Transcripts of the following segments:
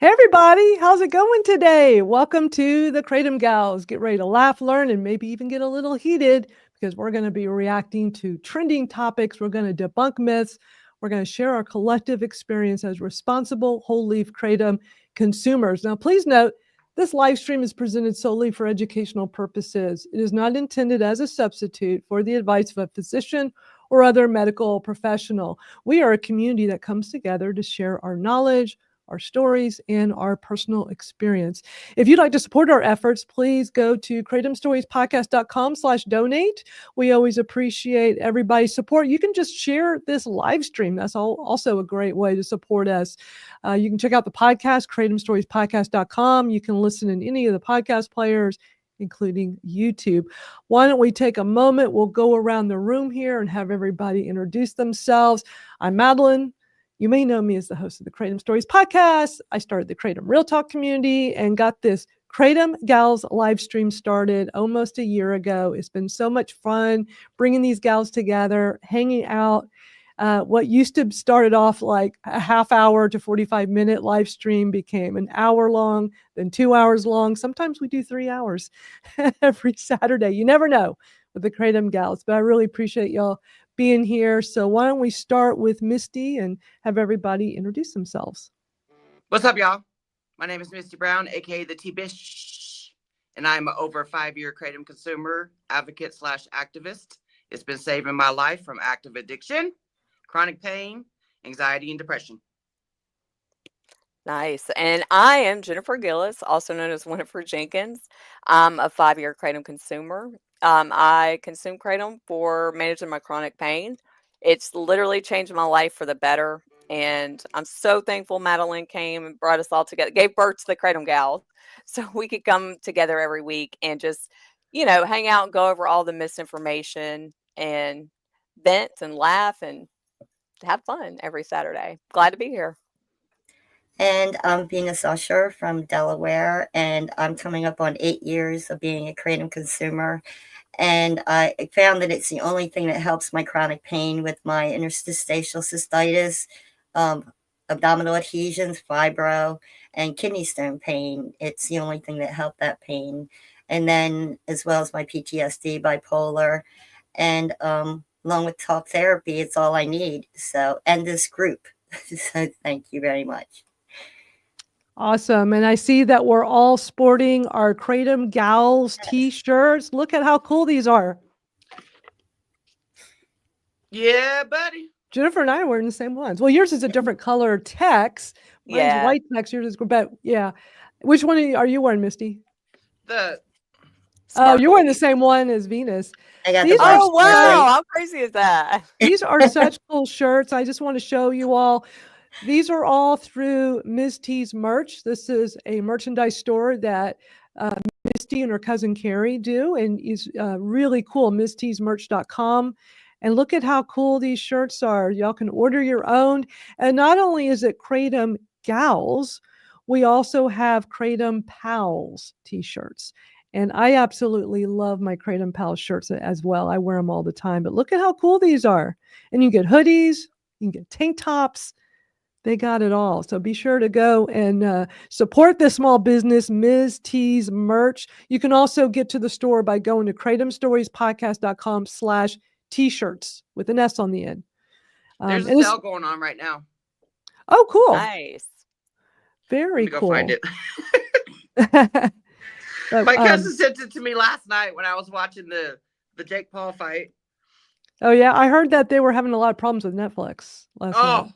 Hey everybody, how's it going today? Welcome to the Kratom Gals. Get ready to laugh, learn, and maybe even get a little heated because we're going to be reacting to trending topics. We're going to debunk myths. We're going to share our collective experience as responsible whole leaf Kratom consumers. Now, please note, this live stream is presented solely for educational purposes. It is not intended as a substitute for the advice of a physician or other medical professional. We are a community that comes together to share our knowledge, our stories, and our personal experience. If you'd like to support our efforts, please go to kratomstoriespodcast.com/donate. We always appreciate everybody's support. You can just share this live stream. That's also a great way to support us. You can check out the podcast, kratomstoriespodcast.com. You can listen in any of the podcast players, including YouTube. Why don't we take a moment? We'll go around the room here and have everybody introduce themselves. I'm Madeline. You may know me as the host of the Kratom Stories Podcast. I started the Kratom Real Talk community and got this Kratom Gals live stream started almost a year ago. It's been so much fun bringing these gals together, hanging out. What used to started off like a half hour to 45-minute live stream became an hour long, then 2 hours long. Sometimes we do 3 hours every Saturday. You never know with the Kratom Gals, but I really appreciate y'all being here. So why don't we start with Misty and have everybody introduce themselves. What's up, y'all? My name is Misty Brown, aka the T-Bish, and I'm an over 5-year Kratom consumer, advocate / activist. It's been saving my life from active addiction, chronic pain, anxiety, and depression. Nice. And I am Jennifer Gillis, also known as Winifred Jenkins. I'm a 5-year Kratom consumer. I consume Kratom for managing my chronic pain. It's literally changed my life for the better. And I'm so thankful Madeline came and brought us all together, gave birth to the Kratom Gals, so we could come together every week and just, hang out and go over all the misinformation and vent and laugh and have fun every Saturday. Glad to be here. And I'm Venus Usher from Delaware, and I'm coming up on 8 years of being a Kratom consumer. And I found that it's the only thing that helps my chronic pain with my interstitial cystitis, abdominal adhesions, fibro, and kidney stone pain. It's the only thing that helped that pain. And then as well as my PTSD, bipolar, and along with talk therapy, it's all I need. So, and this group. So thank you very much. Awesome. And I see that we're all sporting our Kratom Gals t-shirts. Look at how cool these are. Yeah, buddy. Jennifer and I are wearing the same ones. Well, yours is a different color text. Mine's white text. Yours is, but yeah. Which one are you wearing, Misty? Oh, you're wearing the same one as Venus. Oh, wow. How crazy is that? These are such cool shirts. I just want to show you all. These are all through Ms. T's merch. This is a merchandise store that Misty and her cousin Carrie do, and is really cool, MsTsMerch.com. And look at how cool these shirts are. Y'all can order your own. And not only is it Kratom Gals, we also have Kratom Pals t-shirts. And I absolutely love my Kratom Pals shirts as well. I wear them all the time. But look at how cool these are. And you can get hoodies, you can get tank tops. They got it all. So be sure to go and support this small business, Ms. T's merch. You can also get to the store by going to kratomstoriespodcast.com/t-shirts with an S on the end. There's a sale going on right now. Oh, cool. Nice. Very cool. Go find it. My cousin sent it to me last night when I was watching the Jake Paul fight. Oh, yeah. I heard that they were having a lot of problems with Netflix last night.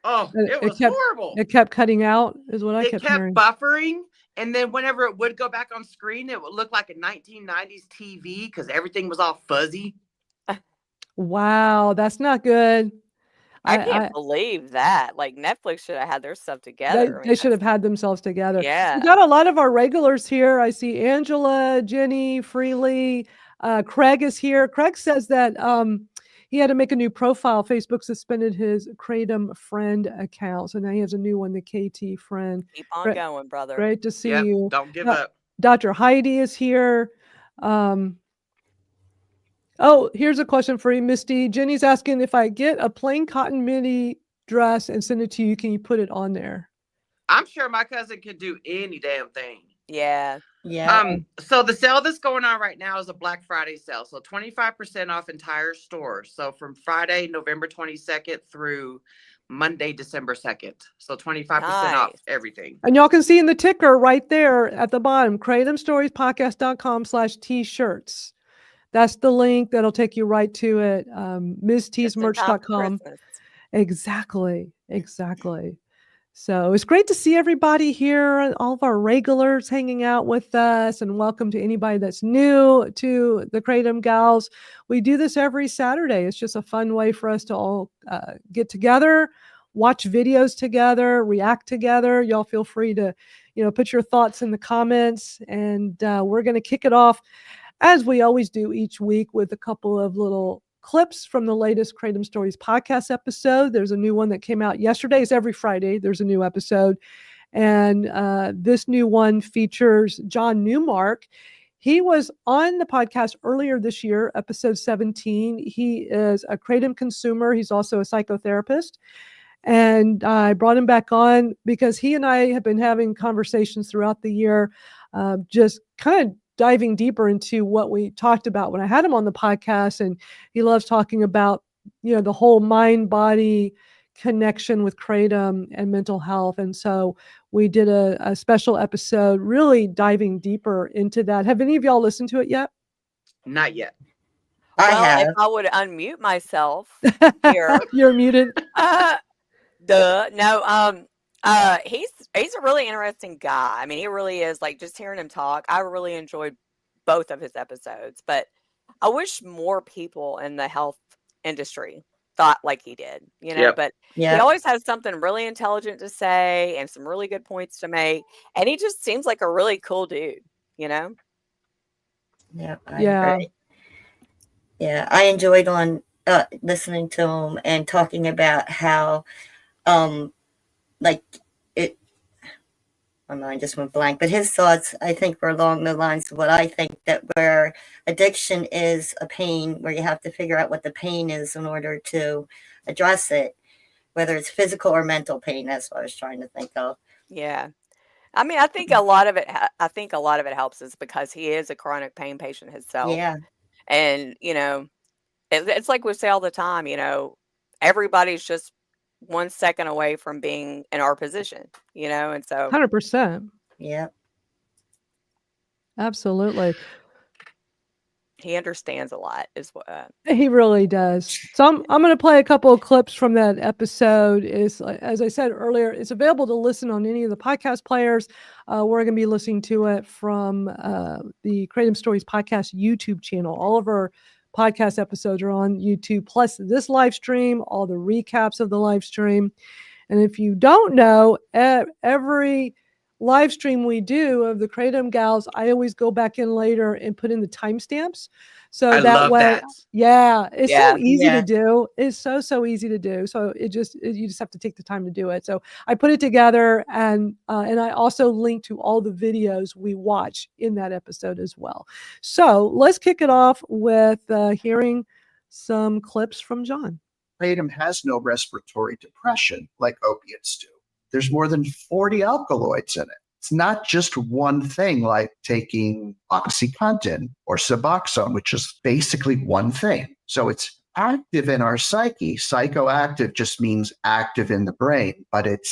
Oh, it was horrible. It kept cutting out, is what I kept hearing. It kept buffering, and then whenever it would go back on screen, it would look like a 1990s TV because everything was all fuzzy. Wow, that's not good. I can't believe that. Like, Netflix should have had their stuff together. They should have had themselves together. Yeah. We got a lot of our regulars here. I see Angela, Jenny, Freely. Craig is here. Craig says that he had to make a new profile. Facebook suspended his Kratom friend account. So now he has a new one, the KT friend. Keep on going, brother. Great to see you. Don't give up. Dr. Heidi is here. Here's a question for you, Misty. Jenny's asking, if I get a plain cotton mini dress and send it to you, can you put it on there? I'm sure my cousin could do any damn thing. Yeah. Yeah. So the sale that's going on right now is a Black Friday sale. So 25% off entire stores. So from Friday, November 22nd through Monday, December 2nd. So 25% off Nice. everything. And y'all can see in the ticker right there at the bottom, kratomstoriespodcast.com/t-shirts. That's the link that'll take you right to it. Just in time for MsTeasMerch.com. Christmas. Exactly. So it's great to see everybody here, all of our regulars hanging out with us, and welcome to anybody that's new to the Kratom Gals. We do this every Saturday. It's just a fun way for us to all get together, watch videos together, react together. Y'all feel free to, put your thoughts in the comments, and we're going to kick it off as we always do each week with a couple of little clips from the latest Kratom Stories podcast episode. There's a new one that came out yesterday. It's every Friday. There's a new episode. And this new one features John Newmark. He was on the podcast earlier this year, episode 17. He is a Kratom consumer. He's also a psychotherapist. And I brought him back on because he and I have been having conversations throughout the year, just kind of diving deeper into what we talked about when I had him on the podcast. And he loves talking about, the whole mind-body connection with Kratom and mental health. And so we did a special episode really diving deeper into that. Have any of y'all listened to it yet? Not yet. I Well, have. if I would unmute myself here. You're muted. No, he's a really interesting guy. I mean, he really is. Like, just hearing him talk, I really enjoyed both of his episodes. But I wish more people in the health industry thought like he did, Yep. But Yeah. he always has something really intelligent to say and some really good points to make. And he just seems like a really cool dude, Yeah. I Yeah. agree. Yeah. I enjoyed listening to him and talking about how, my mind just went blank, but his thoughts, I think, were along the lines of what I think, that where addiction is a pain, where you have to figure out what the pain is in order to address it, whether it's physical or mental pain. That's what I was trying to think of. Yeah. I mean, I think a lot of it helps is because he is a chronic pain patient himself. Yeah. And, it's like we say all the time, everybody's just 1 second away from being in our position, and so 100%. Yeah. Absolutely. he understands a lot is what He really does. So I'm going to play a couple of clips from that episode. As I said earlier, it's available to listen on any of the podcast players. We're going to be listening to it from the Kratom Stories Podcast YouTube channel. All of our podcast episodes are on YouTube, plus this live stream, all the recaps of the live stream. And if you don't know, every live stream we do of the Kratom Gals, I always go back in later and put in the timestamps. So I that love way, that. yeah, it's so easy Yeah. to do. It's so easy to do. So you just have to take the time to do it. So I put it together, and I also link to all the videos we watch in that episode as well. So let's kick it off with hearing some clips from John. Kratom has no respiratory depression like opiates do. There's more than 40 alkaloids in it. It's not just one thing like taking OxyContin or Suboxone, which is basically one thing. So it's active in our psyche. Psychoactive just means active in the brain, but it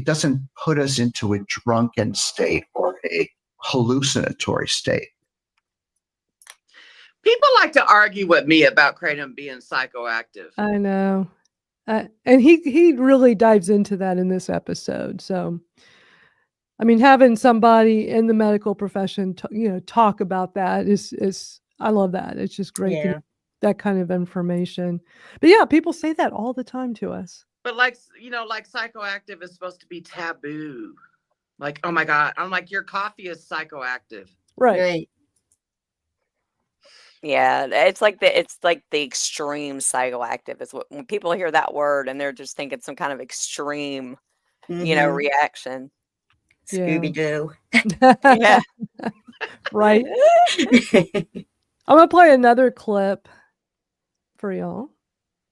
doesn't put us into a drunken state or a hallucinatory state. People like to argue with me about Kratom being psychoactive. I know. And he really dives into that in this episode. So, I mean, having somebody in the medical profession, talk about that is I love that. It's just great to Yeah. get that kind of information. But yeah, people say that all the time to us. But like psychoactive is supposed to be taboo. Like, oh my God. I'm like, your coffee is psychoactive. Right. Right. Yeah, it's like the extreme psychoactive is what when people hear that word and they're just thinking some kind of extreme, Mhm. reaction. Scooby-Doo. Yeah. Right. I'm going to play another clip for y'all.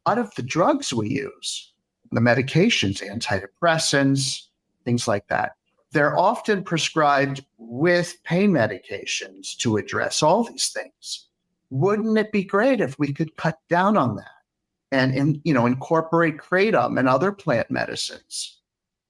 A lot of the drugs we use, the medications, antidepressants, things like that. They're often prescribed with pain medications to address all these things. Wouldn't it be great if we could cut down on that and incorporate kratom and other plant medicines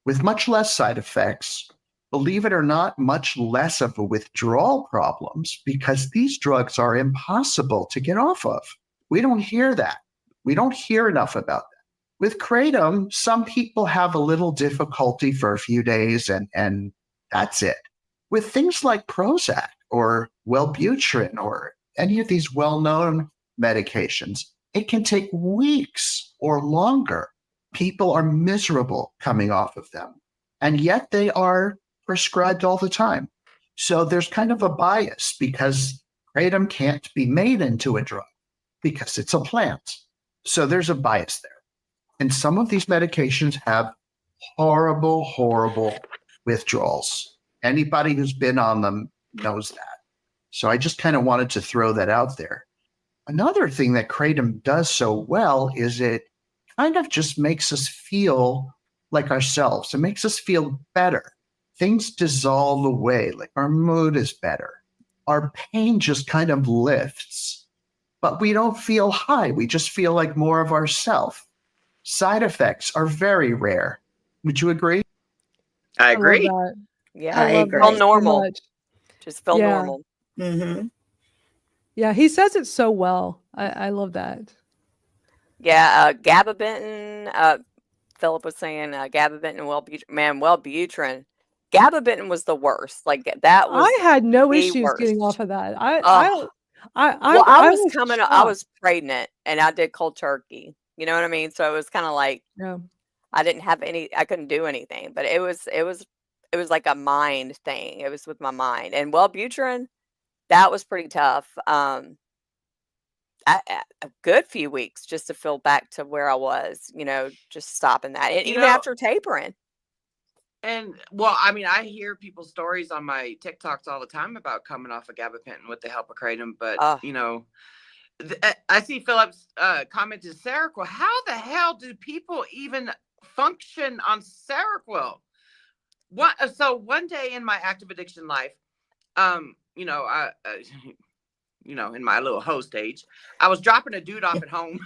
with much less side effects? Believe it or not, much less of a withdrawal problems, because these drugs are impossible to get off of. We don't hear that. We don't hear enough about that. With kratom, some people have a little difficulty for a few days and that's it. With things like Prozac or Wellbutrin or any of these well-known medications, it can take weeks or longer. People are miserable coming off of them, and yet they are prescribed all the time. So there's kind of a bias because kratom can't be made into a drug because it's a plant. So there's a bias there. And some of these medications have horrible, horrible withdrawals. Anybody who's been on them knows that. So I just kind of wanted to throw that out there. Another thing that kratom does so well is it kind of just makes us feel like ourselves. It makes us feel better. Things dissolve away, like our mood is better. Our pain just kind of lifts, but we don't feel high. We just feel like more of ourselves. Side effects are very rare. Would you agree? I agree. love that. Yeah, I feel agree. So normal. much. Just feel Yeah. normal. Mm-hmm. Yeah, he says it so well. I love that. Yeah, gabapentin. Philip was saying gabapentin and Wellbutrin. Gabapentin was the worst. Like that was I had no the issues getting worst. off of that. I Oh, I well, I was was I was shocked. pregnant and I did cold turkey. You know what I mean? So it was kind of like Yeah. I couldn't do anything, but it was like a mind thing. It was with my mind. And Wellbutrin, that was pretty tough. A good few weeks just to feel back to where I was, just stopping that. And You even know, after tapering. and well, I mean, I hear people's stories on my TikToks all the time about coming off of gabapentin with the help of kratom, but Oh, I see Philip's commented Seroquel. How the hell do people even function on Seroquel? So one day in my active addiction life, in my little hoe stage, I was dropping a dude off at home.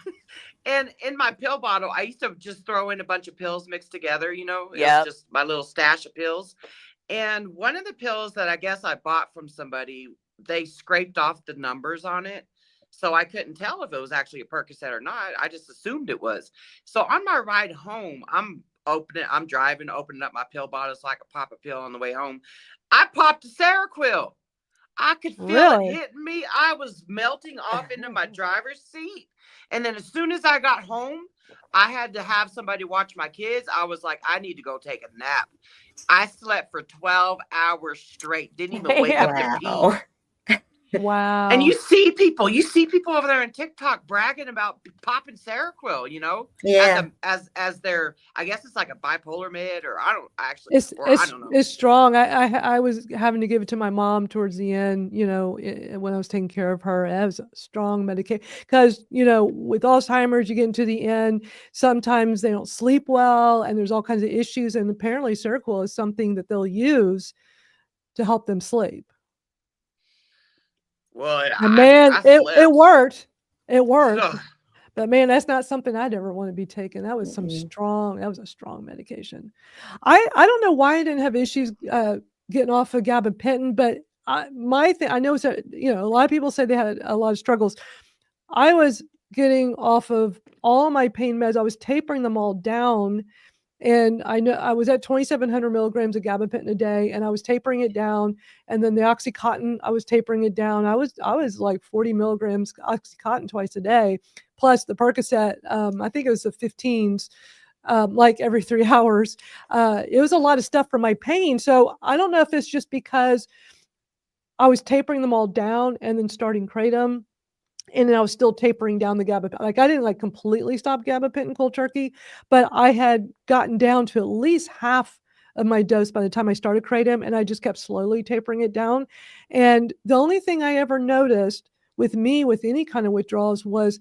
And in my pill bottle, I used to just throw in a bunch of pills mixed together, it was Yep. just my little stash of pills. And one of the pills that I guess I bought from somebody, they scraped off the numbers on it. So I couldn't tell if it was actually a Percocet or not. I just assumed it was. So on my ride home, I'm driving, opening up my pill bottle so I could pop a pill on the way home. I popped a Seroquel. I could feel Really? it hitting me. I was melting off into my driver's seat. And then as soon as I got home, I had to have somebody watch my kids. I was like, I need to go take a nap. I slept for 12 hours straight. Didn't even wake up to pee. Wow. Wow. And you see people over there on TikTok bragging about popping Seroquel, Yeah. as their, I guess it's like a bipolar med, or I don't actually, It's or I don't know. it's strong. I was having to give it to my mom towards the end, when I was taking care of her. It was a strong medication because, with Alzheimer's, you get into the end, sometimes they don't sleep well and there's all kinds of issues. And apparently Seroquel is something that they'll use to help them sleep. Well, And man, I it slept. worked. It worked. Ugh. But man, that's not something I'd ever want to be taking. That was Mm-mm. that was a strong medication. I don't know why I didn't have issues getting off of gabapentin, but my thing, I know that, a lot of people say they had a lot of struggles. I was getting off of all my pain meds. I was tapering them all down. And I know I was at 2,700 milligrams of gabapentin a day, and I was tapering it down. And then the Oxycontin, I was tapering it down. I was like 40 milligrams Oxycontin twice a day, plus the Percocet. I think it was the 15s, like every 3 hours. It was a lot of stuff for my pain. So I don't know if it's just because I was tapering them all down and then starting kratom. And then I was still tapering down the gabapentin. Like I didn't completely stop gabapentin cold turkey, but I had gotten down to at least half of my dose by the time I started kratom, and I just kept slowly tapering it down. And the only thing I ever noticed with any kind of withdrawals was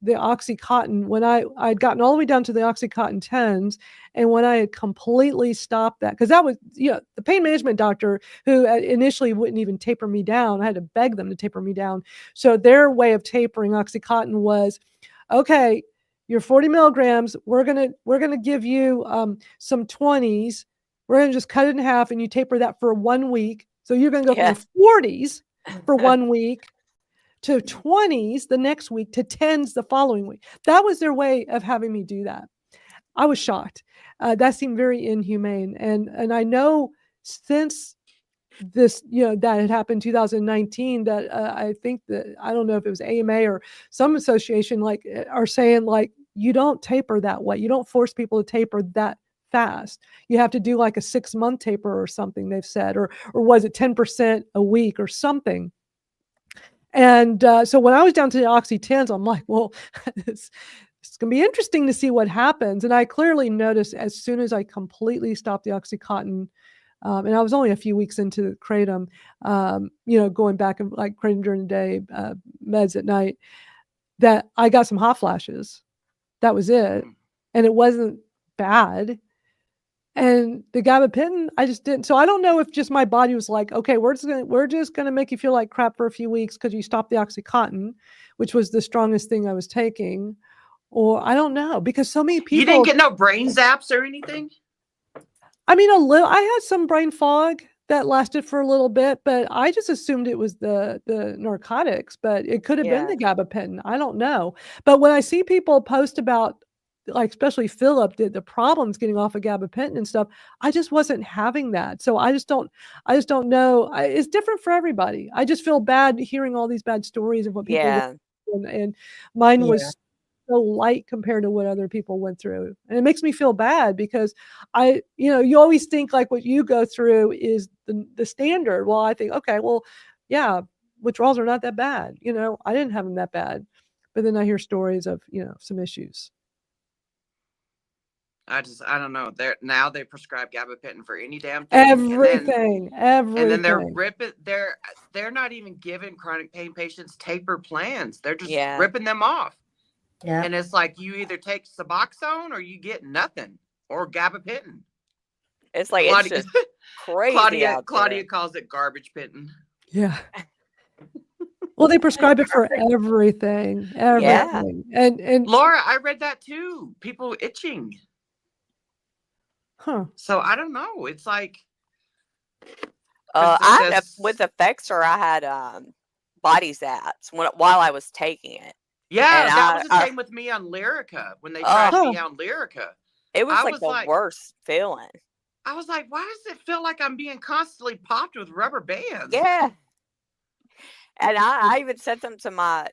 the Oxycontin, when I'd gotten all the way down to the Oxycontin 10s, and when I had completely stopped that, because that was, the pain management doctor who initially wouldn't even taper me down. I had to beg them to taper me down. So their way of tapering Oxycontin was, okay, you're 40 milligrams. We're gonna give you some 20s. We're gonna just cut it in half, and you taper that for 1 week. So you're gonna go from 40s for 1 week to 20s the next week to 10s the following week. That was their way of having me do that. I was shocked. That seemed very inhumane. And I know since this, that had happened in 2019, that I think that, I don't know if it was AMA or some association are saying you don't taper that way. You don't force people to taper that fast. You have to do like a 6-month taper or something, they've said, or was it 10% a week or something. And so when I was down to the Oxy 10s, I'm like, well, it's going to be interesting to see what happens. And I clearly noticed as soon as I completely stopped the Oxycontin, and I was only a few weeks into Kratom, going back and like Kratom during the day, meds at night, that I got some hot flashes. That was it. And it wasn't bad. And the gabapentin, I just didn't. So I don't know if just my body was like, okay, we're just gonna make you feel like crap for a few weeks because you stopped the Oxycontin, which was the strongest thing I was taking, or I don't know, because so many people. You didn't get no brain zaps or anything? I mean, a little. I had some brain fog that lasted for a little bit, but I just assumed it was the narcotics, but it could have been the gabapentin. I don't know. But when I see people post about, like especially Philip, the problems getting off of gabapentin and stuff, I just wasn't having that. So I just don't know. It's different for everybody. I just feel bad hearing all these bad stories of what people went through, and mine was so light compared to what other people went through. And it makes me feel bad because you always think like what you go through is the standard. Well, I think, okay, well, yeah, withdrawals are not that bad. I didn't have them that bad. But then I hear stories of, some issues. I don't know. Now they prescribe gabapentin for any damn thing. Everything. And then they're ripping. They're not even giving chronic pain patients taper plans. They're just ripping them off. Yeah. And it's like you either take Suboxone or you get nothing, or gabapentin. It's like it's just crazy. Claudia calls it garbage pitting. Yeah. Well, they prescribe it for everything. Everything. Yeah. And Laura, I read that too. People itching. Huh. So I don't know. It's like with Effexor, I had body zaps while I was taking it. Yeah, and that was the same with me on Lyrica when they tried me on Lyrica. It was like the worst feeling. I was like, why does it feel like I'm being constantly popped with rubber bands? Yeah. And I even said them to my,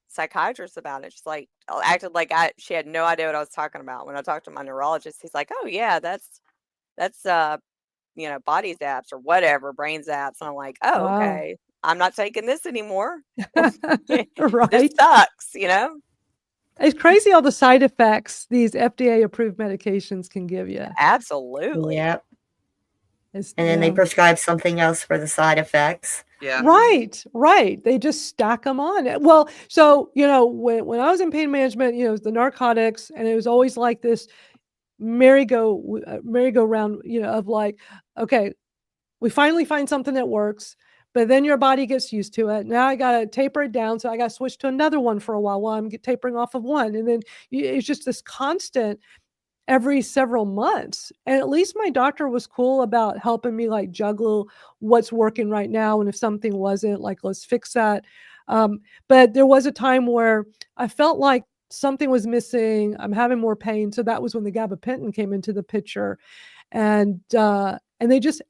psychiatrist about it. She's like, acted like she had no idea what I was talking about. When I talked to my neurologist, he's like, oh yeah, that's body zaps or whatever, brain zaps. And I'm like, oh, okay. I'm not taking this anymore. Right. This sucks, It's crazy all the side effects these FDA approved medications can give you. Absolutely. Yep. And then they prescribe something else for the side effects. Yeah. Right. They just stack them on. Well, so, when I was in pain management, it was the narcotics, and it was always like this merry-go-round, of like, okay, we finally find something that works, but then your body gets used to it. Now I got to taper it down. So I got to switch to another one for a while I'm tapering off of one. And then it's just this constant every several months. And at least my doctor was cool about helping me like juggle what's working right now. And if something wasn't, like, let's fix that. But there was a time where I felt like something was missing. I'm having more pain. So that was when the gabapentin came into the picture. And they just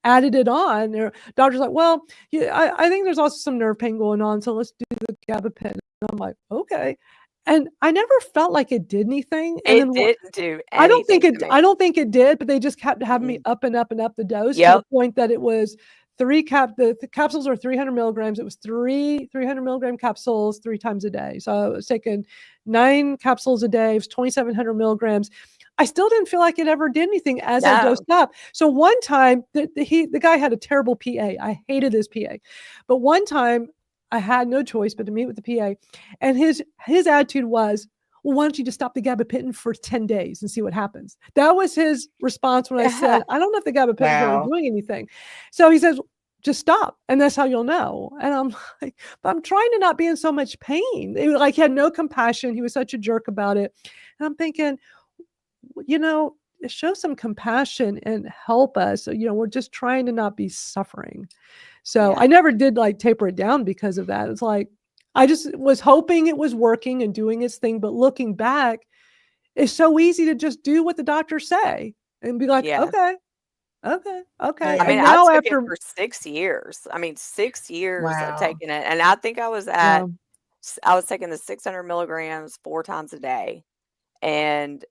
added it on. Their doctor's like, well, I think there's also some nerve pain going on, so let's do the gabapentin. And I'm like, okay. And I never felt like it did anything. And didn't do anything. I don't think it did, but they just kept having me up and up and up the dose to the point that it was the capsules are 300 milligrams. It was 300 milligram capsules 3 times a day. So I was taking 9 capsules a day. It was 2,700 milligrams. I still didn't feel like it ever did anything as I dosed up. So one time, the guy had a terrible PA. I hated his PA. But one time, I had no choice but to meet with the PA. And his attitude was, well, why don't you just stop the gabapentin for 10 days and see what happens? That was his response when I said, I don't know if the gabapentin is really doing anything. So he says, just stop. And that's how you'll know. And I'm like, but I'm trying to not be in so much pain. It was like he had no compassion. He was such a jerk about it. And I'm thinking, show some compassion and help us. We're just trying to not be suffering. So I never did like taper it down because of that. It's like, I just was hoping it was working and doing its thing. But looking back, it's so easy to just do what the doctors say and be like, okay. Yeah. I mean, now I took it for 6 years. 6 years of taking it. And I think I was I was taking the 600 milligrams 4 times a day. And,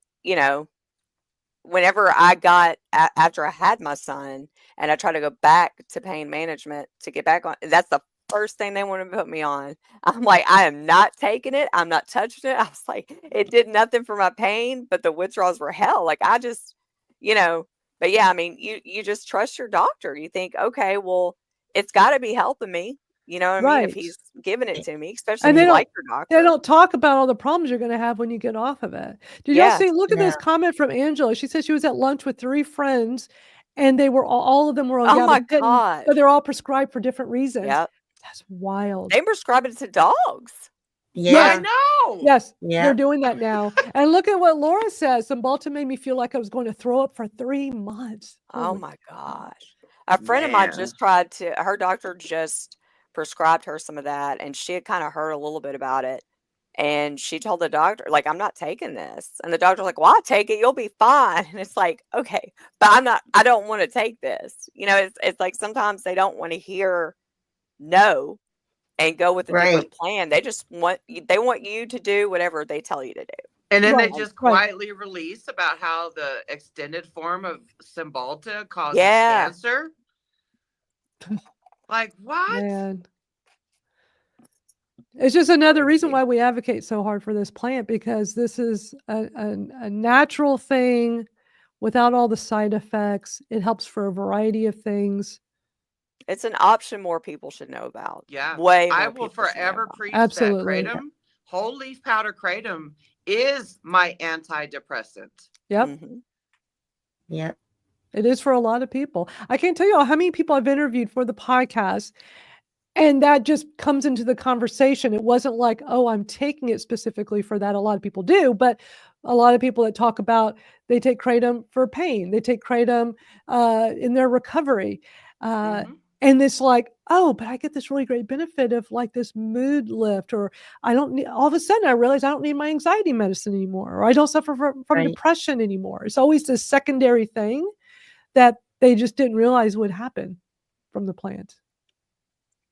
whenever I got, after I had my son and I tried to go back to pain management to get back on, that's the first thing they want to put me on. I'm like, I am not taking it. I'm not touching it. I was like, it did nothing for my pain, but the withdrawals were hell. Like I just, but yeah, you just trust your doctor. You think, okay, well, it's got to be helping me. You know what I mean? If he's giving it to me, especially if you like your doctor. They don't talk about all the problems you're going to have when you get off of it. Did y'all see? Look at this comment from Angela. She said she was at lunch with 3 friends, and they were all of them were on gabapentin, but they're all prescribed for different reasons. Yep. That's wild. They prescribe it to dogs. Yeah, I know. Yes, they're doing that now. And look at what Laura says. Cymbalta made me feel like I was going to throw up for 3 months. Oh my gosh. A friend of mine just tried to, her doctor just prescribed her some of that, and she had kind of heard a little bit about it. And she told the doctor, like, I'm not taking this. And the doctor's like, well, I'll take it. You'll be fine. And it's like, okay, but I don't want to take this. It's like sometimes they don't want to hear no and go with a different plan. They just want you to do whatever they tell you to do. And then they just quietly release about how the extended form of Cymbalta causes cancer. Like what? Man. It's just another reason why we advocate so hard for this plant, because this is a natural thing without all the side effects. It helps for a variety of things. It's an option more people should know about. Yeah. Way more I will forever preach Absolutely. that Kratom, whole leaf powder Kratom is my antidepressant. Yep. Mm-hmm. Yep. It is for a lot of people. I can't tell you how many people I've interviewed for the podcast, and that just comes into the conversation. It wasn't like, oh, I'm taking it specifically for that. A lot of people do, but a lot of people that talk about they take Kratom for pain. They take Kratom in their recovery. And it's like, oh, but I get this really great benefit of like this mood lift, or I don't need, all of a sudden I realize I don't need my anxiety medicine anymore, or I don't suffer from depression anymore. It's always this secondary thing that they just didn't realize would happen from the plant.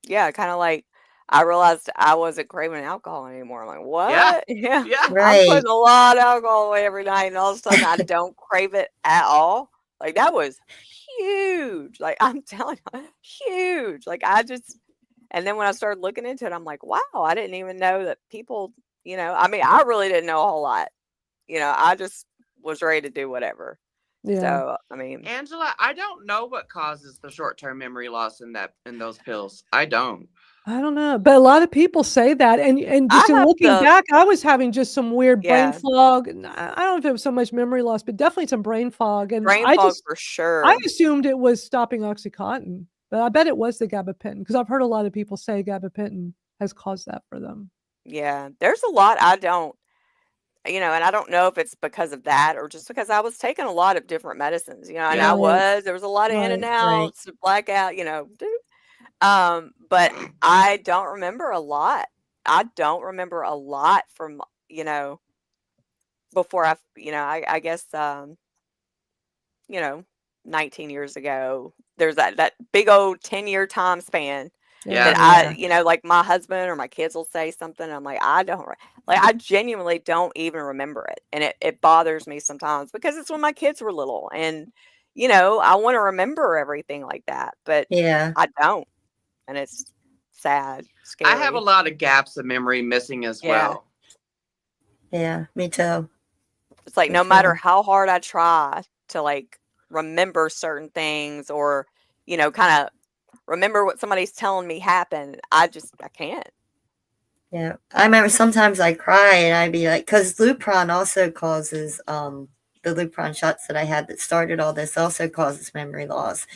Yeah, kind of like I realized I wasn't craving alcohol anymore. I'm like, what? Yeah. I'm putting a lot of alcohol away every night, and all of a sudden I don't crave it at all. Like that was huge. Like I'm telling you, huge. Like and then when I started looking into it, I'm like, wow, I didn't even know that people, I really didn't know a whole lot. I just was ready to do whatever. Yeah. So, Angela, I don't know what causes the short-term memory loss in those pills. I don't know, but a lot of people say that, and just in looking back, I was having just some weird brain fog. I don't know if it was so much memory loss, but definitely some brain fog. And brain fog for sure. I assumed it was stopping OxyContin, but I bet it was the gabapentin, because I've heard a lot of people say gabapentin has caused that for them. Yeah, there's a lot I don't, and I don't know if it's because of that or just because I was taking a lot of different medicines, and there was a lot of in and outs, blackout, but I don't remember a lot. I don't remember a lot from, before I guess, 19 years ago, there's that big old 10-year time span. Yeah. That like my husband or my kids will say something, and I'm like, I genuinely don't even remember it. And it bothers me sometimes because it's when my kids were little, and, I want to remember everything like that, but I don't. And it's sad, scary. I have a lot of gaps of memory missing as well. Yeah, me too. It's like no matter how hard I try to like remember certain things or, kind of remember what somebody's telling me happened. I can't. Yeah, I remember sometimes I cry and I'd be like, because Lupron also causes the Lupron shots that I had that started all this also causes memory loss.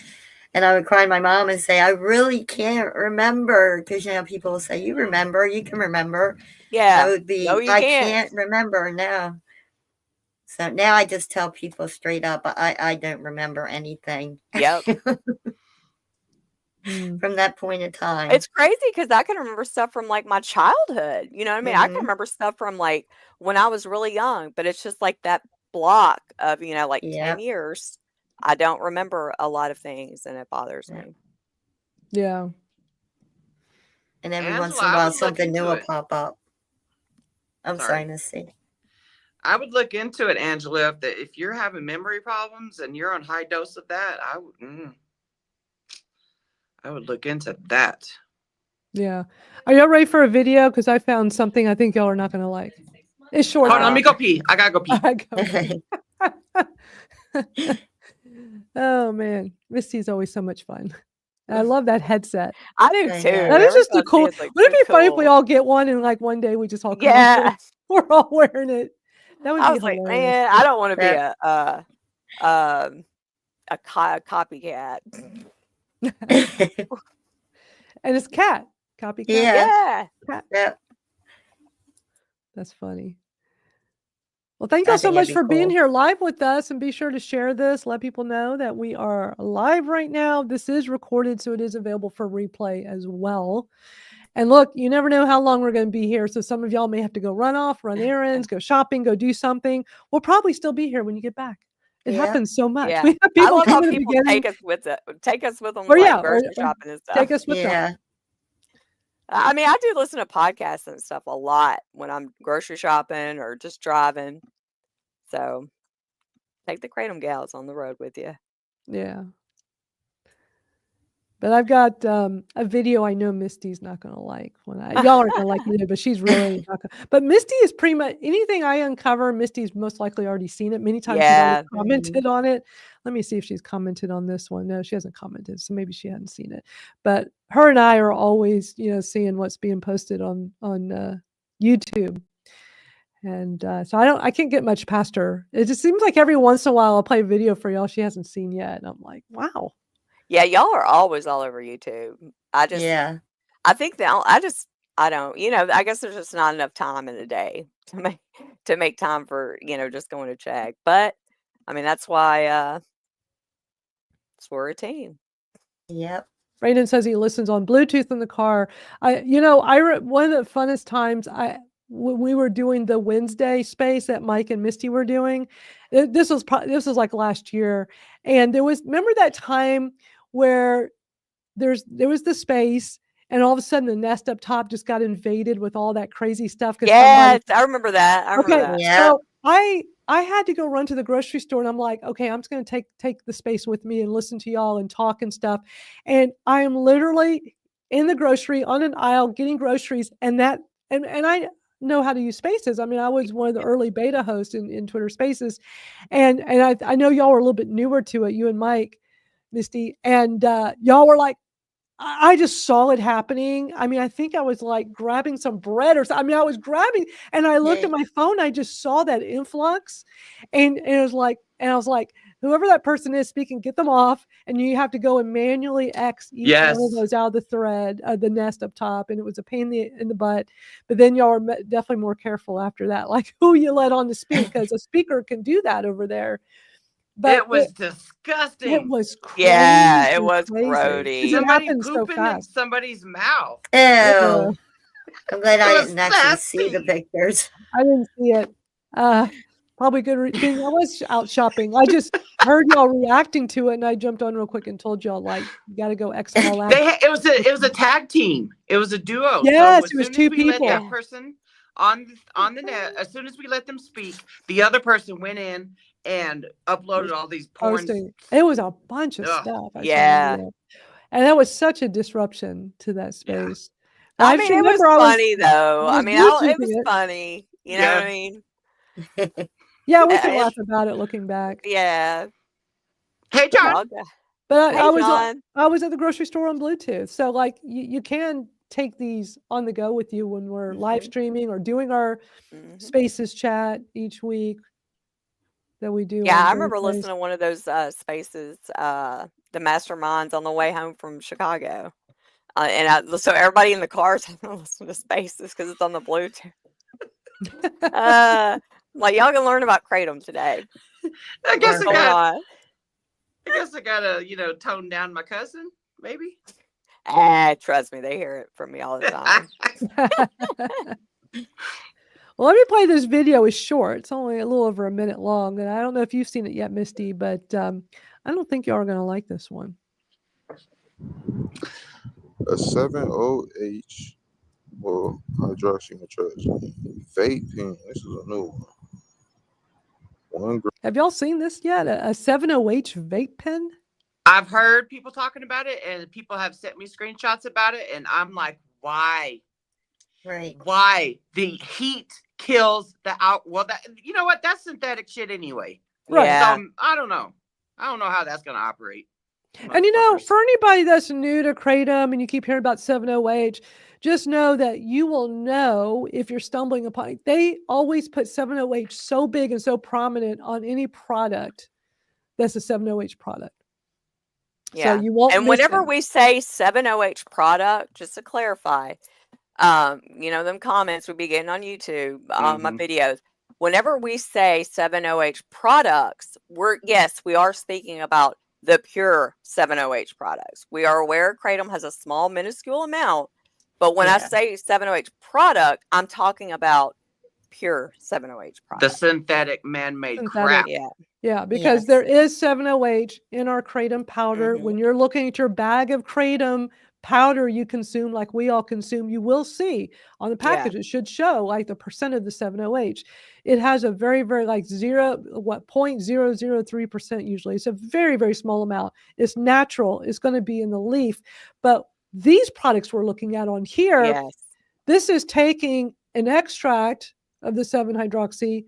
And I would cry to my mom and say, I really can't remember. Because, people will say, you remember, you can remember. Yeah. I would be, No, you I can't can't remember now. So now I just tell people straight up, I don't remember anything. Yep. From that point in time. It's crazy because I can remember stuff from like my childhood. You know what I mean? I can Mhm. remember stuff from like when I was really young, but it's just like that block of, like 10 Yep. years. I don't remember a lot of things and it bothers Yep. me. Yeah. And every Angela, once in a I while, would look something new into will it. pop up. I'm sorry, Missy. I would look into it, Angela. If you're having memory problems and you're on high dose of that, I would look into that. Yeah. Are y'all ready for a video? Because I found something I think y'all are not going to like. It's short. Hold on, let me go pee. I gotta go pee. I go pee. Oh man, Misty's always so much fun. I love that headset. I do I too. know. That is just a Everybody cool. is, like, Wouldn't it so be funny if we cool. all get one and like one day we just all come Yeah. we're all wearing it? That would I be was like, hilarious. man, I don't want to be Yeah. a copycat. And it's cat copycat. Yeah. Yeah. Yep. That's funny. Well, thank you I all so think much it'd be for being cool. here live with us, and be sure to share this. Let people know that we are live right now. This is recorded, so it is available for replay as well. And look, you never know how long we're going to be here. So some of y'all may have to go run off, run errands, go shopping, go do something. We'll probably still be here when you get back. It Yeah. happens so much. Yeah. We have I people love how come in the people beginning. take us with them Or like yeah, or grocery shopping and stuff. take us with them. Yeah. I mean, I do listen to podcasts and stuff a lot when I'm grocery shopping or just driving. So take the Kratom Gals on the road with you. Yeah. But I've got a video I know Misty's not going to like. Y'all aren't going to like it either, but she's really not going to. But Misty is pretty much anything I uncover, Misty's most likely already seen it. Many times she's Yeah. already commented on it. Let me see if she's commented on this one. No, she hasn't commented, so maybe she hadn't seen it. But her and I are always, seeing what's being posted on YouTube. And so I can't get much past her. It just seems like every once in a while I'll play a video for y'all she hasn't seen yet. And I'm like, wow. Yeah, y'all are always all over YouTube. Yeah. I think I don't, I guess there's just not enough time in the day to make time for, just going to check. But I mean, that's why we're a team. Yep. Brandon says he listens on Bluetooth in the car. One of the funnest times when we were doing the Wednesday space that Mike and Misty were doing, this was like last year, and remember that time where there was the space, and all of a sudden the nest up top just got invaded with all that crazy stuff. Yes, I remember that. Yeah. So I had to go run to the grocery store, and I'm like, okay, I'm just going to take the space with me and listen to y'all and talk and stuff. And I am literally in the grocery on an aisle getting groceries, and I know how to use Spaces. I mean, I was one of the early beta hosts in Twitter Spaces, and I know y'all were a little bit newer to it, you and Mike, Misty, and y'all were like, I just saw it happening. I mean, I think I was like grabbing some bread or something. I mean, I was grabbing, and I looked at my phone. I just saw that influx, and it was like, and I was like, whoever that person is speaking, get them off, and you have to go and manually X each one of those out of the thread, the nest up top, and it was a pain in the butt. But then y'all are definitely more careful after that, like who you let on to speak, because a speaker can do that over there. But it was disgusting. It was crazy. Yeah, it was grody. Somebody pooping in somebody's mouth. Ew. I'm glad I didn't actually see the pictures. I didn't see it. Probably good thing I was out shopping. I just heard y'all reacting to it, and I jumped on real quick and told y'all, like, you got to go X them all out. It was a tag team. It was a duo. Yes, so it was two people. Let that person on the net, as soon as we let them speak, the other person went in and uploaded all these porn. It was a bunch of stuff. Yeah. And that was such a disruption to that space. Yeah. I mean, it was funny, though. I mean, it was funny. You know what I mean? Yeah, we can laugh about it looking back. Yeah. Hey, John. But Hey, I John. was at the grocery store on Bluetooth. So like you can take these on the go with you when we're live streaming or doing our Spaces chat each week that we do. Yeah, on I remember Thursdays. listening to one of those Spaces, the Masterminds on the way home from Chicago. So everybody in the cars listen to Spaces because it's on the Bluetooth. Like y'all can learn about Kratom today. I guess What's going on? I guess I gotta, tone down my cousin, maybe. Trust me, they hear it from me all the time. Well, let me play this video. It's short. It's only a little over a minute long. And I don't know if you've seen it yet, Misty, but I don't think y'all are going to like this one. A 7OH hydroxynitride vape pen. This is a new one. 1 gram. Have y'all seen this yet? A 7OH vape pen? I've heard people talking about it, and people have sent me screenshots about it, and I'm like, why? Right. Why? The heat kills the out. Well, you know what? That's synthetic shit anyway. Right. Yeah. So, I don't know. I don't know how that's going to operate. And for anybody that's new to Kratom and you keep hearing about 7OH, just know that you will know if you're stumbling upon it. They always put 7OH so big and so prominent on any product that's a 7OH product. Yeah. So you won't. And whenever we say 7OH product, just to clarify, them comments would be getting on YouTube, my videos. Whenever we say 7OH products, we are speaking about the pure 7OH products. We are aware Kratom has a small, minuscule amount, but when I say 7OH product, I'm talking about pure 7OH product. The synthetic man-made crap. Yeah, because there is 7OH in our Kratom powder. When you're looking at your bag of Kratom powder you consume, like we all consume, you will see on the package, it should show like the percent of the 7OH. It has a very, very like 0.003% usually. It's a very, very small amount. It's natural. It's going to be in the leaf. But these products we're looking at on here, this is taking an extract of the 7-hydroxy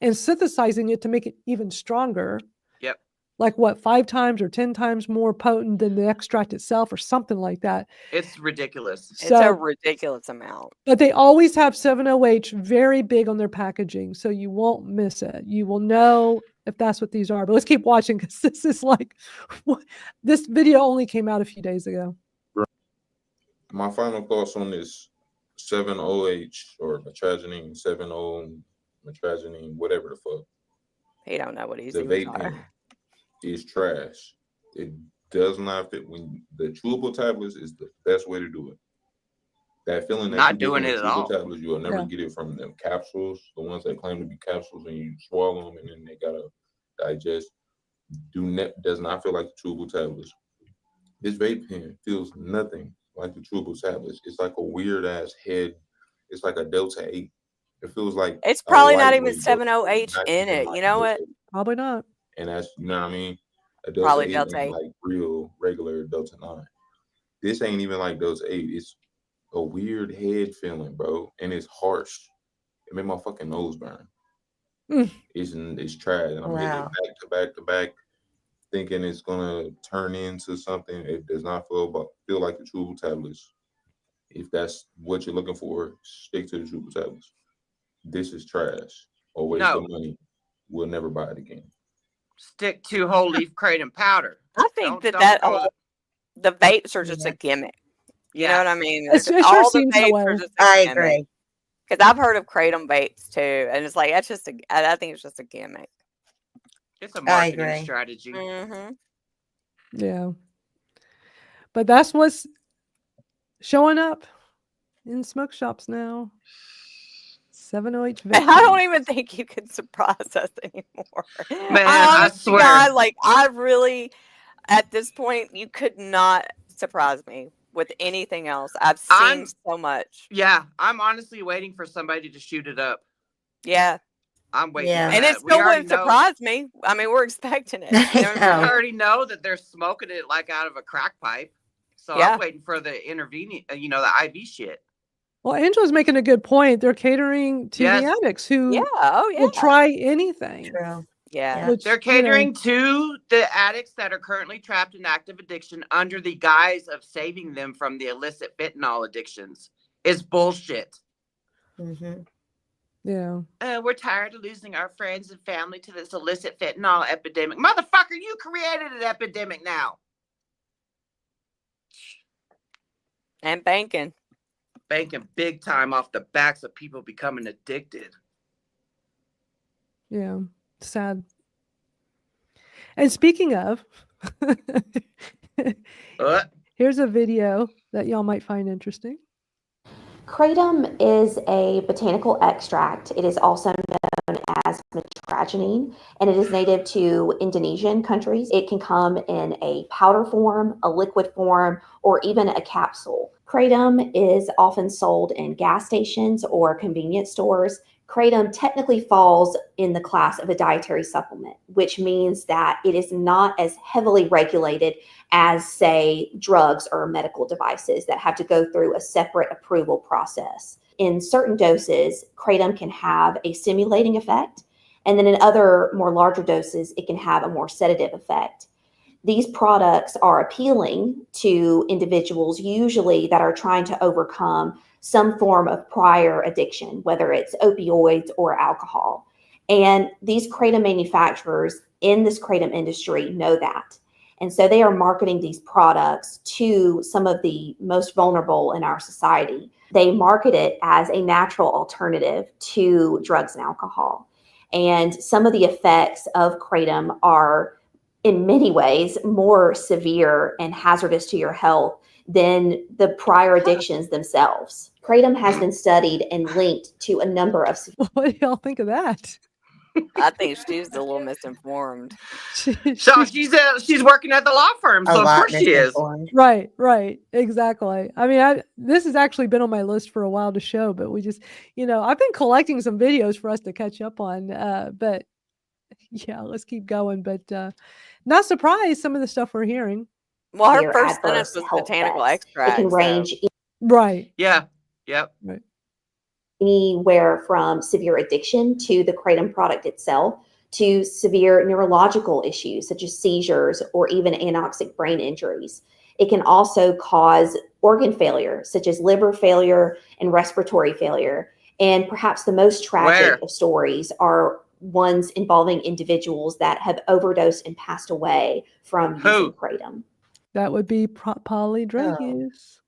and synthesizing it to make it even stronger. Yep. Like what, 5 times or 10 times more potent than the extract itself or something like that. It's ridiculous. It's a ridiculous amount. But they always have 7OH very big on their packaging, so you won't miss it. You will know if that's what these are. But let's keep watching because this is like, this video only came out a few days ago. My final thoughts on this 7OH or metragenine, 7O metragenine, whatever the fuck. He don't know what he's the even vaping is trash. It does not fit. When the chewable tablets is the best way to do it. That feeling that not doing it at all. Tablets, you will never get it from them capsules, the ones that claim to be capsules, and you swallow them and then they gotta digest. Does not feel like the chewable tablets. This vape pen feels nothing like the chewable tablets. It's like a weird ass head. It's like a Delta 8. It feels like it's probably not even 7OH in it. You know what? Probably not. And that's, you know what I mean? A Delta probably 8 Delta 8. Like real regular Delta 9. This ain't even like Delta 8. It's a weird head feeling, bro, and it's harsh. It made my fucking nose burn. It's trash, and I'm hitting it back to back to back, thinking it's gonna turn into something. It does not feel like the chewable tablets. If that's what you're looking for, stick to the chewable tablets. This is trash. Or waste of money. We'll never buy it again. Stick to whole leaf Kratom powder. I think the vapes are just a gimmick. You know what I mean? It sure seems that way. I agree. Because I've heard of Kratom vapes too, and it's like I think it's just a gimmick. It's a marketing strategy. Yeah, but that's what's showing up in smoke shops now. 7OH vape. I don't even think you can surprise us anymore. Man, I swear. God, like I really, at this point, you could not surprise me with anything else. I've seen so much. Yeah, I'm honestly waiting for somebody to shoot it up. Yeah. I'm waiting. Yeah. And it still wouldn't surprise me. I mean, we're expecting it. You know, we already know that they're smoking it like out of a crack pipe. So I'm waiting for the intervening, the IV shit. Well, Angela's making a good point. They're catering to the addicts who will try anything. True. Yeah. which, They're catering to the addicts that are currently trapped in active addiction under the guise of saving them from the illicit fentanyl addictions. It's bullshit. Mm-hmm. yeah. We're tired of losing our friends and family to this illicit fentanyl epidemic. Motherfucker, you created an epidemic now. And banking. Banking big time off the backs of people becoming addicted. Yeah. Sad. And speaking of, here's a video that y'all might find interesting. Kratom is a botanical extract. It is also known as metragenine, and it is native to Indonesian countries. It can come in a powder form, a liquid form, or even a capsule. Kratom is often sold in gas stations or convenience stores. Kratom technically falls in the class of a dietary supplement, which means that it is not as heavily regulated as, say, drugs or medical devices that have to go through a separate approval process. In certain doses, Kratom can have a stimulating effect, and then in other more larger doses, it can have a more sedative effect. These products are appealing to individuals usually that are trying to overcome some form of prior addiction, whether it's opioids or alcohol. And these Kratom manufacturers in this Kratom industry know that. And so they are marketing these products to some of the most vulnerable in our society. They market it as a natural alternative to drugs and alcohol. And some of the effects of Kratom are in many ways more severe and hazardous to your health than the prior addictions themselves. Kratom has been studied and linked to a number of... What do y'all think of that? I think she's a little misinformed. So she's working at the law firm, so of course she is. Right, exactly. I mean, this has actually been on my list for a while to show, but we just, I've been collecting some videos for us to catch up on. But yeah, let's keep going. But not surprised some of the stuff we're hearing. Well, her first sentence was botanical extract. It can range. Right. Yeah. Yep. Right. Anywhere from severe addiction to the Kratom product itself to severe neurological issues such as seizures or even anoxic brain injuries. It can also cause organ failure such as liver failure and respiratory failure. And perhaps the most tragic of stories are ones involving individuals that have overdosed and passed away from using Kratom. That would be poly drug use.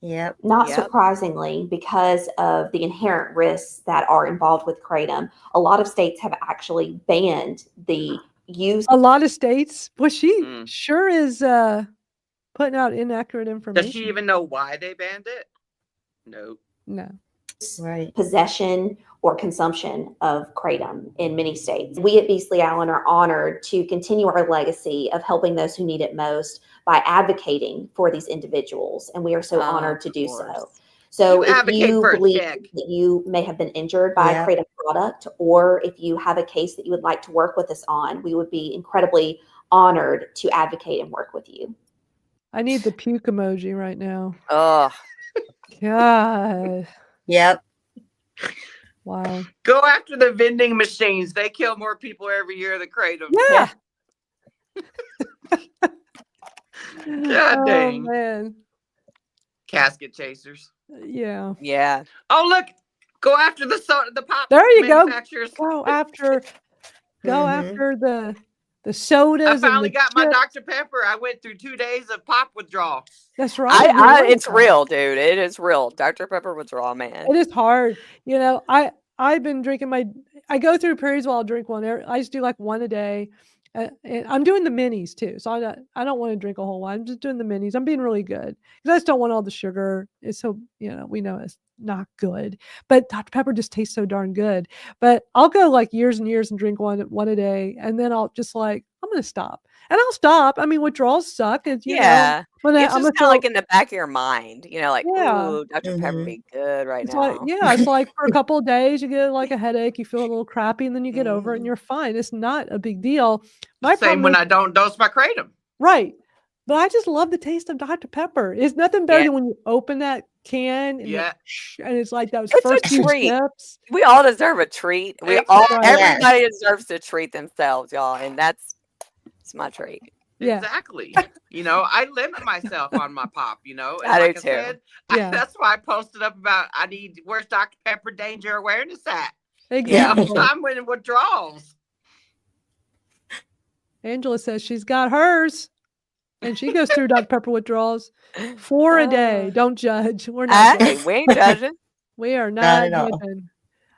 Yep. Not surprisingly, because of the inherent risks that are involved with Kratom, a lot of states have actually banned the use. A lot of states? Well, she sure is putting out inaccurate information. Does she even know why they banned it? No. Right. Possession or consumption of Kratom in many states. We at Beasley Allen are honored to continue our legacy of helping those who need it most by advocating for these individuals. And we are so honored to do so. So if you believe that you may have been injured by a Kratom product, or if you have a case that you would like to work with us on, we would be incredibly honored to advocate and work with you. I need the puke emoji right now. Oh, God. Yep. Wow. Go after the vending machines. They kill more people every year than Kratom. Yeah. God dang. Man. Casket chasers. Yeah. Yeah. Oh, look. Go after the pop. There you go. Go after the sodas. I finally got my Dr. Pepper. I went through 2 days of pop withdrawal. That's right. It's real, dude. It is real. Dr. Pepper withdrawal, man. It is hard. I've been drinking I go through periods where I'll drink one. I just do like one a day. And I'm doing the minis too. So I don't want to drink a whole lot. I'm just doing the minis. I'm being really good because I just don't want all the sugar. It's so, we know it's not good, but Dr. Pepper just tastes so darn good. But I'll go like years and years and drink one a day. And then I'll just I'm going to stop. And I'll stop. I mean, withdrawals suck. It's, it's just kind of like in the back of your mind, ooh, Dr. Pepper be good right now. It's like for a couple of days, you get like a headache, you feel a little crappy, and then you get over it and you're fine. It's not a big deal. Same when I don't dose my Kratom. Right. But I just love the taste of Dr. Pepper. It's nothing better than when you open that can, and, Yeah. and it's like those It's first a few treat. steps. We all deserve a treat. We Exactly. all, Right. everybody deserves to treat themselves, y'all, and it's my treat. Yeah. Exactly. You know, I limit myself on my pop, you know. And I do like I too. said, Yeah. that's why I posted up about where's Dr. Pepper Danger Awareness at? Exactly. You know, I'm in withdrawals. Angela says she's got hers, and she goes through Dr. Pepper withdrawals 4 a day. Don't judge. We're not Hey, judging. we ain't judging. We are Not not at all. judging.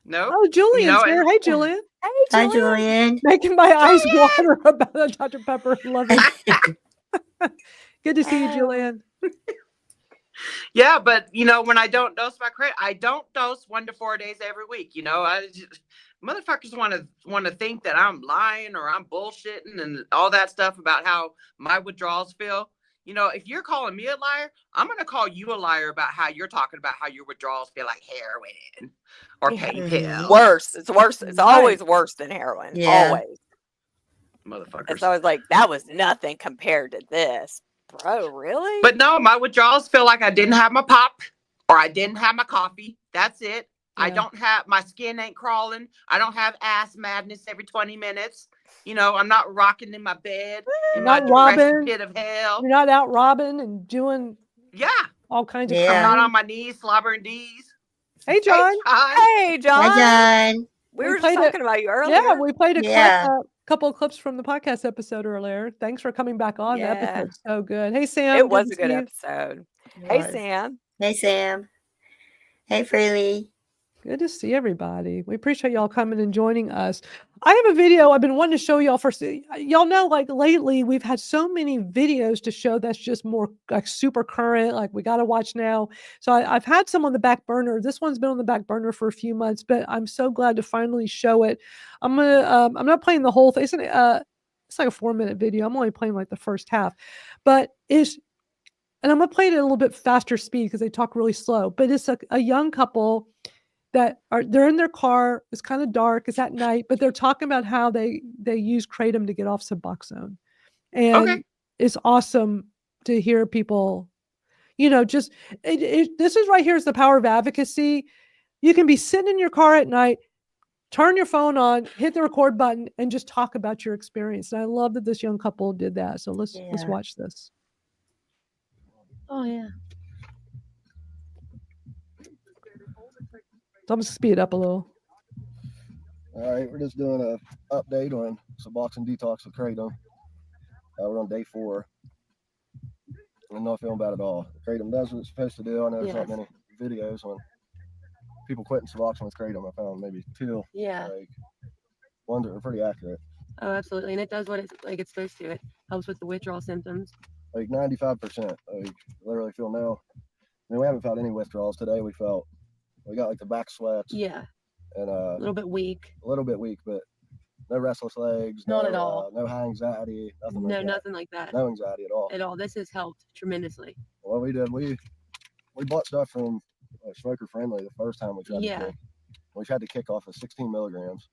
No. Oh, Julian's You know, here. and- Hey, Julian. Hey, Hi, Julian. Julian. Making my eyes water about the Dr. Pepper. Love it. Good to see you, Julian. Yeah, but you know, when I don't dose my Kratom, I don't dose 1 to 4 days every week. You know, motherfuckers want to think that I'm lying or I'm bullshitting and all that stuff about how my withdrawals feel. You know, if you're calling me a liar, I'm gonna call you a liar about how you're talking about how your withdrawals feel like heroin or pain pills. Worse. It's worse. It's Right. always worse than heroin. Yeah. Always. Motherfuckers. It's always like, that was nothing compared to this. Bro, really? But no, my withdrawals feel like I didn't have my pop or I didn't have my coffee. That's it. I Yeah. don't have, my skin ain't crawling. I don't have ass madness every 20 minutes. You know, I'm not rocking in my bed in my Not depressed robbing. pit of hell. You're not out robbing and doing Yeah. all kinds of Yeah. I'm not crime. on my knees slobbering D's. Hey, John. Hey, John. Hi, John. We We were just played it- talking about you earlier. Yeah, we played a Yeah. couple of clips from the podcast episode earlier. Thanks for coming back on. The Yeah. episode's so good. Hey, Sam. It was to a good see you. episode. Hey, Yes. Sam. Hey, Sam. Hey, Freely. Good to see everybody. We appreciate y'all coming and joining us. I have a video I've been wanting to show y'all first. Y'all know, like lately, we've had so many videos to show that's just more like super current, like we got to watch now. So I've had some on the back burner. This one's been on the back burner for a few months, but I'm so glad to finally show it. I'm not playing the whole thing. It's like a 4-minute video. I'm only playing like the first half, but and I'm gonna play it at a little bit faster speed because they talk really slow. But it's a young couple they're in their car. It's kind of dark. It's at night, but they're talking about how they use Kratom to get off Suboxone, and Okay. it's awesome to hear people. You know, just this is right here is the power of advocacy. You can be sitting in your car at night, turn your phone on, hit the record button, and just talk about your experience. And I love that this young couple did that. So let's Yeah. watch this. Oh yeah. So I'm gonna speed it up a little. All right, we're just doing an update on Suboxone detox with Kratom. We're on day 4. I'm not feeling bad at all. Kratom does what it's supposed to do. I know there's not Yes. many videos on people quitting Suboxone with Kratom. I found maybe 2. Yeah. Like, ones that were pretty accurate. Oh, absolutely. And it does what it's supposed to. It helps with the withdrawal symptoms. Like 95%. Like, literally feel no. I mean, we haven't felt any withdrawals today. We got like the back sweats Yeah. and A little bit weak. a little bit weak, but no restless legs. Not no, at all. No high anxiety. Nothing like No, that. nothing like that No anxiety at all. at all. This has helped tremendously. Well, we did. We bought stuff from Smoker Friendly the first time we tried Yeah. to kick. We tried to kick off of 16 milligrams,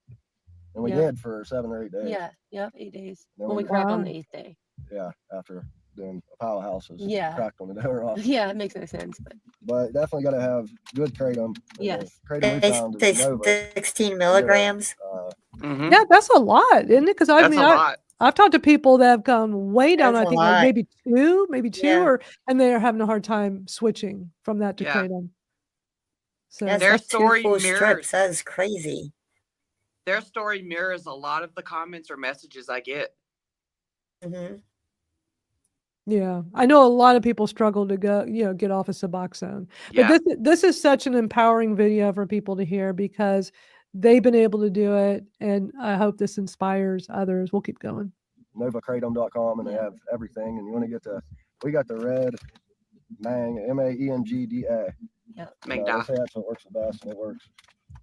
and we Yeah. did for 7 or 8 days. Yeah. Yep. 8 days. Then Well, we we- crack on Wow. the 8th day. Yeah, after doing a pile of houses. Yeah. Cracked on the door off. Yeah, it makes no sense, but But definitely got to have good Kratom. And the Yes. Kratom we They found say is Nova. 16 milligrams. Mhm. Yeah, that's a lot, isn't it? Because I That's mean, a lot. I've talked to people that have gone way down. That's I a think like lot. maybe two, Yeah. and they are having a hard time switching from that to Yeah. Kratom. So That's Their like 2 story full mirrors- strips. That is crazy. Their story mirrors a lot of the comments or messages I get. Hmm. yeah, I know a lot of people struggle to get off of Suboxone. Yeah. But this is such an empowering video for people to hear because they've been able to do it, and I hope this inspires others. We'll keep going. NovaKratom.com, and they have everything. And you want to get we got the red Mang, MAENGDA. Mangda. They say that's what works the best, and it works.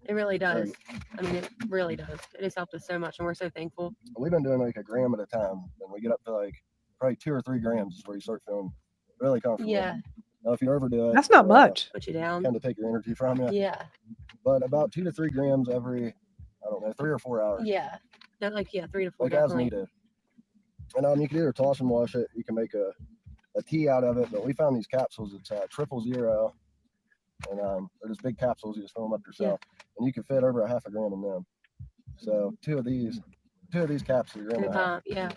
it really does. I mean, it really does. It has helped us so much, and we're so thankful. We've been doing like a gram at a time, and we get up to like probably 2 or 3 grams is where you start feeling really comfortable. Yeah. Now, if you overdo it, That's not it'll, much. Put you down. Kind of take your energy from you. Yeah. But about 2 to 3 grams every, I don't know, 3 or 4 hours. Yeah. Not like 3 to 4 Like as definitely. needed. And you can either toss and wash it. You can make a tea out of it. But we found these capsules. It's 000. and they're just big capsules. You just fill them up yourself, and you can fit over 0.5 gram in them. So two of these capsules, you're in half. Yeah.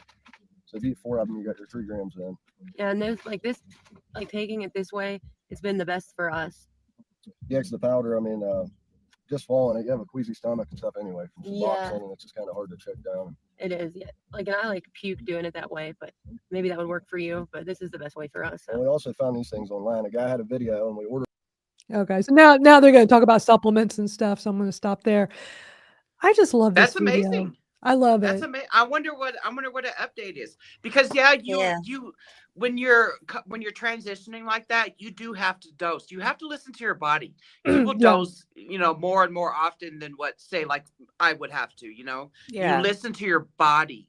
So if you eat 4 of them, you got your 3 grams in. Yeah, and those like taking it this way, it's been the best for us. Yeah, it's the powder. I mean, just swallowing it, you have a queasy stomach and stuff anyway from Suboxone, and it's just kind of hard to check down. It is, yeah. Like, and I like puke doing it that way, but maybe that would work for you. But this is the best way for us. So. And we also found these things online. A guy had a video, and we ordered. Okay, so now they're going to talk about supplements and stuff. So I'm going to stop there. I just love this. That's amazing. I love That's it. amazing. I wonder what an update is, because you when you're transitioning like that, you do have to dose. You have to listen to your body. You will dose, more and more often than what, say, like I would have to. You listen to your body.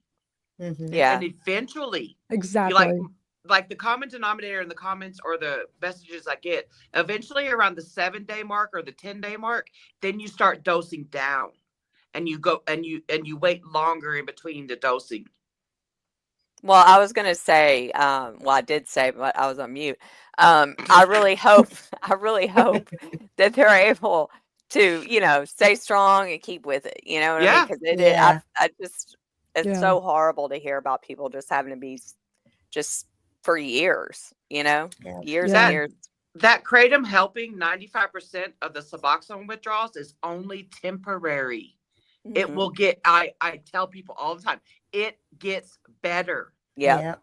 Mhm. Yeah. And eventually, Exactly. like the common denominator in the comments or the messages I get, eventually around the 7-day mark or the 10-day mark, then you start dosing down. And you go and you wait longer in between the dosing. Well, I was going to say, I did say, but I was on mute. I really hope that they're able to, stay strong and keep with it. You know what I mean? Because it's so horrible to hear about people just having to be just for years, years and years. That Kratom helping 95% of the Suboxone withdrawals is only temporary. Mm-hmm. It will get, I tell people all the time, it gets better. Yeah.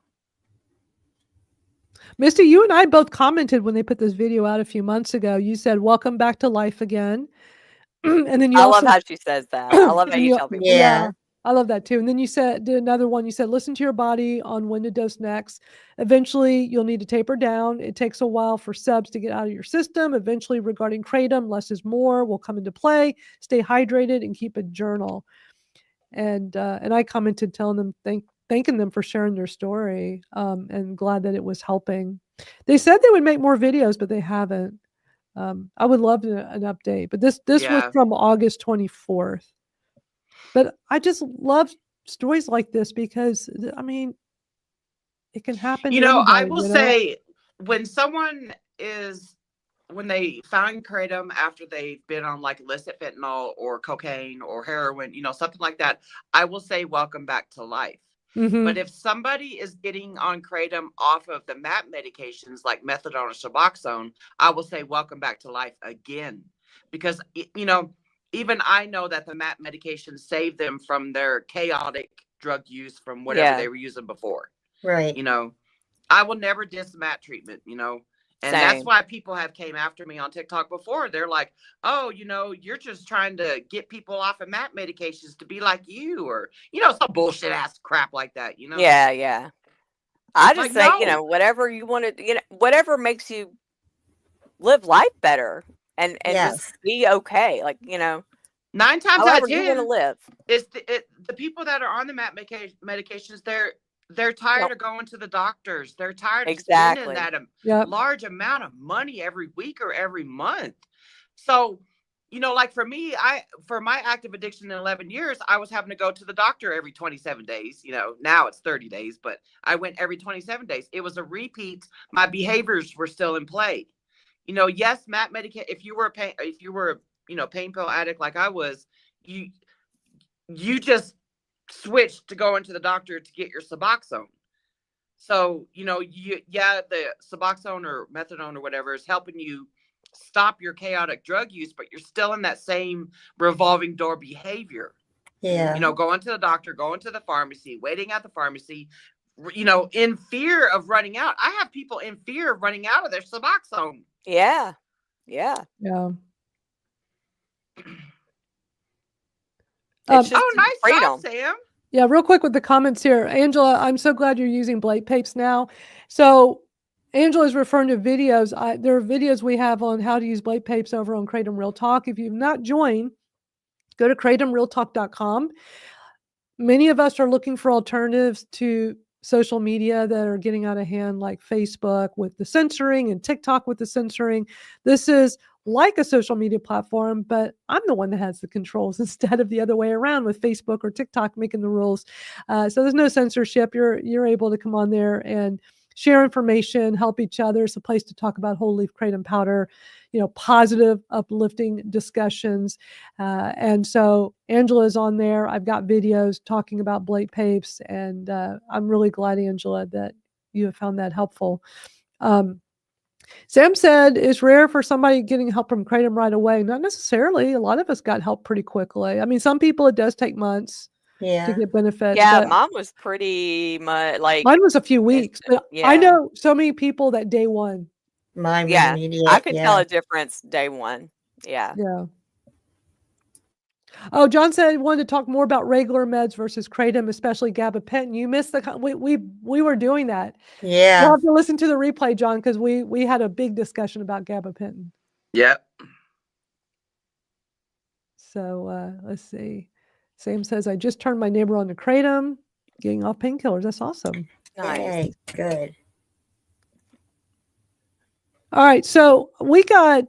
Misty, you and I both commented when they put this video out a few months ago. You said, "Welcome back to life again." And then I love how she says that. I love how you tell people. Yeah. I love that too. And then you did another one. You said, listen to your body on when to dose next. Eventually, you'll need to taper down. It takes a while for subs to get out of your system. Eventually, regarding Kratom, less is more will come into play. Stay hydrated and keep a journal. And I commented telling them, thanking them for sharing their story, and glad that it was helping. They said they would make more videos, but they haven't. I would love an update. But this was from August 24th. But I just love stories like this because, I mean, it can happen. I will say when they find Kratom after they've been on like illicit fentanyl or cocaine or heroin, something like that, I will say, welcome back to life. Mm-hmm. But if somebody is getting on Kratom off of the MAP medications like methadone or Suboxone, I will say, welcome back to life again. Because, even I know that the MAP medications save them from their chaotic drug use from whatever they were using before. Right. I will never diss MAP treatment, and that's why people have came after me on TikTok before. They're like, oh, you're just trying to get people off of MAP medications to be like you, or, some bullshit ass crap like that, Yeah, yeah. I just say, whatever you want to, whatever makes you live life better. And just be okay, 9 times out of 10, you want to live. It's the people that are on the MAP medications. They're tired of going to the doctors. They're tired of spending that large amount of money every week or every month. So, like for me, for my active addiction in 11 years, I was having to go to the doctor every 27 days. Now it's 30 days, but I went every 27 days. It was a repeat. My behaviors were still in play. Yes, MAP medication. If you were a pain pill addict like I was, you just switched to going to the doctor to get your Suboxone. So the Suboxone or methadone or whatever is helping you stop your chaotic drug use, but you're still in that same revolving door behavior. Yeah. Going to the doctor, going to the pharmacy, waiting at the pharmacy. In fear of running out. I have people in fear of running out of their Suboxone. Yeah. Yeah. Yeah. Nice job, Sam. Yeah, real quick with the comments here. Angela, I'm so glad you're using Blake Papes now. So Angela is referring to videos. There are videos we have on how to use Blake Papes over on Kratom Real Talk. If you've not joined, go to kratomrealtalk.com. Many of us are looking for alternatives to social media that are getting out of hand, like Facebook with the censoring and TikTok with the censoring. This is like a social media platform, but I'm the one that has the controls instead of the other way around with Facebook or TikTok making the rules. So there's no censorship. You're able to come on there and share information, help each other. It's a place to talk about whole leaf kratom powder. positive, uplifting discussions. And so Angela is on there. I've got videos talking about Blake Papes, and I'm really glad, Angela, that you have found that helpful. Sam said it's rare for somebody getting help from Kratom right away. Not necessarily. A lot of us got help pretty quickly. I mean, some people it does take months to get benefits. Yeah, but mine was pretty much like mine was a few weeks. But I yeah. know so many people that day one. Mine was Yeah, immediate. I could tell a difference day one. Yeah. Yeah. Oh, John said he wanted to talk more about regular meds versus Kratom, especially gabapentin. You missed we were doing that. Yeah. You'll have to listen to the replay, John, because we had a big discussion about gabapentin. Yep. So let's see. Sam says, I just turned my neighbor on to Kratom, getting off painkillers. That's awesome. Nice. Yay, good. All right. So we got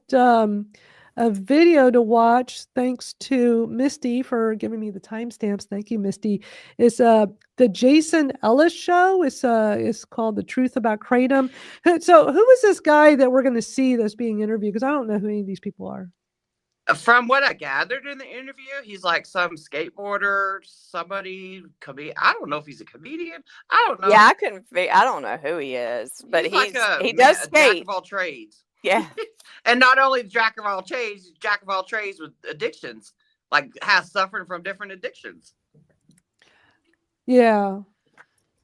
a video to watch. Thanks to Misty for giving me the timestamps. Thank you, Misty. It's the Jason Ellis show. It's called The Truth About Kratom. So who is this guy that we're going to see that's being interviewed? Because I don't know who any of these people are. From what I gathered in the interview, he's like some skateboarder, somebody, I don't know if he's a comedian. I don't know. Yeah, I don't know who he is, but he does skate. Jack of all trades. Yeah. And not only jack of all trades with addictions, like has suffering from different addictions. Yeah.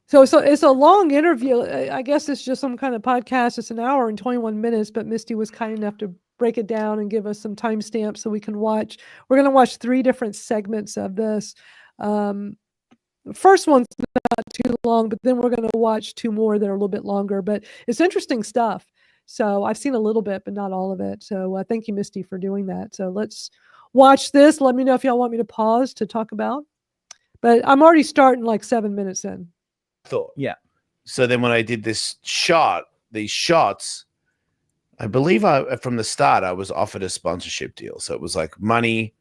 So it's a long interview. I guess it's just some kind of podcast. It's an hour and 21 minutes, but Misty was kind enough to break it down and give us some timestamps so we can watch. We're going to watch 3 different segments of this. The first one's not too long, but then we're going to watch 2 more that are a little bit longer. But it's interesting stuff. So I've seen a little bit, but not all of it. So thank you, Misty, for doing that. So let's watch this. Let me know if y'all want me to pause to talk about. But I'm already starting like 7 minutes in. Thought. Yeah. So then when I did these shots, I believe from the start I was offered a sponsorship deal. So it was like money,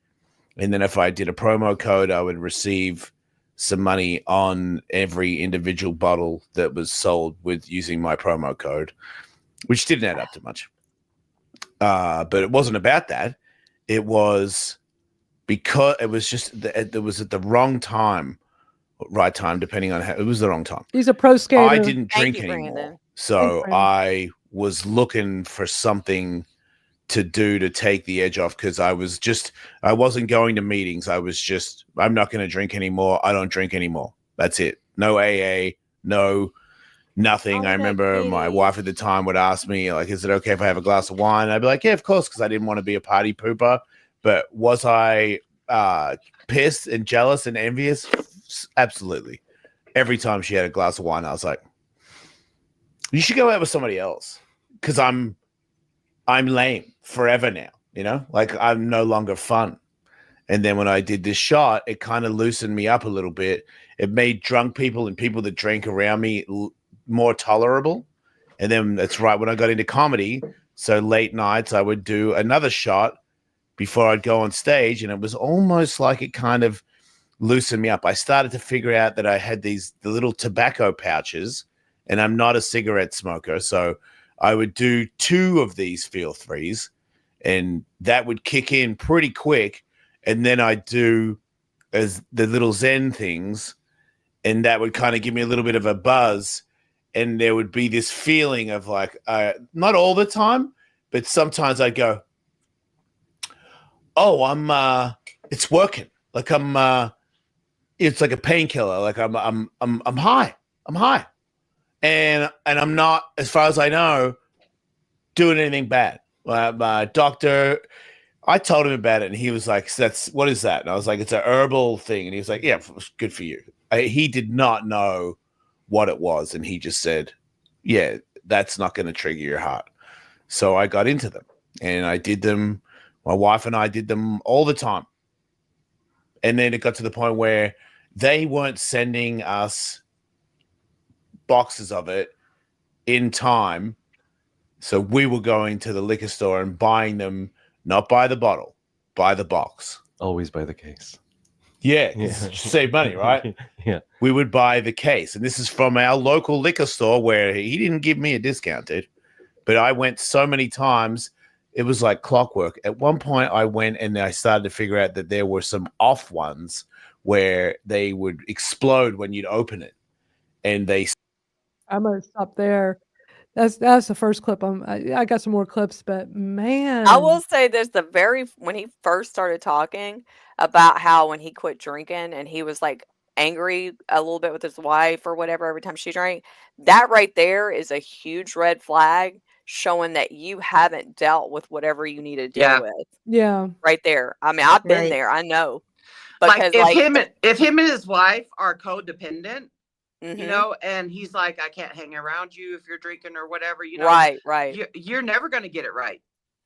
and then if I did a promo code, I would receive some money on every individual bottle that was sold with using my promo code, which didn't add up to much. But it wasn't about that. It was because it was just it was at the wrong time, right time, depending on how it was the wrong time. He's a pro skater. I didn't drink anymore. So I was looking for something to do to take the edge off, because I wasn't going to meetings. I'm not going to drink anymore. I don't drink anymore. That's it. No AA, no nothing. I remember my wife at the time would ask me, like, is it okay if I have a glass of wine? I'd be like, yeah, of course, because I didn't want to be a party pooper. But was I pissed and jealous and envious? Absolutely. Every time she had a glass of wine, I was like, you should go out with somebody else, because I'm lame forever now, like I'm no longer fun. And then when I did this shot, it kind of loosened me up a little bit. It made drunk people and people that drank around me more tolerable. And then that's right when I got into comedy. So late nights, I would do another shot before I'd go on stage. And it was almost like it kind of loosened me up. I started to figure out that I had the little tobacco pouches, and I'm not a cigarette smoker. So I would do 2 of these feel 3s, and that would kick in pretty quick. And then I'd do as the little Zen things, and that would kind of give me a little bit of a buzz. And there would be this feeling of like, not all the time, but sometimes I'd go, oh, it's working. Like it's like a painkiller. Like I'm high. I'm high. And I'm not, as far as I know, doing anything bad. My doctor, I told him about it, and he was like, what is that? And I was like, it's a herbal thing. And he was like, yeah, it's good for you. He did not know what it was. And he just said, yeah, that's not going to trigger your heart. So I got into them, and I did them. My wife and I did them all the time. And then it got to the point where they weren't sending us boxes of it in time. So we were going to the liquor store and buying them, not by the bottle, by the box. Always by the case. Yeah. Save money, right? Yeah. We would buy the case. And this is from our local liquor store, where he didn't give me a discount, dude. But I went so many times. it was like clockwork. At one point, I went and I started to figure out that there were some off ones where they would explode when you'd open it, and they. I'm gonna stop there. That's the first clip. I got some more clips, but man, I will say this: when he first started talking about how when he quit drinking and he was like angry a little bit with his wife or whatever every time she drank, that right there is a huge red flag showing that you haven't dealt with whatever you need to deal with. Yeah, right there. I mean, I've been there. I know. Like if him and his wife are codependent, you know, and he's like, I can't hang around you if you're drinking or whatever, you know. Right. You're never going to get it right.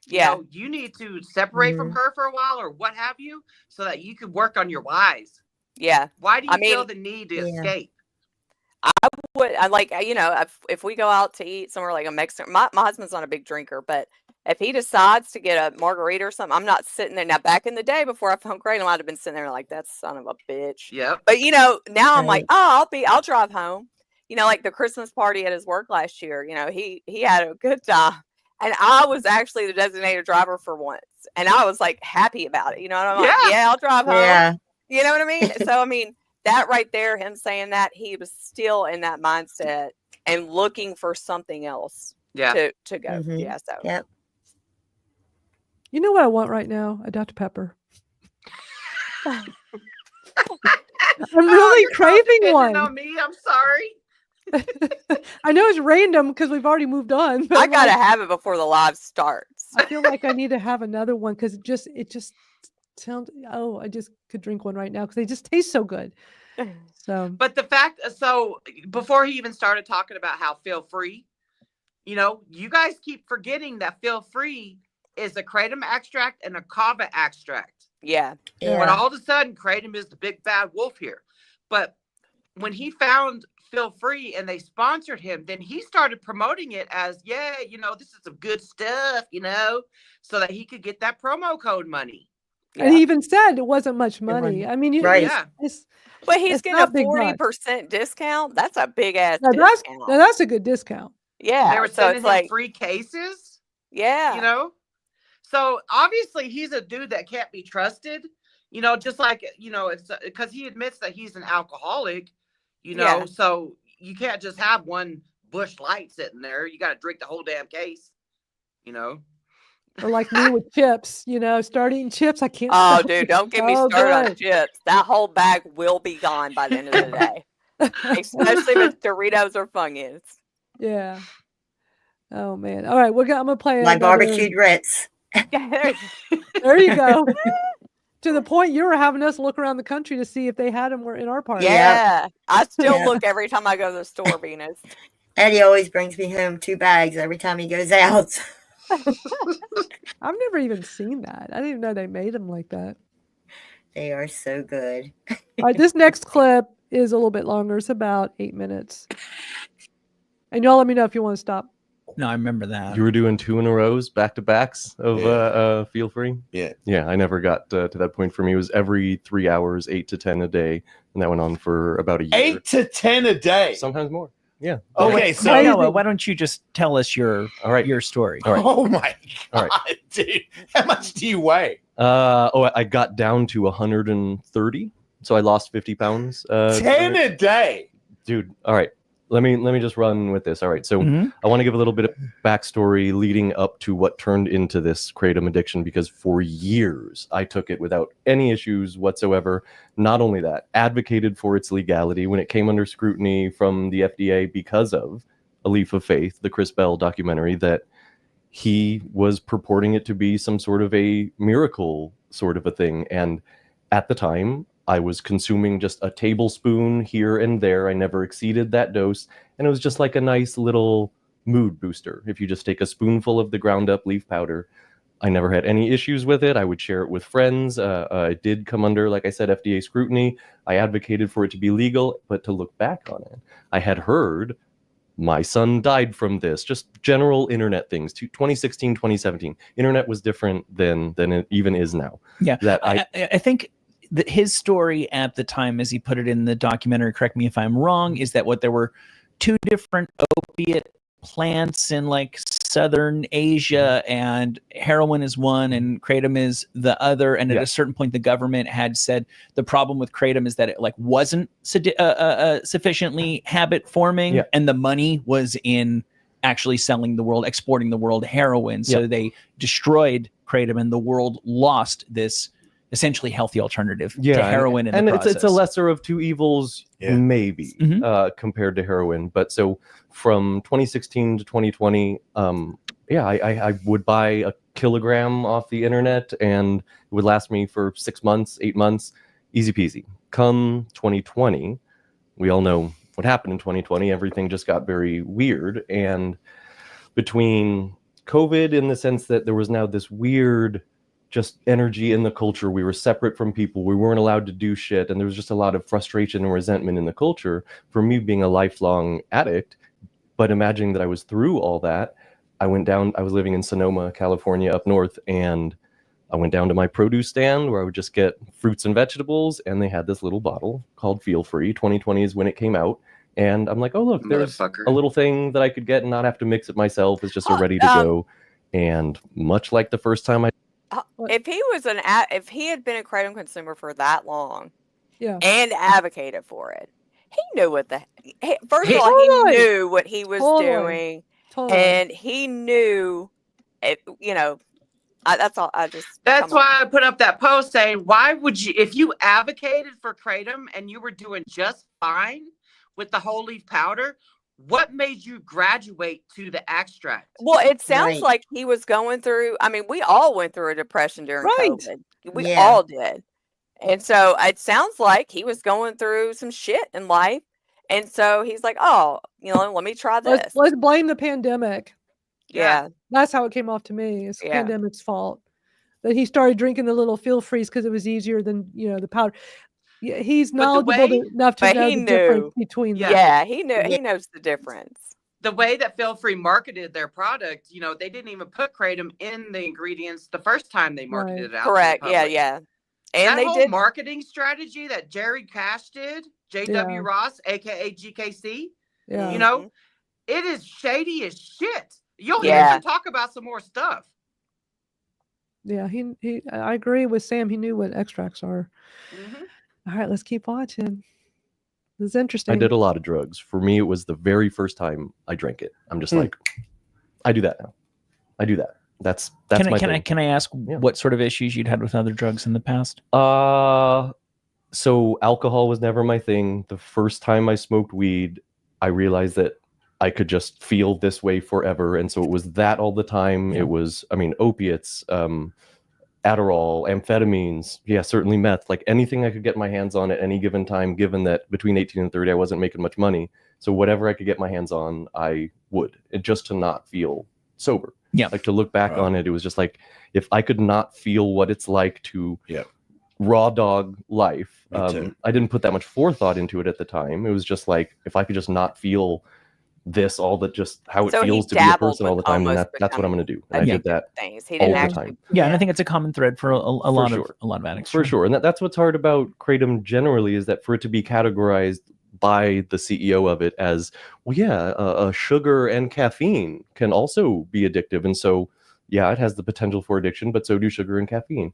Yeah. You know, you need to separate from her for a while or what have you, so that you could work on your whys. Yeah. Why do you feel the need to escape? I like, you know, if we go out to eat somewhere like a Mexican, my husband's not a big drinker, but if he decides to get a margarita or something, I'm not sitting there. Now, back in the day before I found Kratom, I'd have been sitting there like, that son of a bitch. Yeah. But, you know, now I'm like, oh, I'll drive home. You know, like the Christmas party at his work last year, you know, he had a good time. And I was actually the designated driver for once. And I was like happy about it. You know, and I'm like, yeah, I'll drive home. Yeah. You know what I mean? So, I mean, that right there, him saying that, he was still in that mindset and looking for something else to go. Yeah. So, yep. You know what I want right now? A Dr. Pepper. I'm really craving one. On me, I'm sorry. I know it's random because we've already moved on. But I gotta have it before the live starts. I feel like I need to have another one because it just sounds. Oh, I just could drink one right now because they just taste so good. So, but the fact, so before he even started talking about how feel free, you know, you guys keep forgetting that feel free is a kratom extract and a kava extract. Yeah. But all of a sudden, kratom is the big bad wolf here. But when he found Feel Free and they sponsored him, then he started promoting it as, yeah, you know, this is some good stuff, you know, so that he could get that promo code money. And he even said it wasn't much money. I mean, but he's getting a 40% discount. That's a big ass discount. That's a good discount. Yeah. They were sending him free cases. Yeah. You know? So obviously he's a dude that can't be trusted, you know, just like, you know, it's because he admits that he's an alcoholic, you know, so you can't just have one Busch Light sitting there. You got to drink the whole damn case, you know. Or like me with chips, you know, start eating chips. I can't. Oh, dude, don't get me started on chips. That whole bag will be gone by the end of the day, especially with Doritos or Funyuns. Yeah. Oh man. All right, I'm gonna play my barbecued Ritz. There you go. To the point you were having us look around the country to see if they had them in our party. Yeah. I still look every time I go to the store, Venus. Eddie always brings me home 2 bags every time he goes out. I've never even seen that. I didn't even know they made them like that. They are so good. All right, this next clip is a little bit longer. It's about 8 minutes. And y'all let me know if you want to stop. No, I remember that. You were doing 2 in a rows, back-to-backs of Feel Free? Yeah. Yeah, I never got to that point. For me, it was every 3 hours, 8 to 10 a day. And that went on for about a year. 8 to 10 a day? Sometimes more. Yeah. Okay, so Noah, why don't you just tell us your story? All right. Oh my God, All right. dude. How much do you weigh? I got down to 130. So I lost 50 pounds. 10 a day. Dude, all right. Let me just run with this. All right. So I want to give a little bit of backstory leading up to what turned into this kratom addiction, because for years I took it without any issues whatsoever. Not only that, advocated for its legality when it came under scrutiny from the FDA because of A Leaf of Faith, the Chris Bell documentary, that he was purporting it to be some sort of a miracle sort of a thing. And at the time, I was consuming just a tablespoon here and there. I never exceeded that dose. And it was just like a nice little mood booster. If you just take a spoonful of the ground up leaf powder, I never had any issues with it. I would share it with friends. It did come under, like I said, FDA scrutiny. I advocated for it to be legal, but to look back on it, I had heard my son died from this, just general internet things. 2016, 2017. Internet was different than it even is now. Yeah. That I think his story at the time, as he put it in the documentary, correct me if I'm wrong, is that there were 2 different opiate plants in like Southern Asia, and heroin is one and Kratom is the other. And at a certain point, the government had said the problem with Kratom is that it like wasn't sufficiently habit forming, and the money was in actually selling the world, exporting the world heroin. So they destroyed Kratom, and the world lost this essentially healthy alternative to heroin. And it's a lesser of two evils, maybe, compared to heroin. But so from 2016 to 2020, I would buy a kilogram off the internet, and it would last me for 6 months, 8 months, easy peasy. Come 2020, we all know what happened in 2020. Everything just got very weird, and between COVID, in the sense that there was now this weird just energy in the culture. We were separate from people. We weren't allowed to do shit. And there was just a lot of frustration and resentment in the culture. For me, being a lifelong addict, but imagining that I was through all that, I went down, I was living in Sonoma, California, up north, and I went down to my produce stand where I would just get fruits and vegetables, and they had this little bottle called Feel Free. 2020 is when it came out. And I'm like, oh, look, there's a little thing that I could get and not have to mix it myself. It's just ready to go. And much like the first time if he had been a Kratom consumer for that long, yeah, and advocated for it, he knew what first of all, he knew what he was doing, and he knew it. You know, that's all. That's why I put up that post saying, why would you, if you advocated for Kratom and you were doing just fine with the whole leaf powder, what made you graduate to the extract? Well, it sounds like he was going through, I mean, we all went through a depression during COVID. We all did. And so it sounds like he was going through some shit in life. And so he's like, oh, let me try this. Let's blame the pandemic. Yeah. That's how it came off to me. It's the pandemic's fault. That he started drinking the little Feel Frees because it was easier than, the powder. Yeah, he's knowledgeable enough to know the difference between them. Yeah, he knew. He knows the difference. The way that Feel Free marketed their product, they didn't even put Kratom in the ingredients the first time they marketed it out. Correct. Yeah. And that they whole did marketing strategy that Jerry Cash did, J.W. Ross, aka GKC. Yeah. It is shady as shit. You'll hear him talk about some more stuff. Yeah, I agree with Sam. He knew what extracts are. Mm-hmm. All right, let's keep watching. This is interesting. I did a lot of drugs. For me, it was the very first time I drank it. I'm just like, I do that now. I do that. That's my thing. Can I ask what sort of issues you'd had with other drugs in the past? So alcohol was never my thing. The first time I smoked weed, I realized that I could just feel this way forever. And so it was that all the time. It was, opiates, Adderall, amphetamines, certainly meth, like anything I could get my hands on at any given time, given that between 18 and 30, I wasn't making much money. So whatever I could get my hands on, I would, just to not feel sober. Yeah. Like to look back on it, it was just like, if I could not feel what it's like to raw dog life, I didn't put that much forethought into it at the time. It was just like, if I could just not feel this, all that, just how it feels to be a person all the time, and that's what I'm going to do. And I did that all the time. Yeah, and I think it's a common thread for a lot of addicts. For sure, and that's what's hard about Kratom generally, is that for it to be categorized by the CEO of it as, sugar and caffeine can also be addictive, and so it has the potential for addiction, but so do sugar and caffeine.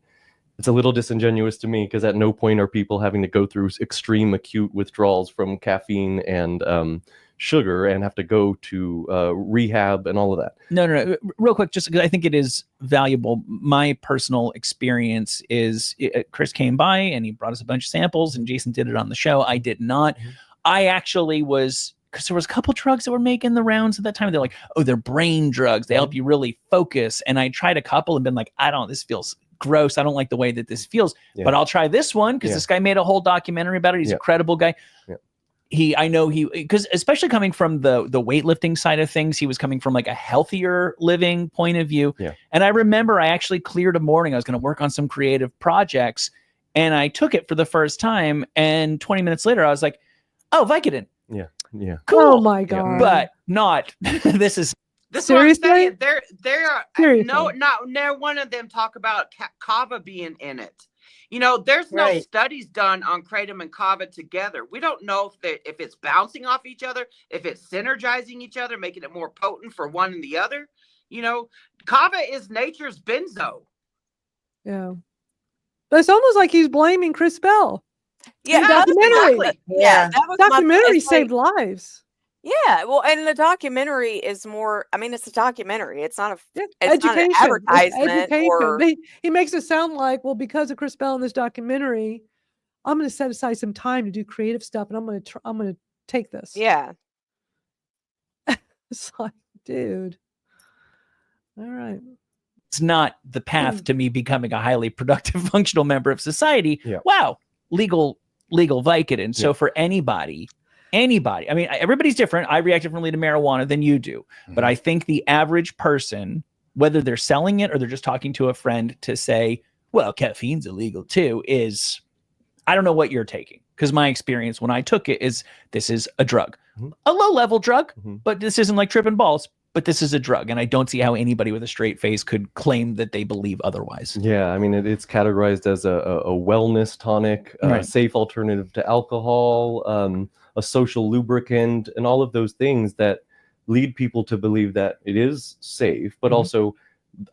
It's a little disingenuous to me, because at no point are people having to go through extreme acute withdrawals from caffeine and sugar and have to go to rehab and all of that. No. Real quick, just because I think it is valuable. My personal experience is Chris came by and he brought us a bunch of samples, and Jason did it on the show. I did not. I actually was, because there was a couple drugs that were making the rounds at that time. They're like, oh, they're brain drugs. They help you really focus. And I tried a couple and been like, this feels gross. I don't like the way that this feels, but I'll try this one because this guy made a whole documentary about it. He's a credible guy. Because especially coming from the weightlifting side of things, he was coming from like a healthier living point of view. Yeah. And I remember I actually cleared a morning. I was going to work on some creative projects, and I took it for the first time. And 20 minutes later, I was like, oh, Vicodin. Yeah. Cool. Oh my God. But not, this is. This seriously? There not one of them talk about kava being in it. There's no studies done on Kratom and kava together. We don't know if it's bouncing off each other, if it's synergizing each other, making it more potent for one and the other. You know, kava is nature's benzo. Yeah. But it's almost like he's blaming Chris Bell. Yeah, The documentary. Exactly. Yeah, that was my- Documentary it's like- saved lives. Yeah, well, and the documentary is more. I mean, it's a documentary. It's not a. Yeah, It's not an education. It's advertisement education. or. He makes it sound like, well, because of Chris Bell in this documentary, I'm going to set aside some time to do creative stuff, and I'm going to take this. Yeah. It's like, dude. All right. It's not the path to me becoming a highly productive, functional member of society. Yeah. Wow, legal Vicodin. So for anybody, I mean, everybody's different. I react differently to marijuana than you do, but I think the average person, whether they're selling it or they're just talking to a friend to say, well, caffeine's illegal too, is I don't know what you're taking. Because my experience when I took it is this is a drug, a low level drug, but this isn't like tripping balls, but this is a drug. And I don't see how anybody with a straight face could claim that they believe otherwise. Yeah, I mean, it's categorized as a wellness tonic, a safe alternative to alcohol, a social lubricant, and all of those things that lead people to believe that it is safe, but also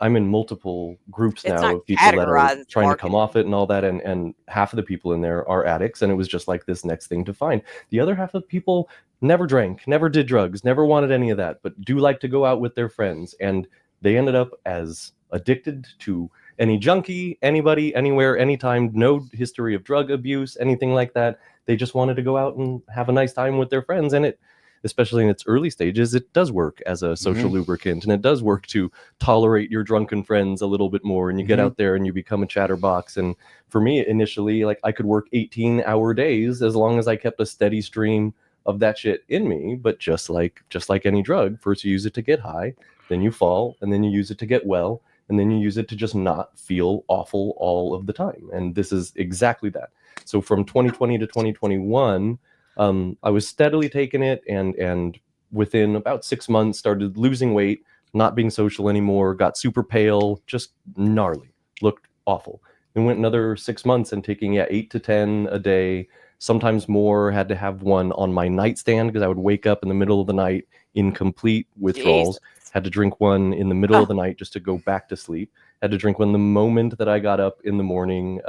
I'm in multiple groups now of people that are trying to come off it and all that, and half of the people in there are addicts, and it was just like this next thing to find. The other half of people never drank, never did drugs, never wanted any of that, but do like to go out with their friends, and they ended up as addicted to any junkie, anybody, anywhere, anytime, no history of drug abuse, anything like that. They just wanted to go out and have a nice time with their friends, and it, especially in its early stages, it does work as a social lubricant, and it does work to tolerate your drunken friends a little bit more, and you get out there and you become a chatterbox. And for me, initially, like, I could work 18-hour days as long as I kept a steady stream of that shit in me. But just like any drug, first you use it to get high, then you fall, and then you use it to get well, and then you use it to just not feel awful all of the time. And this is exactly that. So from 2020 to 2021, I was steadily taking it, and within about 6 months started losing weight, not being social anymore, got super pale, just gnarly, looked awful. And went another 6 months and taking 8 to 10 a day, sometimes more. Had to have one on my nightstand because I would wake up in the middle of the night in complete withdrawals. Had to drink one in the middle of the night just to go back to sleep. Had to drink one the moment that I got up in the morning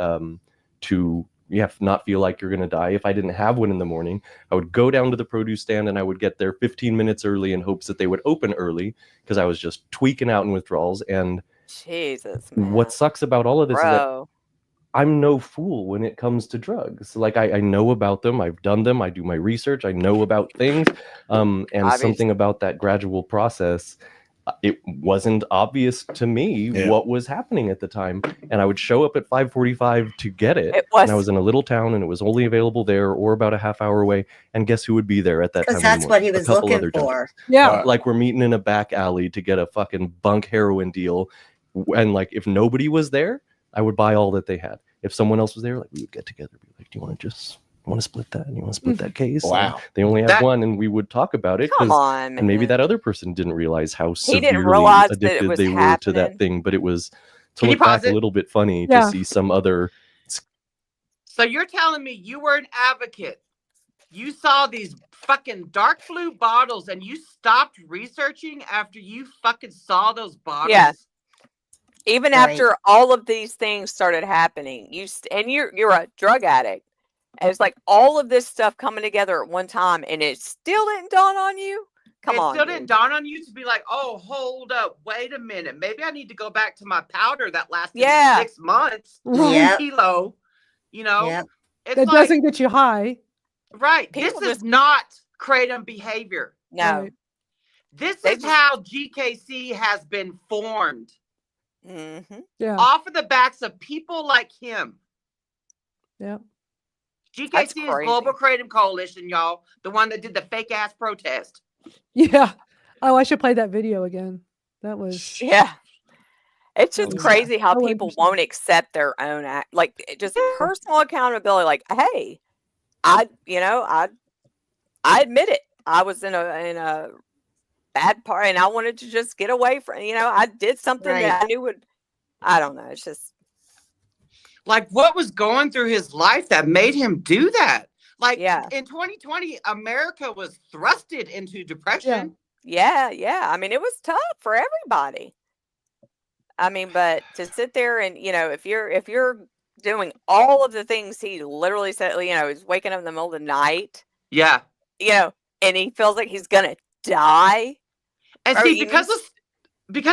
to not feel like you're going to die. If I didn't have one in the morning, I would go down to the produce stand and I would get there 15 minutes early in hopes that they would open early because I was just tweaking out in withdrawals. And Jesus, man. What sucks about all of this is that I'm no fool when it comes to drugs. Like, I know about them. I've done them. I do my research. I know about things. And something about that gradual process, it wasn't obvious to me what was happening at the time. And I would show up at 5:45 to get it. And I was in a little town and it was only available there or about a half hour away. And guess who would be there at that time? Because that's what he was looking for. Yeah. Like, we're meeting in a back alley to get a fucking bunk heroin deal. And like, if nobody was there, I would buy all that they had. If someone else was there, like, we would get together, be like, do you want to split that? And you want to split that case? Wow. And they only have one, and we would talk about it. Come on, and maybe that other person didn't realize how He didn't severely realize that it addicted was they were to that thing. But it was, to look back, a little bit funny to see some other. So you're telling me you were an advocate. You saw these fucking dark blue bottles and you stopped researching after you fucking saw those bottles? Yeah. Even after all of these things started happening, you're a drug addict. And it's like all of this stuff coming together at one time, and it still didn't dawn on you. Come on, it still didn't dawn on you to be like, oh, hold up, wait a minute, maybe I need to go back to my powder that lasted 6 months, kilo. You know, that doesn't get you high, right? This is not kratom behavior. No, this is how GKC has been formed. Yeah, off of the backs of people like him. Yeah. GKC is Global Kratom Coalition, y'all. The one that did the fake ass protest. Yeah. Oh, I should play that video again. That was It's just crazy how people won't accept their own act, like just personal accountability. Like, hey, I admit it. I was in a bad part, and I wanted to just get away from. I did something that I knew would. I don't know. It's just like what was going through his life that made him do that. Like in 2020, America was thrusted into depression. Yeah, yeah. I mean, it was tough for everybody. I mean, but to sit there and, if you're doing all of the things he literally said, he's waking up in the middle of the night, Yeah. And he feels like he's gonna die. And see, because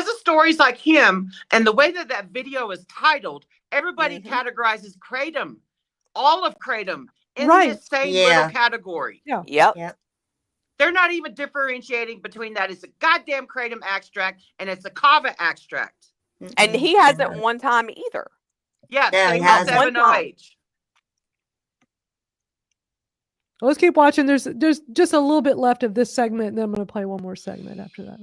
of stories like him and the way that video is titled, everybody categorizes Kratom, all of Kratom, in this same little category. Yeah. Yep. They're not even differentiating between that. It's a goddamn Kratom extract and it's a kava extract. And he hasn't one time either. Yeah, he same hasn't. with 7OH. Well, let's keep watching. There's just a little bit left of this segment, and then I'm going to play one more segment after that.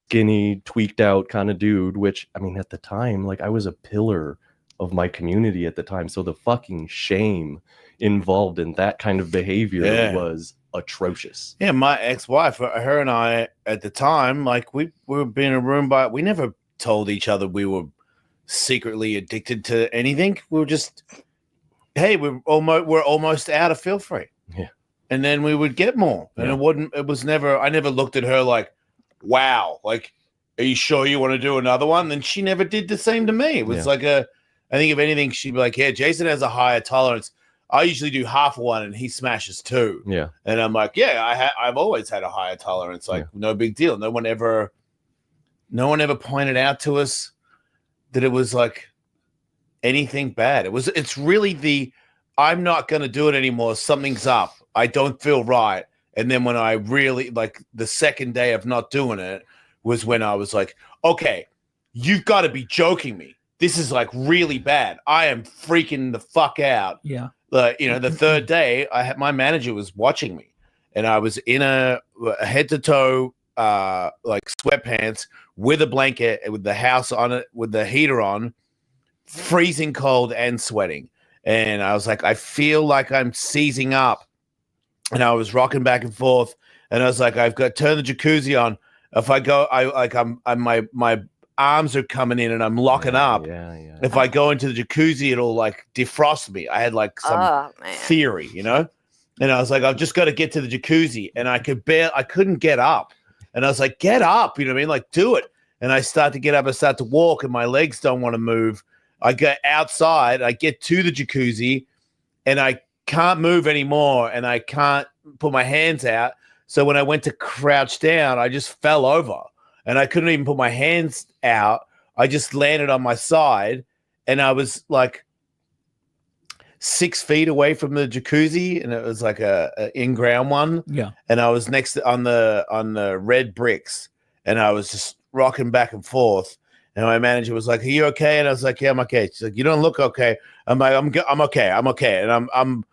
Skinny, tweaked out kind of dude, which, I mean, at the time, like, I was a pillar of my community at the time. So the fucking shame involved in that kind of behavior was atrocious. Yeah, my ex-wife, her and I at the time, like, we were being in a room we never told each other we were secretly addicted to anything. We were just, hey, we're almost out of feel free. Yeah. And then we would get more. And I never looked at her like, wow, like, are you sure you want to do another one? And she never did the same to me. It was like I think if anything, she'd be like, yeah, Jason has a higher tolerance. I usually do half of one and he smashes two. Yeah. And I'm like, yeah, I've always had a higher tolerance. Like, no big deal. No one ever pointed out to us that it was like anything bad. It's really I'm not going to do it anymore. Something's up. I don't feel right. And then when I really, like, the second day of not doing it was when I was like, okay, you've got to be joking me. This is like really bad. I am freaking the fuck out. Yeah. The third day, my manager was watching me, and I was in a head to toe, like, sweatpants with a blanket with the house on it, with the heater on, freezing cold and sweating. And I was like, I feel like I'm seizing up, and I was rocking back and forth. And I was like, I've got to turn the jacuzzi on. If I go, my arms are coming in and I'm locking up. Yeah. If I go into the jacuzzi, it'll like defrost me. I had like some theory, And I was like, I've just got to get to the jacuzzi, and I couldn't get up. And I was like, get up, you know what I mean? Like, do it. And I start to get up, I start to walk, and my legs don't want to move. I get outside, I get to the jacuzzi, and I can't move anymore, and I can't put my hands out. So when I went to crouch down, I just fell over, and I couldn't even put my hands out. I just landed on my side, and I was like 6 feet away from the jacuzzi, and it was like a in-ground one. Yeah. And I was next on the red bricks, and I was just rocking back and forth. And my manager was like, "Are you okay?" And I was like, "Yeah, I'm okay." She's like, "You don't look okay." I'm like, I'm okay. And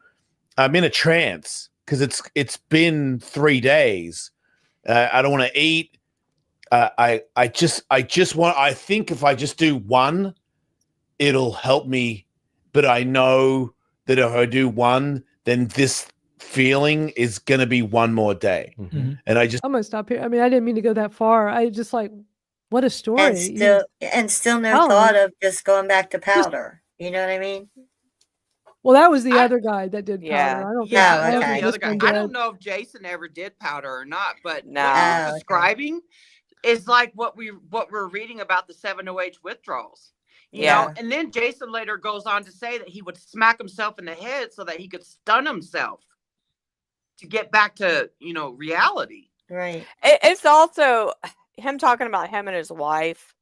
I'm in a trance because it's been 3 days. I don't want to eat. I think if I just do one, it'll help me. But I know that if I do one, then this feeling is going to be one more day. Mm-hmm. And I'm going to stop here. I mean, I didn't mean to go that far. I just like, what a story. And still no thought of just going back to powder. You know what I mean? Well, that was the other guy that did powder. I don't know if Jason ever did powder or not, but what he's describing is like what we're reading about the 7OH withdrawals. You know, and then Jason later goes on to say that he would smack himself in the head so that he could stun himself to get back to, reality. Right. It's also him talking about him and his wife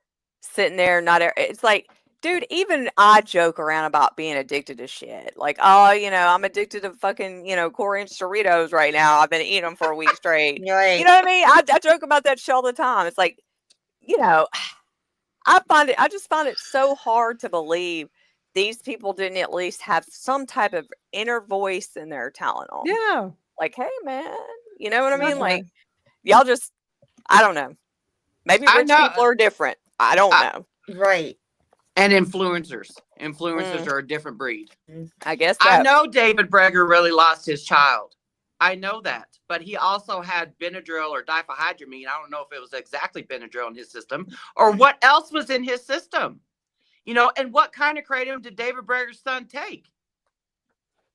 sitting there. It's like, dude, even I joke around about being addicted to shit. Like, I'm addicted to fucking, 4-inch Doritos right now. I've been eating them for a week straight. Right. You know what I mean? I joke about that shit all the time. It's like, I just find it so hard to believe these people didn't at least have some type of inner voice in their Tylenol. Yeah. Like, hey, man, you know what I mean? Like, y'all just, I don't know. Maybe rich people are different. I don't know. Right. And influencers. Influencers are a different breed. I guess I know David Breger really lost his child. I know that. But he also had Benadryl or diphenhydramine. I don't know if it was exactly Benadryl in his system or what else was in his system. And what kind of kratom did David Breger's son take?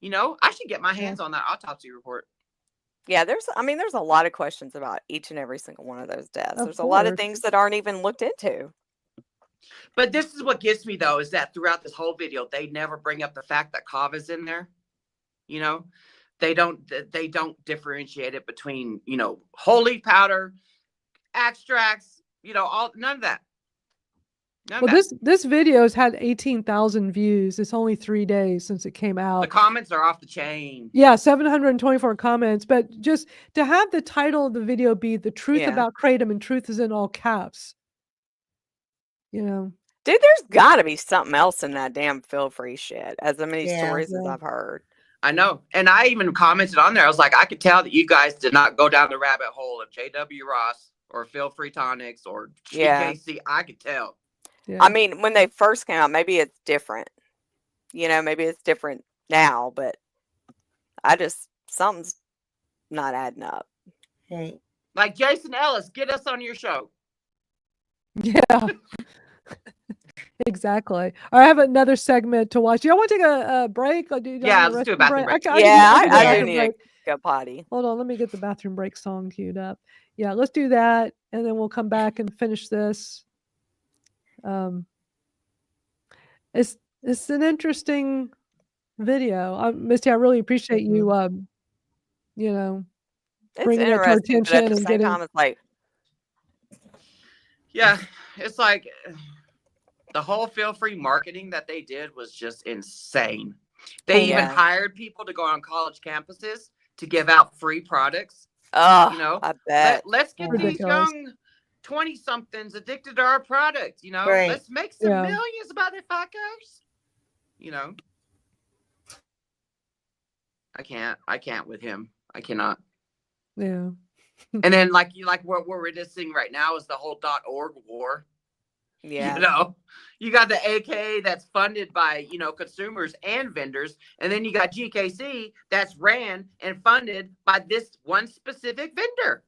I should get my hands on that autopsy report. Yeah, there's a lot of questions about each and every single one of those deaths. Of There's a lot of course. things that aren't even looked into. But this is what gets me though, is that throughout this whole video, they never bring up the fact that kava's in there. You know, they don't differentiate it between, you know, holy powder, extracts, you know, none of that. Well, this video has had 18,000 views. It's only 3 days since it came out. The comments are off the chain. Yeah, 724 comments. But just to have the title of the video be "The Truth Yeah. About Kratom," and truth is in all caps. You know, Dude, there's got to be something else in that damn feel-free shit, as many Yeah. stories as Yeah. I've heard. I know. And I even commented on there. I was like, I could tell that you guys did not go down the rabbit hole of J.W. Ross or Feel Free Tonics or Yeah. GKC. I could tell. yeah. I mean, when they first came out, maybe it's different. You know, maybe it's different now, but something's not adding up. Hey, Like Jason Ellis, get us on your show. Yeah. Exactly. I have another segment to watch. Do y'all want to take a break? Or do you Yeah, want let's do a restroom bathroom break. Yeah, I can do a I do bathroom need break. to go potty. Hold on, let me get the bathroom break song queued up. Yeah, let's do that, and then we'll come back and finish this. It's an interesting video. Misty, I really appreciate you. You know, It's bringing it to our interesting, but attention at the and same getting. time, it's like, Yeah, it's like the whole Feel Free marketing that they did was just insane. They even Yeah. hired people to go on college campuses to give out free products. oh, You know, I bet. let's get these Ridiculous. young 20-somethings addicted to our product. You know, Right. let's make some Yeah. millions about their fuckers. You know, I can't with him. I cannot. Yeah. And then like what we're witnessing right now is the whole .org war. Yeah. You know, you got the AK that's funded by, you know, consumers and vendors. And then you got GKC that's ran and funded by this one specific vendor.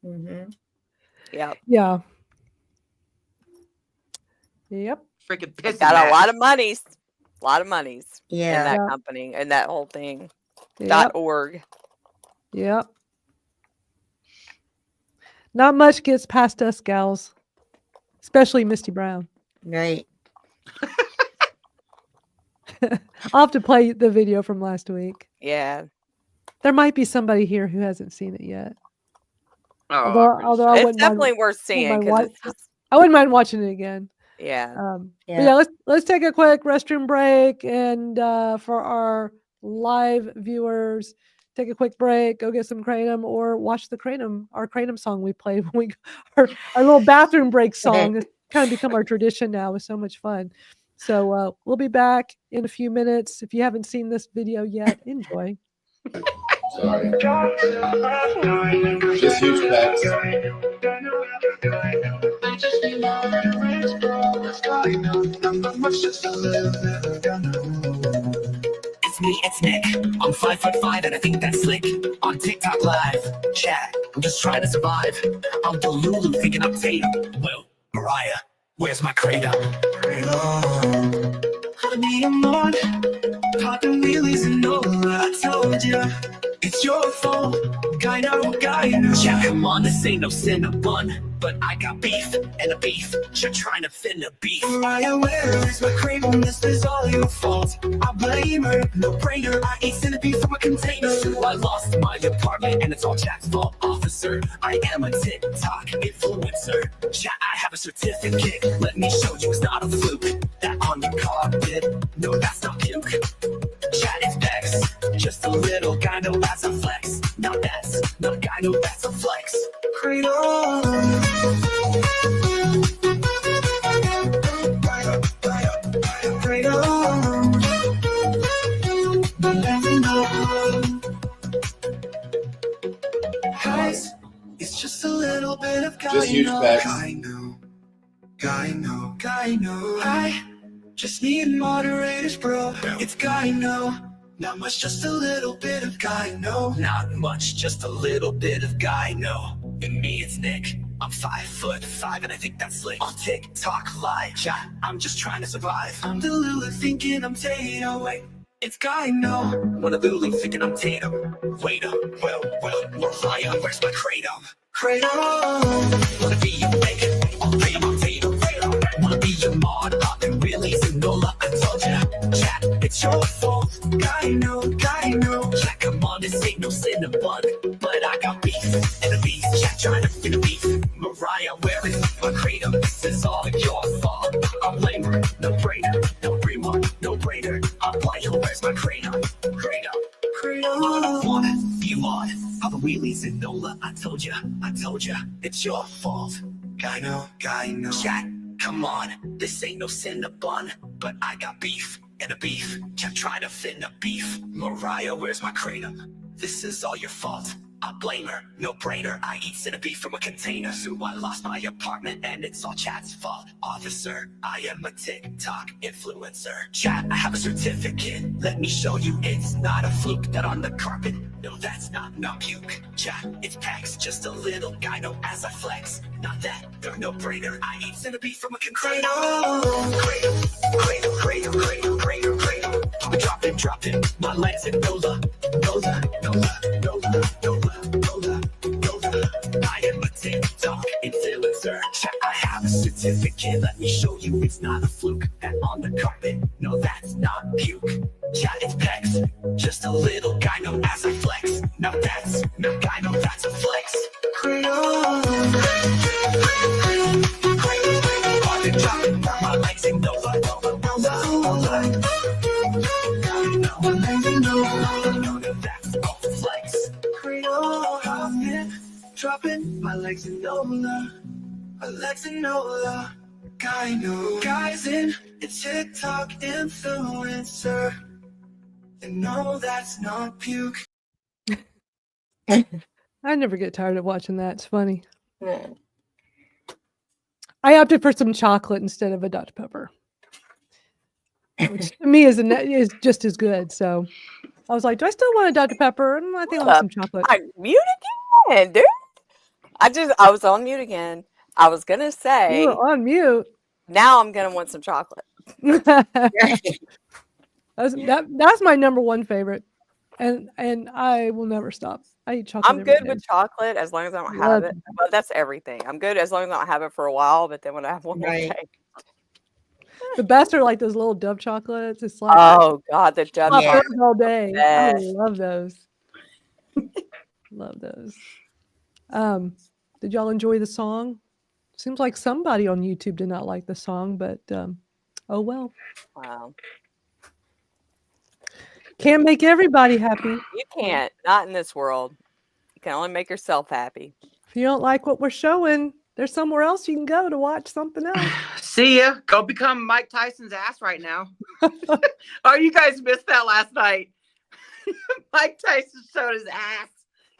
mhm. Yep. Yeah. Yep. Freaking It's pissing got a mad. lot of monies. A lot of monies in Yeah. that Yeah. company and that whole thing. Yep. .org. Yep. Not much gets past us gals, especially Misty Brown. Right. I'll have to play the video from last week. Yeah. There might be somebody here who hasn't seen it yet. Oh, Although I It's wouldn't definitely mind, worth seeing mind because wa- it's just, I wouldn't mind watching it again. yeah. But Yeah. yeah, let's take a quick restroom break, and for our live viewers, take a quick break, go get some kratom, or watch our kratom song we played when we our little bathroom break song. It's kind of become our tradition now. It's so much fun. So we'll be back in a few minutes. If you haven't seen this video yet, enjoy. Sorry. Just huge packs. It's Nick. I'm 5'5" and I think that's slick. On TikTok live, chat. I'm just trying to survive. I'm Delulu thinking I'm Tatum. Well, Mariah, where's my Kratom? Honey, I'm on. Popping wheelies and all. I told ya, it's your fault. Guy no. Yeah, come on, this ain't no Cinnabon. But I got beef and a beef. You're trying to fin a beef. Mariah, where is my Kratom? This is all your fault. I blame her, no brainer. I ate centipede from a container. So I lost my apartment and it's all Jack's fault, officer. I am a TikTok influencer. Yeah, I have a certificate. Let me show you it's not a fluke. That on your carpet, no, that's not puke. Chat is Bex, just a little guy, no, that's a flex. Now that's not a guy, no, that's a flex. Kratom. Guys, it's just a little bit of Just huge packs. Guy no. I just need moderators, bro. It's guy no. Not much, just a little bit of guy no. Not much, just a little bit of guy no. And me, it's Nick. I'm 5'5" and I think that's slick. On TikTok live, yeah, I'm just trying to survive. I'm the Lulu thinking I'm Tato. Wait, It's Gyno. Wanna bully, thinking I'm Tatum. Wait up, well, more higher. Where's my Kratom? Kratom. Wanna be your bacon? I'll play my Tatum. Wanna be your mod? I can really Nola. I told ya, chat, it's your fault. Gyno. Yeah, come on, this ain't no cinnabon. But I got beef, enemies. Chat trying to fit a beef. Mariah, where is my Kratom? This is all your fault. I'm lame, no brainer, no bremer, no brainer. I'm like, where's my Kratom? Kratom. Wanna be mod? All the wheelies in Nola. I told ya, it's your fault. Gyno. Chat, come on, this ain't no cinnabon. But I got beef, and a beef. Kept trying to fit a beef. Mariah, where's my Kratom? This is all your fault. I blame her, no brainer. I eat centipede from a container. So I lost my apartment and it's all Chat's fault. Officer, I am a TikTok influencer. Chat, I have a certificate. Let me show you it's not a fluke. That on the carpet, no that's not puke. Chat, it's packs, just a little Gyno as I flex. Not that, they're no brainer. I eat centipede from a container. Kratom. I'm dropping my legs in Nola. I am a TikTok influencer. Chat, I have a certificate. Let me show you it's not a fluke. And on the carpet, no that's not puke. Chat, it's pecs, just a little Gyno as I flex. Now that's no Gyno, that's a flex. I've been dropping my legs in Nola. That's all flex. Dropping my legs in Nola. Gyno. Guys in a TikTok influencer. And no, that's not puke. I never get tired of watching that. It's funny. I opted for some chocolate instead of a Dr. Pepper, which to me is just as good. So I was like, do I still want a Dr. Pepper? I think I want some chocolate. I mute again, dude. I was on mute again. I was gonna say You were on mute. now I'm gonna want some chocolate. That's my number one favorite, and I will never stop. I eat chocolate. I'm every good day. with chocolate as long as I don't Love have it. But that's everything. I'm good as long as I don't have it for a while. But then when I have one, Right. okay. The best are like those little Dove chocolates. It's like Oh God, the Dove pop Yeah. those all day. I Best. love those. Love those. Did y'all enjoy the song? Seems like somebody on YouTube did not like the song, but oh well. Wow. Can't make everybody happy. You can't. Not in this world. You can only make yourself happy. If you don't like what we're showing, there's somewhere else you can go to watch something else. See ya. Go become Mike Tyson's ass right now. Oh, you guys missed that last night. Mike Tyson showed his ass.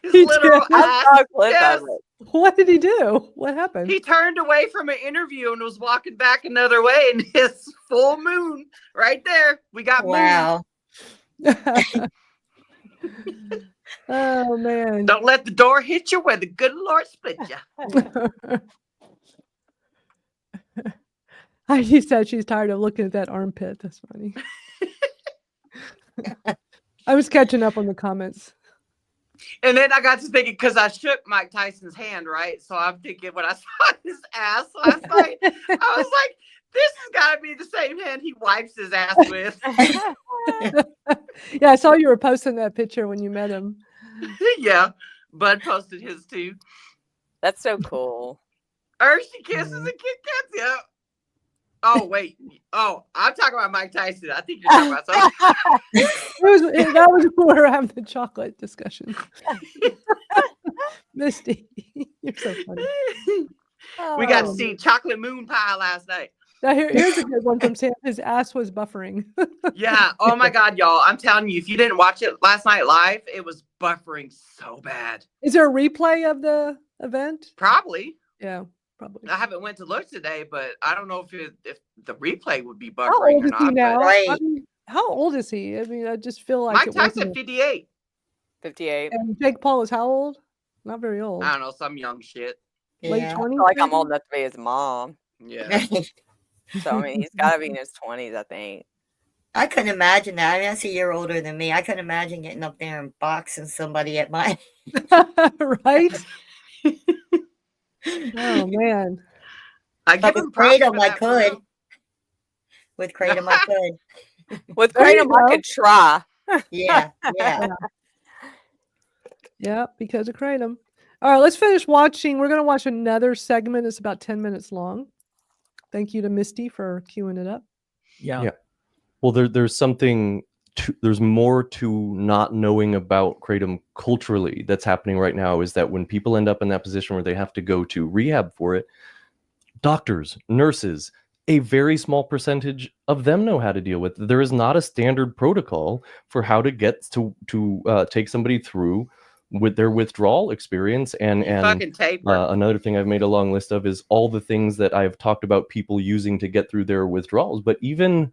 His He literal did? ass. I saw a clip Yes. of it. What did he do? What happened? He turned away from an interview and was walking back another way, and his full moon right there. We got moon. Wow. Oh man. Don't let the door hit you where the good Lord split you. He said she's tired of looking at that armpit. That's funny. I was catching up on the comments. And then I got to thinking, because I shook Mike Tyson's hand, right? So I'm thinking when I saw his ass last night, I was like, this has got to be the same hand he wipes his ass with. Yeah, I saw you were posting that picture when you met him. Yeah. Bud posted his too. That's so cool. Hershey Kisses and Kit Kats. Yeah. Oh, wait. Oh, I'm talking about Mike Tyson. I think you're talking about something. That was when we were having the chocolate discussion. Misty, you're so funny. We got to see Chocolate Moon Pie last night. Now here's a good one from Sam. His ass was buffering. Yeah. Oh my God, y'all. I'm telling you, if you didn't watch it last night live, it was buffering so bad. Is there a replay of the event? Probably. Yeah, probably. I haven't went to look today, but I don't know if the replay would be How buffering old or is he not. now? But Right. I mean, how old is he? I mean, I just feel like Mike it Tyson, wasn't- 58. 58. And Jake Paul is how old? Not very old. I don't know, some young shit. Late Yeah. 20s? I feel like I'm maybe? old enough to be his mom. Yeah. So I mean, he's got to be in his 20s, I think. I couldn't imagine that. I mean, that's a year older than me. I couldn't imagine getting up there and boxing somebody at my right? Oh man. But with Kratom, I could. With Kratom, I could. With There you Kratom, I go. could try. Yeah. Yeah, because of Kratom. All right, let's finish watching. We're going to watch another segment. It's about 10 minutes long. Thank you to Misty for queuing it up. Yeah. Well, there's something. There's more to not knowing about Kratom culturally that's happening right now. Is that when people end up in that position where they have to go to rehab for it, doctors, nurses, a very small percentage of them know how to deal with it. There is not a standard protocol for how to get to take somebody through with their withdrawal experience. And fucking taper. Another thing I've made a long list of is all the things that I've talked about people using to get through their withdrawals. But even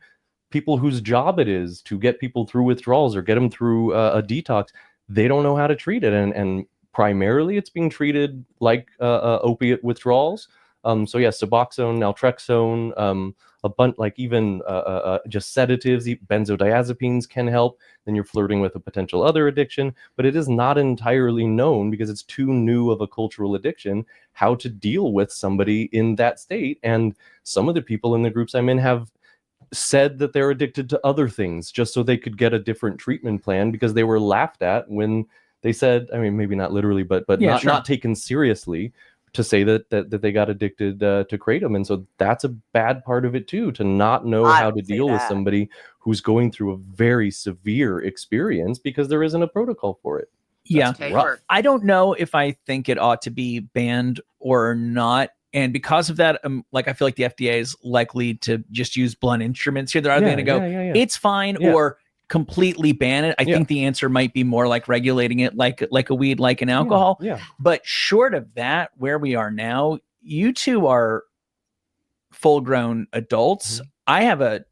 people whose job it is to get people through withdrawals or get them through a detox, they don't know how to treat it. And primarily it's being treated like opiate withdrawals. So yeah, Suboxone, naltrexone, a bunch, like even just sedatives, benzodiazepines can help. Then you're flirting with a potential other addiction, but it is not entirely known because it's too new of a cultural addiction how to deal with somebody in that state. And some of the people in the groups I'm in have said that they're addicted to other things just so they could get a different treatment plan because they were laughed at when they said, I mean, maybe not literally, but Yeah, not taken seriously, to say that they got addicted to Kratom. And so that's a bad part of it too, to not know how to deal with somebody who's going through a very severe experience because there isn't a protocol for it. Yeah. Rough. I don't know if I think it ought to be banned or not. And because of that, like I feel like the FDA is likely to just use blunt instruments here. They're either going to go, it's fine, or completely ban it. I think the answer might be more like regulating it like a weed, like an alcohol. Yeah. But short of that, where we are now, you two are full-grown adults. I have a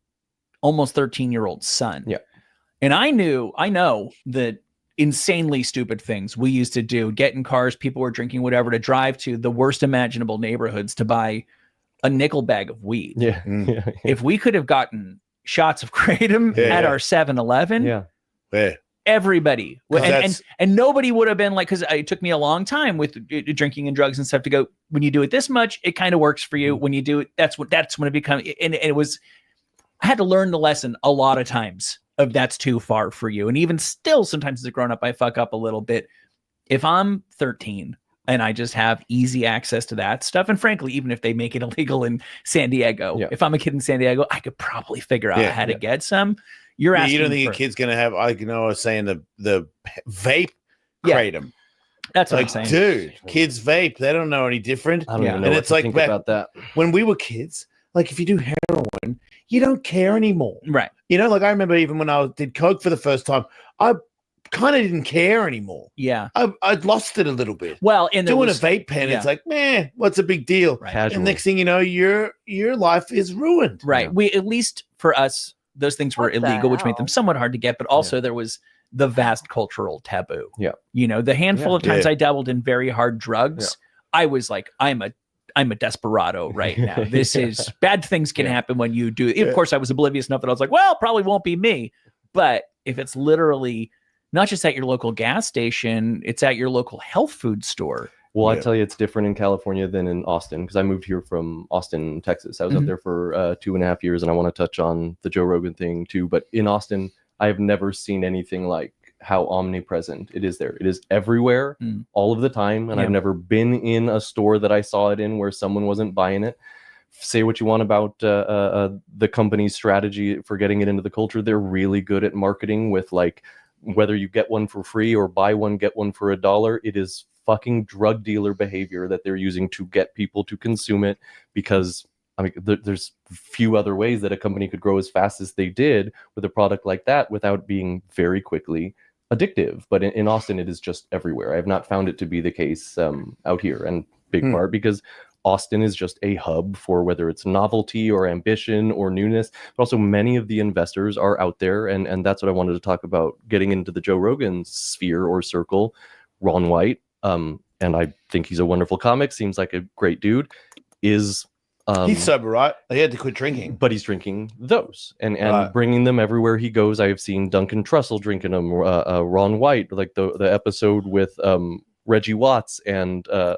almost 13-year-old son. Yeah. And I know that insanely stupid things we used to do, get in cars, people were drinking whatever, to drive to the worst imaginable neighborhoods to buy a nickel bag of weed. Yeah. If we could have gotten shots of Kratom at our 7-Eleven, everybody and nobody would have been like, because it took me a long time with drinking and drugs and stuff to go, when you do it this much, it kind of works for you. When you do it, that's when it becomes, and it was, I had to learn the lesson a lot of times of that's too far for you. And even still, sometimes as a grown up, I fuck up a little bit. If I'm 13 and I just have easy access to that stuff, and frankly, even if they make it illegal in San Diego, if I'm a kid in San Diego, I could probably figure out how to get some. You're asking, you don't think a kid's gonna have, like, you know, I was saying the vape Kratom. That's what like, I'm saying, dude. Kids vape, they don't know any different. I don't even know and what it's to like think back, about that. when we were kids, like if you do heroin, you don't care anymore, right? You know, like I remember even when I did coke for the first time, I kind of didn't care anymore. Yeah, I'd lost it a little bit. Well, and doing a vape pen, it's like, man, what's a big deal? Right. And next thing you know, your life is ruined. Right. We, at least for us, those things were illegal, which made them somewhat hard to get. But also there was the vast cultural taboo. Yeah. You know, the handful of times I dabbled in very hard drugs, I was like, I'm a desperado right now. This is bad things can happen when you do. Of course, I was oblivious enough that I was like, well, probably won't be me. But if it's literally not just at your local gas station, it's at your local health food store. Well, I tell you, it's different in California than in Austin, because I moved here from Austin, Texas. I was up there for 2.5 years, and I want to touch on the Joe Rogan thing too. But in Austin, I have never seen anything like how omnipresent it is there. It is everywhere, all of the time, and I've never been in a store that I saw it in where someone wasn't buying it. Say what you want about the company's strategy for getting it into the culture. They're really good at marketing with, like, whether you get one for free or buy one, get one for $1. It is fucking drug dealer behavior that they're using to get people to consume it, because I mean, there's few other ways that a company could grow as fast as they did with a product like that without being very quickly addictive. But in Austin, it is just everywhere. I have not found it to be the case out here, and big part because Austin is just a hub for whether it's novelty or ambition or newness, but also many of the investors are out there. And that's what I wanted to talk about, getting into the Joe Rogan sphere or circle. Ron White, and I think he's a wonderful comic, seems like a great dude, is He's sober, right? He had to quit drinking, but he's drinking those and Right. bringing them everywhere he goes. I have seen Duncan Trussell drinking them, Ron White, like the episode with Reggie Watts and Joe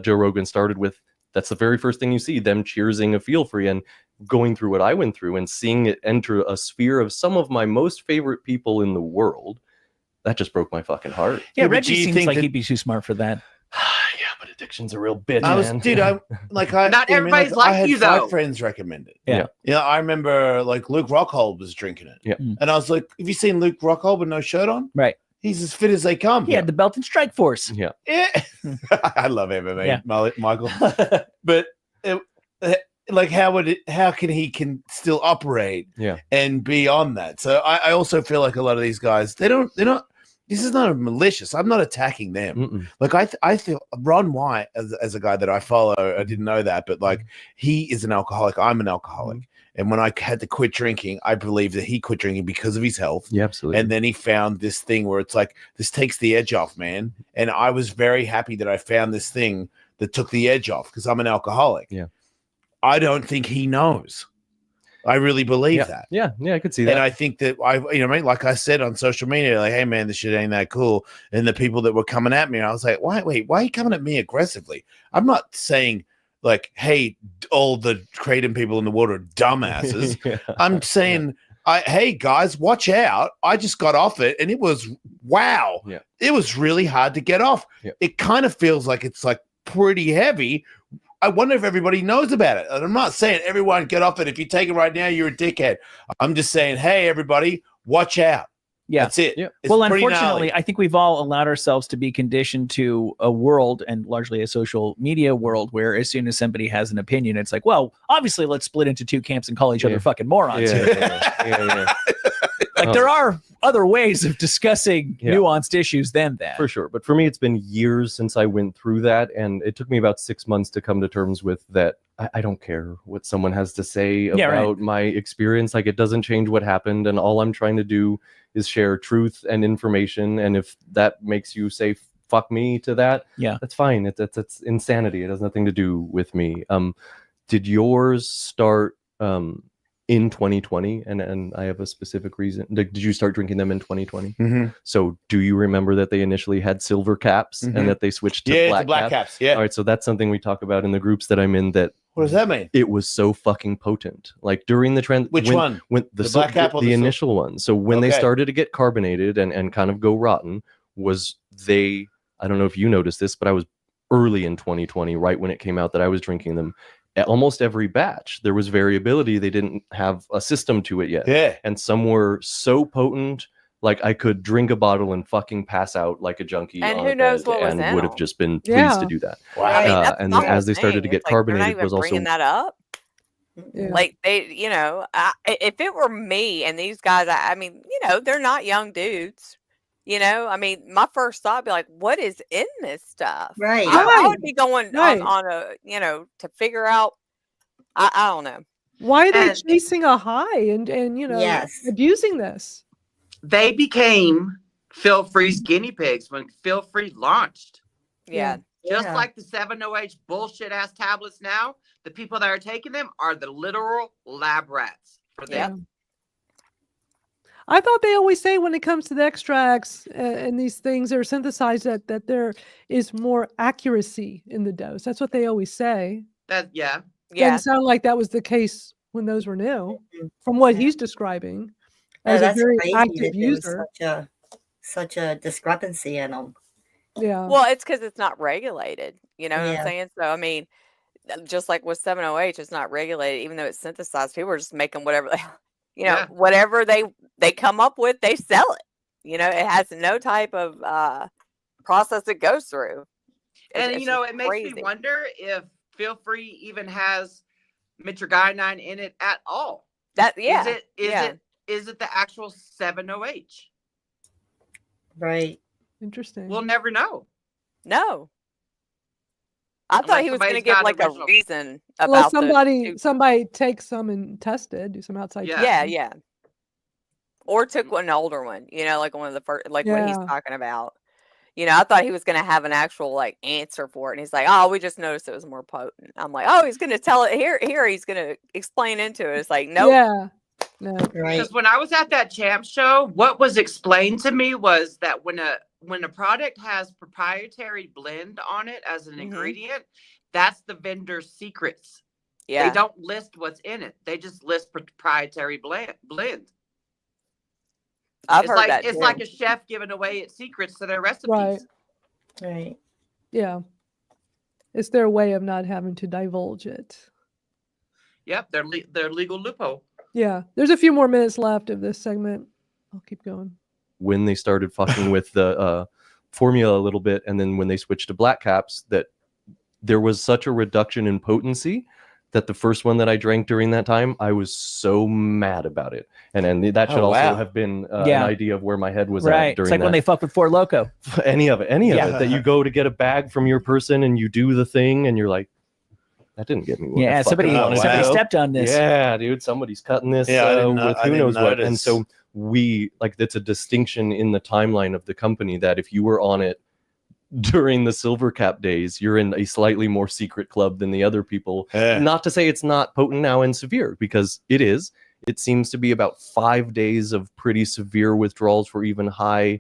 Rogan started with. That's the very first thing you see, them cheersing a Feel Free and going through what I went through and seeing it enter a sphere of some of my most favorite people in the world. That just broke my fucking heart. Yeah, but Reggie do you seems think like that- he'd be too smart for that. Yeah, but addiction's a real bitch, I was, man. dude. I like. I Not I mean, everybody's I like had you, 5 though. friends recommend it. Yeah. Yeah, I remember like Luke Rockhold was drinking it. Yeah. And I was like, "Have you seen Luke Rockhold with no shirt on? Right. He's as fit as they come." He had the belt and strike force. Yeah. Yeah. I love MMA, Yeah. Michael. But like, how can he still operate? Yeah. And be on that? So I also feel like a lot of these guys, they're not. This is not malicious. I'm not attacking them. Mm-mm. Like I feel Ron White as a guy that I follow. I didn't know that, but like he is an alcoholic. I'm an alcoholic. And when I had to quit drinking, I believe that he quit drinking because of his health. Yeah, absolutely. And then he found this thing where it's like, this takes the edge off, man. And I was very happy that I found this thing that took the edge off because I'm an alcoholic. Yeah. I don't think he knows. I really believe that. Yeah, I could see that. And I think that like I said on social media, like, hey man, this shit ain't that cool. And the people that were coming at me, I was like, why are you coming at me aggressively? I'm not saying like, hey, all the Kratom people in the world are dumbasses. Yeah. I'm saying, hey guys, watch out. I just got off it and it was wow. Yeah. It was really hard to get off. Yeah. It kind of feels like it's like pretty heavy. I wonder if everybody knows about it. And I'm not saying everyone get off it. If you take it right now, you're a dickhead. I'm just saying, hey, everybody, watch out. Yeah. That's it. Yeah. It's Well, pretty unfortunately, gnarly. I think we've all allowed ourselves to be conditioned to a world and largely a social media world where as soon as somebody has an opinion, it's like, well, obviously let's split into 2 camps and call each other fucking morons. Yeah. Like there are other ways of discussing Yeah. nuanced issues than that. For sure. But for me, it's been years since I went through that. And it took me about 6 months to come to terms with that. I don't care what someone has to say about my experience. Like, it doesn't change what happened. And all I'm trying to do is share truth and information. And if that makes you say, fuck me to that, that's fine. It's insanity. It has nothing to do with me. Did yours start in 2020? And I have a specific reason. Did you start drinking them in 2020? Mhm. So do you remember that they initially had silver caps Mhm. and that they switched to Yeah, black caps. Yeah. All right. So that's something we talk about in the groups that I'm in, that What does that mean? it was so fucking potent. Like during the trend, Which one? When The black cap or the the sil- initial one. So when they Okay. started to get carbonated and kind of go rotten, I don't know if you noticed this, but I was early in 2020, right when it came out that I was drinking them. Almost every batch, there was variability. They didn't have a system to it yet. Yeah. And some were so potent, like I could drink a bottle and fucking pass out like a junkie. And on who a knows bed what was and in would have them. just been pleased Yeah. to do that. Wow. I mean, that's And the then as whole they started to thing. get It's like, they're not carbonated even was also bringing that up. Yeah. Like they, if it were me and these guys, I mean, they're not young dudes. I mean, my first thought would be like, what is in this stuff? Right. I would be going Right. on a, to figure out. I don't know. Why are they And- chasing a high and Yes. abusing this? They became Feel Free's guinea pigs when Feel Free launched. Yeah. Just Yeah. like the 7OH bullshit ass tablets now, the people that are taking them are the literal lab rats for them. I thought they always say when it comes to the extracts and these things that are synthesized that there is more accuracy in the dose. That's what they always say. Yeah. Yeah. Doesn't sound like that was the case when those were new, from what he's describing as a that's very crazy active that there was user. such a discrepancy in them. Yeah. Well, it's because it's not regulated. You know what Yeah. I'm saying? So, I mean, just like with 7OH, it's not regulated, even though it's synthesized. People are just making whatever they, Yeah. whatever they come up with, they sell it. It has no type of process it goes through. And It's it makes crazy. me wonder if Feel Free even has mitragynine in it at all. Yeah. Is it the actual 7OH? Right. Interesting. We'll never know. No. I thought Unless he was going to somebody's give got like a original- reason Well, about somebody take some and test it, do some outside Yeah. testing. Yeah. Or took an older one, like one of the first, like what he's Yeah. talking about. I thought he was going to have an actual like answer for it. And he's like, oh, we just noticed it was more potent. I'm like, oh, he's going to tell it here. He's going to explain into it. It's like, nope. Yeah. No. Right. Because when I was at that champ show, what was explained to me was that when a product has proprietary blend on it as an ingredient, that's the vendor's secrets. Yeah. They don't list what's in it. They just list proprietary blend. I've It's heard like that it's too. like a chef giving away its secrets to their recipes. Right. Right. Yeah. It's their way of not having to divulge it. Yep, their legal loophole. Yeah. There's a few more minutes left of this segment. I'll keep going. When they started fucking with the formula a little bit, and then when they switched to black caps, that there was such a reduction in potency that the first one that I drank during that time, I was so mad about it. And that should also have been an idea of where my head was at during It's like that. when they fuck with Four Loko. Any of it, that you go to get a bag from your person and you do the thing and you're like, that didn't get me. Yeah, somebody stepped on this. Yeah, dude, somebody's cutting this with who knows what. And so it's a distinction in the timeline of the company that if you were on it during the silver cap days, you're in a slightly more secret club than the other people. Not to say it's not potent now and severe, because it is. It seems to be about 5 days of pretty severe withdrawals for even high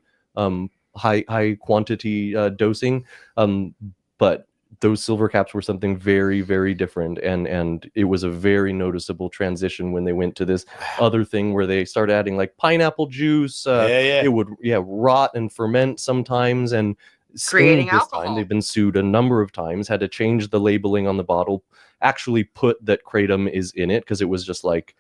quantity dosing. But those silver caps were something very, very different, and it was a very noticeable transition when they went to this other thing where they started adding like pineapple juice. It would rot and ferment sometimes, and creating alcohol. Time, they've been sued a number of times, had to change the labeling on the bottle, actually put that Kratom is in it, because it was just like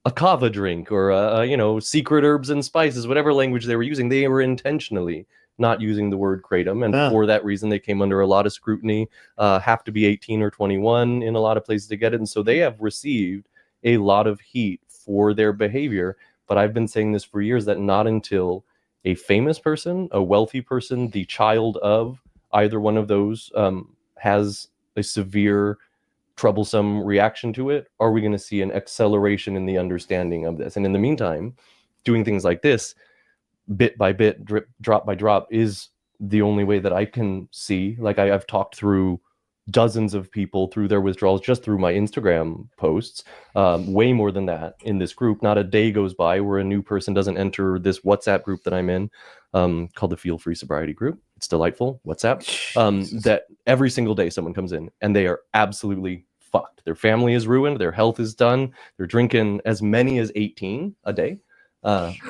a kava drink or secret herbs and spices, whatever language they were using. They were intentionally not using the word Kratom, and for that reason they came under a lot of scrutiny. Have to be 18 or 21 in a lot of places to get it, and so they have received a lot of heat for their behavior. But I've been saying this for years, that not until a famous person, a wealthy person, the child of either one of those has a severe, troublesome reaction to it, are we going to see an acceleration in the understanding of this. And in the meantime, doing things like this, bit by bit, drop by drop, is the only way that I can see. Like I've talked through dozens of people through their withdrawals just through my Instagram posts, way more than that in this group. Not a day goes by where a new person doesn't enter this WhatsApp group that I'm in, called the Feel Free Sobriety Group. It's delightful. WhatsApp. That every single day someone comes in and they are absolutely fucked. Their family is ruined. Their health is done. They're drinking as many as 18 a day. God.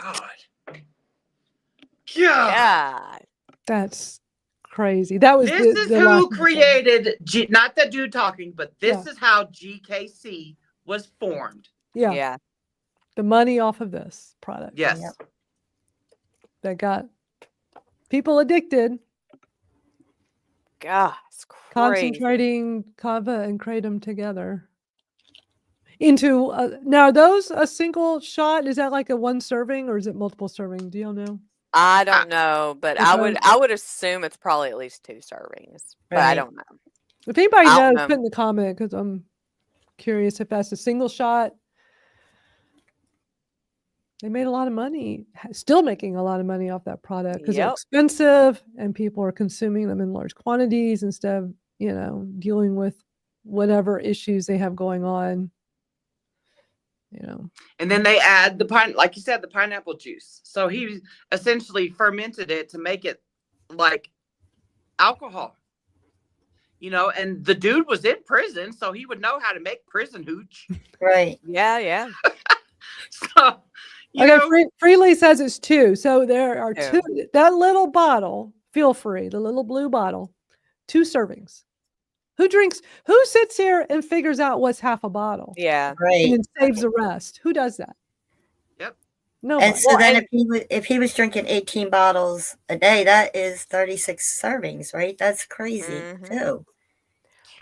That's crazy. That was this is who created not the dude talking, but this is how GKC was formed. Yeah. The money off of this product. Yes. That got people addicted. God, it's crazy. Concentrating kava and kratom together into now, are those a single shot? Is that like a one serving, or is it multiple serving? Do y'all know? I don't know, but I would assume it's probably at least 2 servings, but I don't know. If anybody knows, put in the comment, because I'm curious if that's a single shot. They made a lot of money, still making a lot of money off that product, because they're expensive and people are consuming them in large quantities instead of, dealing with whatever issues they have going on. And then they add like you said, the pineapple juice. So he essentially fermented it to make it like alcohol, and the dude was in prison, so he would know how to make prison hooch. Right. Yeah. So, Freely says it's 2. So there are 2, that little bottle, Feel Free, the little blue bottle, 2 servings. Who sits here and figures out what's half a bottle? Yeah. Right. And then saves the rest? Who does that? Yep. No. And so then if he was drinking 18 bottles a day, that is 36 servings, right? That's crazy too.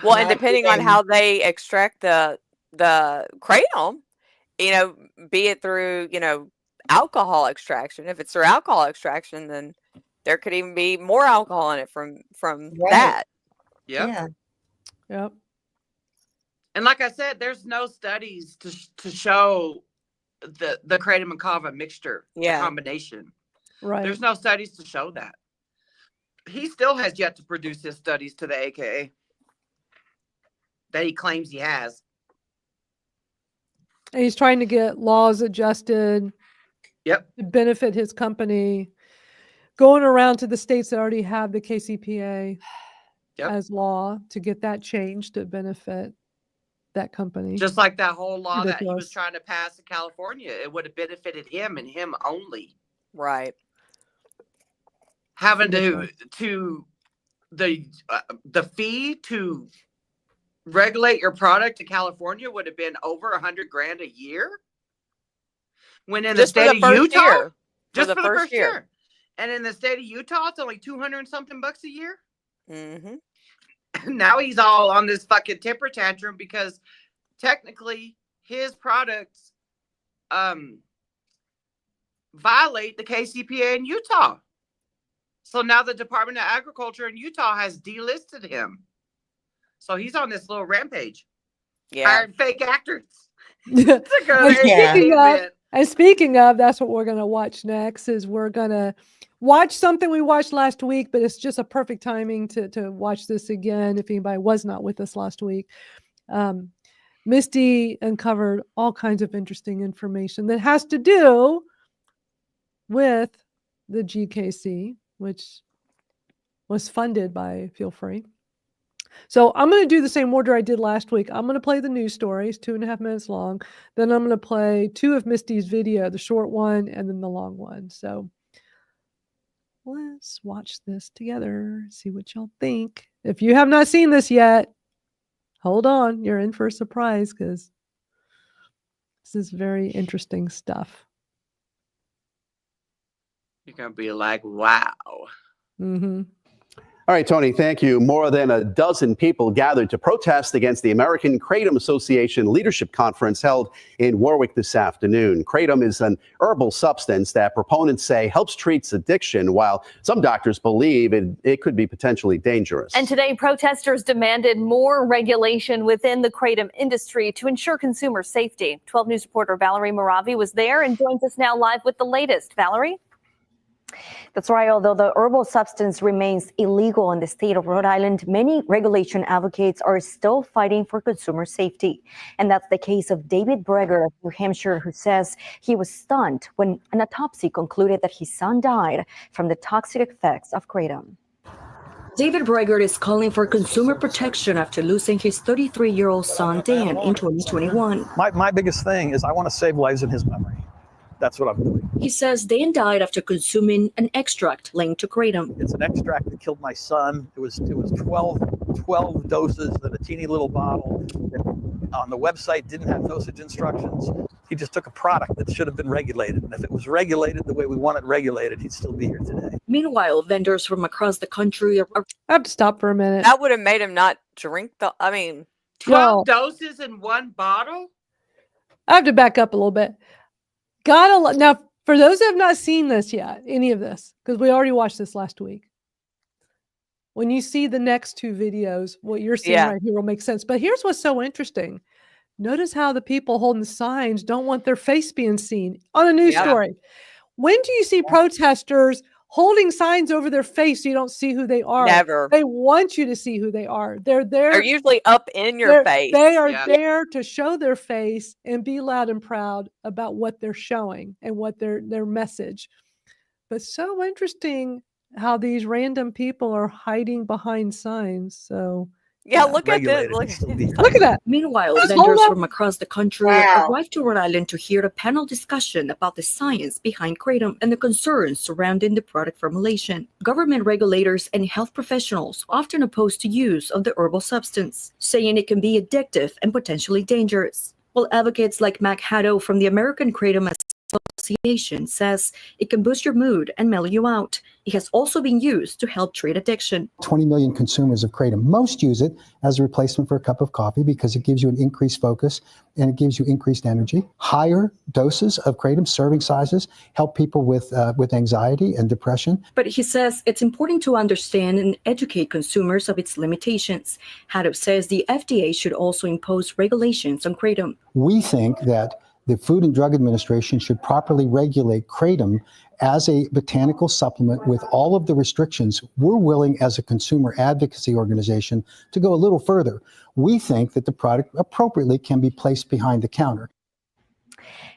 Well, and depending on how they extract the kratom, be it through, alcohol extraction. If it's through alcohol extraction, then there could even be more alcohol in it from that. Yep. Yep. And like I said, there's no studies to show the kratom and kava mixture, the combination. Right. There's no studies to show that. he still has yet to produce his studies to the AKA that he claims he has. And he's trying to get laws adjusted. Yep. To benefit his company. Going around to the states that already have the KCPA as law to get that changed to benefit that company. Just like that whole law that he was Ridiculous. trying to pass in California, it would have benefited him and him only. Right. Having to the fee to regulate your product to California would have been over $100,000 a year. When in Just the for state the of first Utah, year. just For for the the first first year. year. And in the state of Utah, it's only 200 and something bucks a year. Mm-hmm. Now he's all on this fucking temper tantrum because technically his products violate the KCPA in Utah. So now the Department of Agriculture in Utah has delisted him. So he's on this little rampage. Yeah. Hiring fake actors. And speaking of, that's what we're going to watch next. Is we're going to watch something we watched last week, but it's just a perfect timing to watch this again if anybody was not with us last week. Misty uncovered all kinds of interesting information that has to do with the GKC, which was funded by Feel Free. So I'm going to do the same order I did last week. I'm going to play the news stories, 2.5 minutes long. Then I'm going to play 2 of Misty's video, the short one and then the long one. So let's watch this together, see what y'all think. If you have not seen this yet, hold on. You're in for a surprise because this is very interesting stuff. You're going to be like, wow. Mm-hmm. All right, Tony, thank you. More than a dozen people gathered to protest against the American Kratom Association Leadership Conference held in Warwick this afternoon. Kratom is an herbal substance that proponents say helps treat addiction, while some doctors believe it could be potentially dangerous. And today, protesters demanded more regulation within the Kratom industry to ensure consumer safety. 12 News reporter Valerie Moravi was there and joins us now live with the latest. Valerie? That's right. Although the herbal substance remains illegal in the state of Rhode Island, many regulation advocates are still fighting for consumer safety. And that's the case of David Breger of New Hampshire, who says he was stunned when an autopsy concluded that his son died from the toxic effects of kratom. David Breger is calling for consumer protection after losing his 33-year-old son, Dan, in 2021. My biggest thing is I want to save lives in his memory. That's what I'm doing. He says Dan died after consuming an extract linked to kratom. It's an extract that killed my son. It was 12 doses in a teeny little bottle. On the website, didn't have dosage instructions. He just took a product that should have been regulated. And if it was regulated the way we want it regulated, he'd still be here today. Meanwhile, vendors from across the country are... I have to stop for a minute. That would have made him not drink 12 doses in one bottle? I have to back up a little bit. Now, for those who have not seen this yet, any of this, because we already watched this last week. When you see the next 2 videos, what you're seeing right here will make sense. But here's what's so interesting. Notice how the people holding the signs don't want their face being seen on a news story. When do you see protesters holding signs over their face so you don't see who they are? Never. They want you to see who they are. They're there. They're usually up in your face. They are there to show their face and be loud and proud about what they're showing and what their message. But so interesting how these random people are hiding behind signs. So look at this. Look at that. Meanwhile, Just vendors hold up. from across the country arrived to Rhode Island to hear a panel discussion about the science behind kratom and the concerns surrounding the product formulation. Government regulators and health professionals often oppose to use of the herbal substance, saying it can be addictive and potentially dangerous. While advocates like Mac Haddo from the American Kratom Association says it can boost your mood and mellow you out. It has also been used to help treat addiction. 20 million consumers of kratom. Most use it as a replacement for a cup of coffee because it gives you an increased focus and it gives you increased energy. Higher doses of kratom, serving sizes, help people with anxiety and depression. But he says it's important to understand and educate consumers of its limitations. Haddo says the FDA should also impose regulations on kratom. We think that the Food and Drug Administration should properly regulate kratom as a botanical supplement with all of the restrictions, we're willing as a consumer advocacy organization to go a little further. We think that the product appropriately can be placed behind the counter.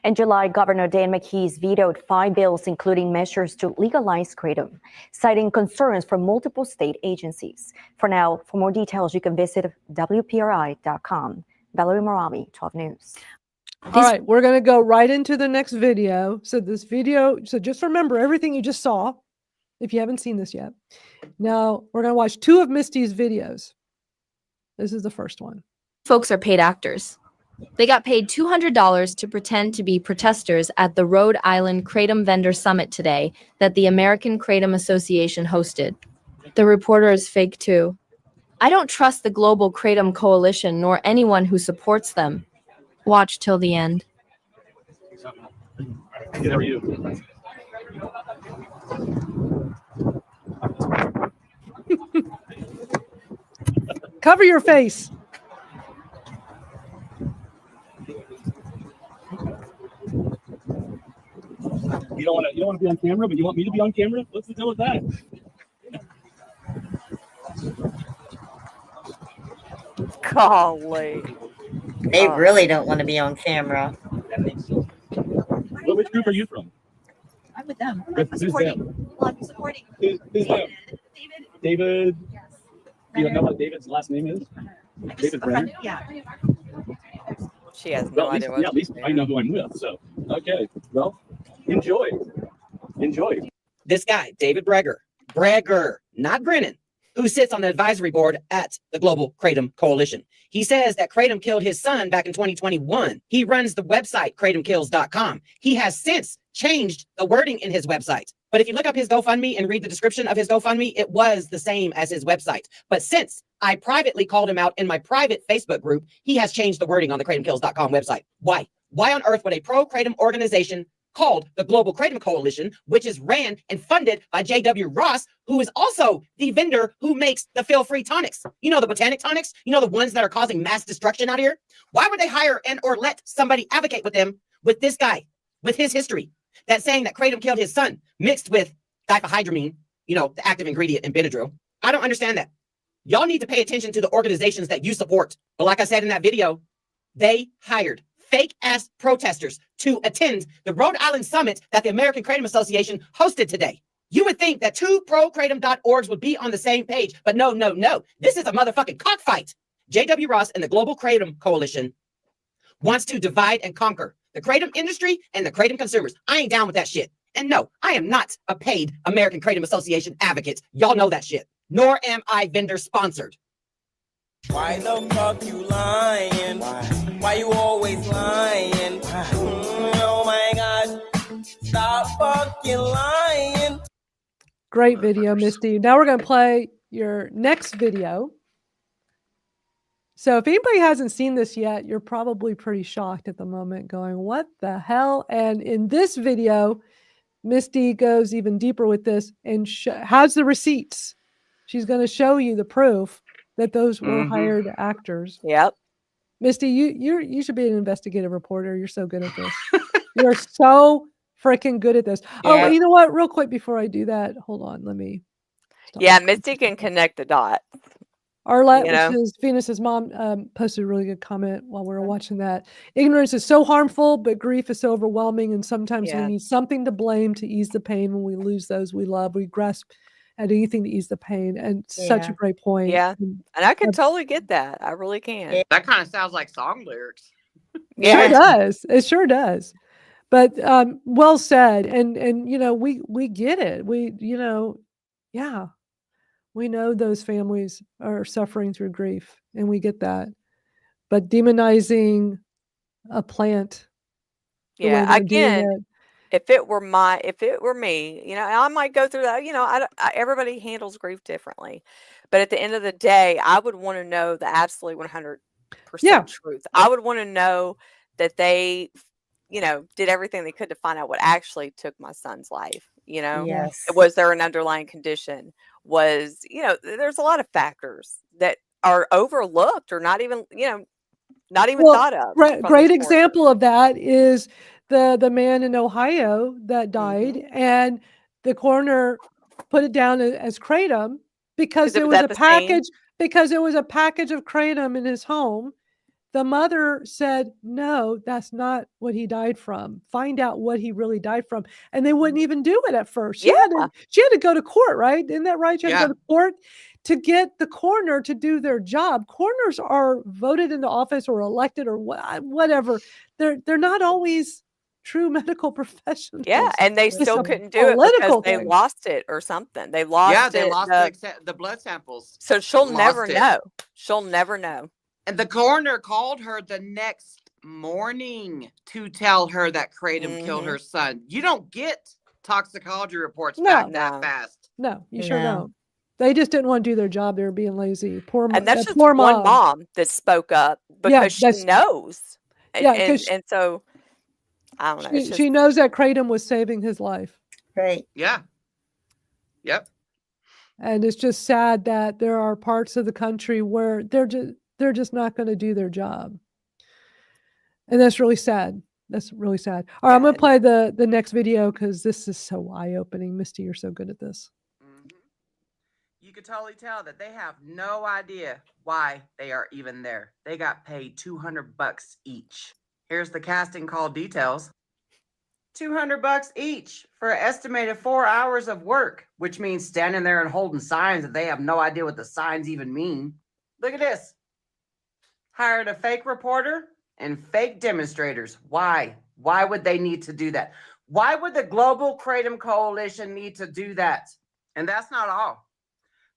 In July, Governor Dan McKee's vetoed 5 bills, including measures to legalize kratom, citing concerns from multiple state agencies. For now, for more details, you can visit WPRI.com. Valerie Moravi, 12 News. All right, we're going to go right into the next video. So just remember everything you just saw, if you haven't seen this yet. Now, we're going to watch 2 of Misty's videos. This is the first one. Folks are paid actors. They got paid $200 to pretend to be protesters at the Rhode Island Kratom Vendor Summit today that the American Kratom Association hosted. The reporter is fake too. I don't trust the Global Kratom Coalition nor anyone who supports them. Watch till the end. How are you? Cover your face. You don't want to be on camera, but you want me to be on camera? What's the deal with that? Golly. They really don't want to be on camera. Which group are you from? I'm with them. Who's them? I'm supporting. Who's them? David. Yes. Do you know what David's last name is? David Brenner? Yeah. She has no idea what at least I know who I'm with. So, okay. Well, enjoy. This guy, David Breger, not Brennan, who sits on the advisory board at the Global Kratom Coalition. He says that Kratom killed his son back in 2021. He runs the website kratomkills.com. He has since changed the wording in his website. But if you look up his GoFundMe and read the description of his GoFundMe, it was the same as his website. But since I privately called him out in my private Facebook group, he has changed the wording on the kratomkills.com website. Why? Why on earth would a pro-Kratom organization called the Global Kratom Coalition, which is ran and funded by J.W. Ross, who is also the vendor who makes the feel-free tonics? You know, the botanic tonics? You know, the ones that are causing mass destruction out here? Why would they hire and or let somebody advocate with them, with this guy, with his history, that's saying that Kratom killed his son, mixed with diphenhydramine, you know, the active ingredient in Benadryl? I don't understand that. Y'all need to pay attention to the organizations that you support. But like I said in that video, they hired fake-ass protesters to attend the Rhode Island Summit that the American Kratom Association hosted today. You would think that 2 pro-kratom.orgs would be on the same page, but no. This is a motherfucking cockfight. J.W. Ross and the Global Kratom Coalition wants to divide and conquer the kratom industry and the kratom consumers. I ain't down with that shit. And no, I am not a paid American Kratom Association advocate. Y'all know that shit. Nor am I vendor sponsored. Why the fuck you lying? Why you always lying? Oh my God. Stop fucking lying. Great video, Misty. Now we're going to play your next video. So if anybody hasn't seen this yet, you're probably pretty shocked at the moment going, what the hell? And in this video, Misty goes even deeper with this and has the receipts. She's going to show you the proof that those were hired actors. Yep. Misty, you should be an investigative reporter. You're so good at this. You're so freaking good at this. Yeah. Oh, you know what? Real quick before I do that, hold on. Let me. Yeah, Misty can connect the dots. Arlette, which is Venus's mom, posted a really good comment while we were watching that. Ignorance is so harmful, but grief is so overwhelming. And sometimes we need something to blame to ease the pain. When we lose those we love, we grasp at anything to ease the pain. And such a great point. Yeah. And I can totally get that. I really can. That kind of sounds like song lyrics. Yeah, it does. It sure does. But well said. And you know, we get it. We know those families are suffering through grief, and we get that. But demonizing a plant. Yeah, again, if it were me, you know, I might go through that. You know, everybody handles grief differently. But at the end of the day, I would want to know the absolute 100% truth. I would want to know that they, you know, did everything they could to find out what actually took my son's life. You know, was there an underlying condition? Was, you know, there's a lot of factors that are overlooked or not even, you know, not even thought of. Great example of that is the man in Ohio that died, and the coroner put it down as kratom because there was a package of kratom in his home. The mother said, no, that's not what he died from. Find out what he really died from. And they wouldn't even do it at first. She had to go to court, right? Isn't that right? She had to go to court to get the coroner to do their job. Coroners are voted into office or elected or whatever. They're not always true medical professionals. Yeah, and they still couldn't do it because they lost it or something. They lost they lost the blood samples. So she'll never know. She'll never know. And the coroner called her the next morning to tell her that kratom killed her son. You don't get toxicology reports back that fast. No, you sure don't. They just didn't want to do their job. They were being lazy. And that's just one mom that spoke up because she knows. And so, I don't know. She knows that kratom was saving his life. Right. Yeah. Yep. And it's just sad that there are parts of the country where they're just not going to do their job. And that's really sad. That's really sad. All right, I'm going to play the next video because this is so eye-opening. Misty, you're so good at this. You could totally tell that they have no idea why they are even there. They got paid $200 each. Here's the casting call details. $200 each for an estimated 4 hours of work, which means standing there and holding signs that they have no idea what the signs even mean. Look at this. Hired a fake reporter and fake demonstrators. Why? Why would they need to do that? Why would the Global Kratom Coalition need to do that? And that's not all.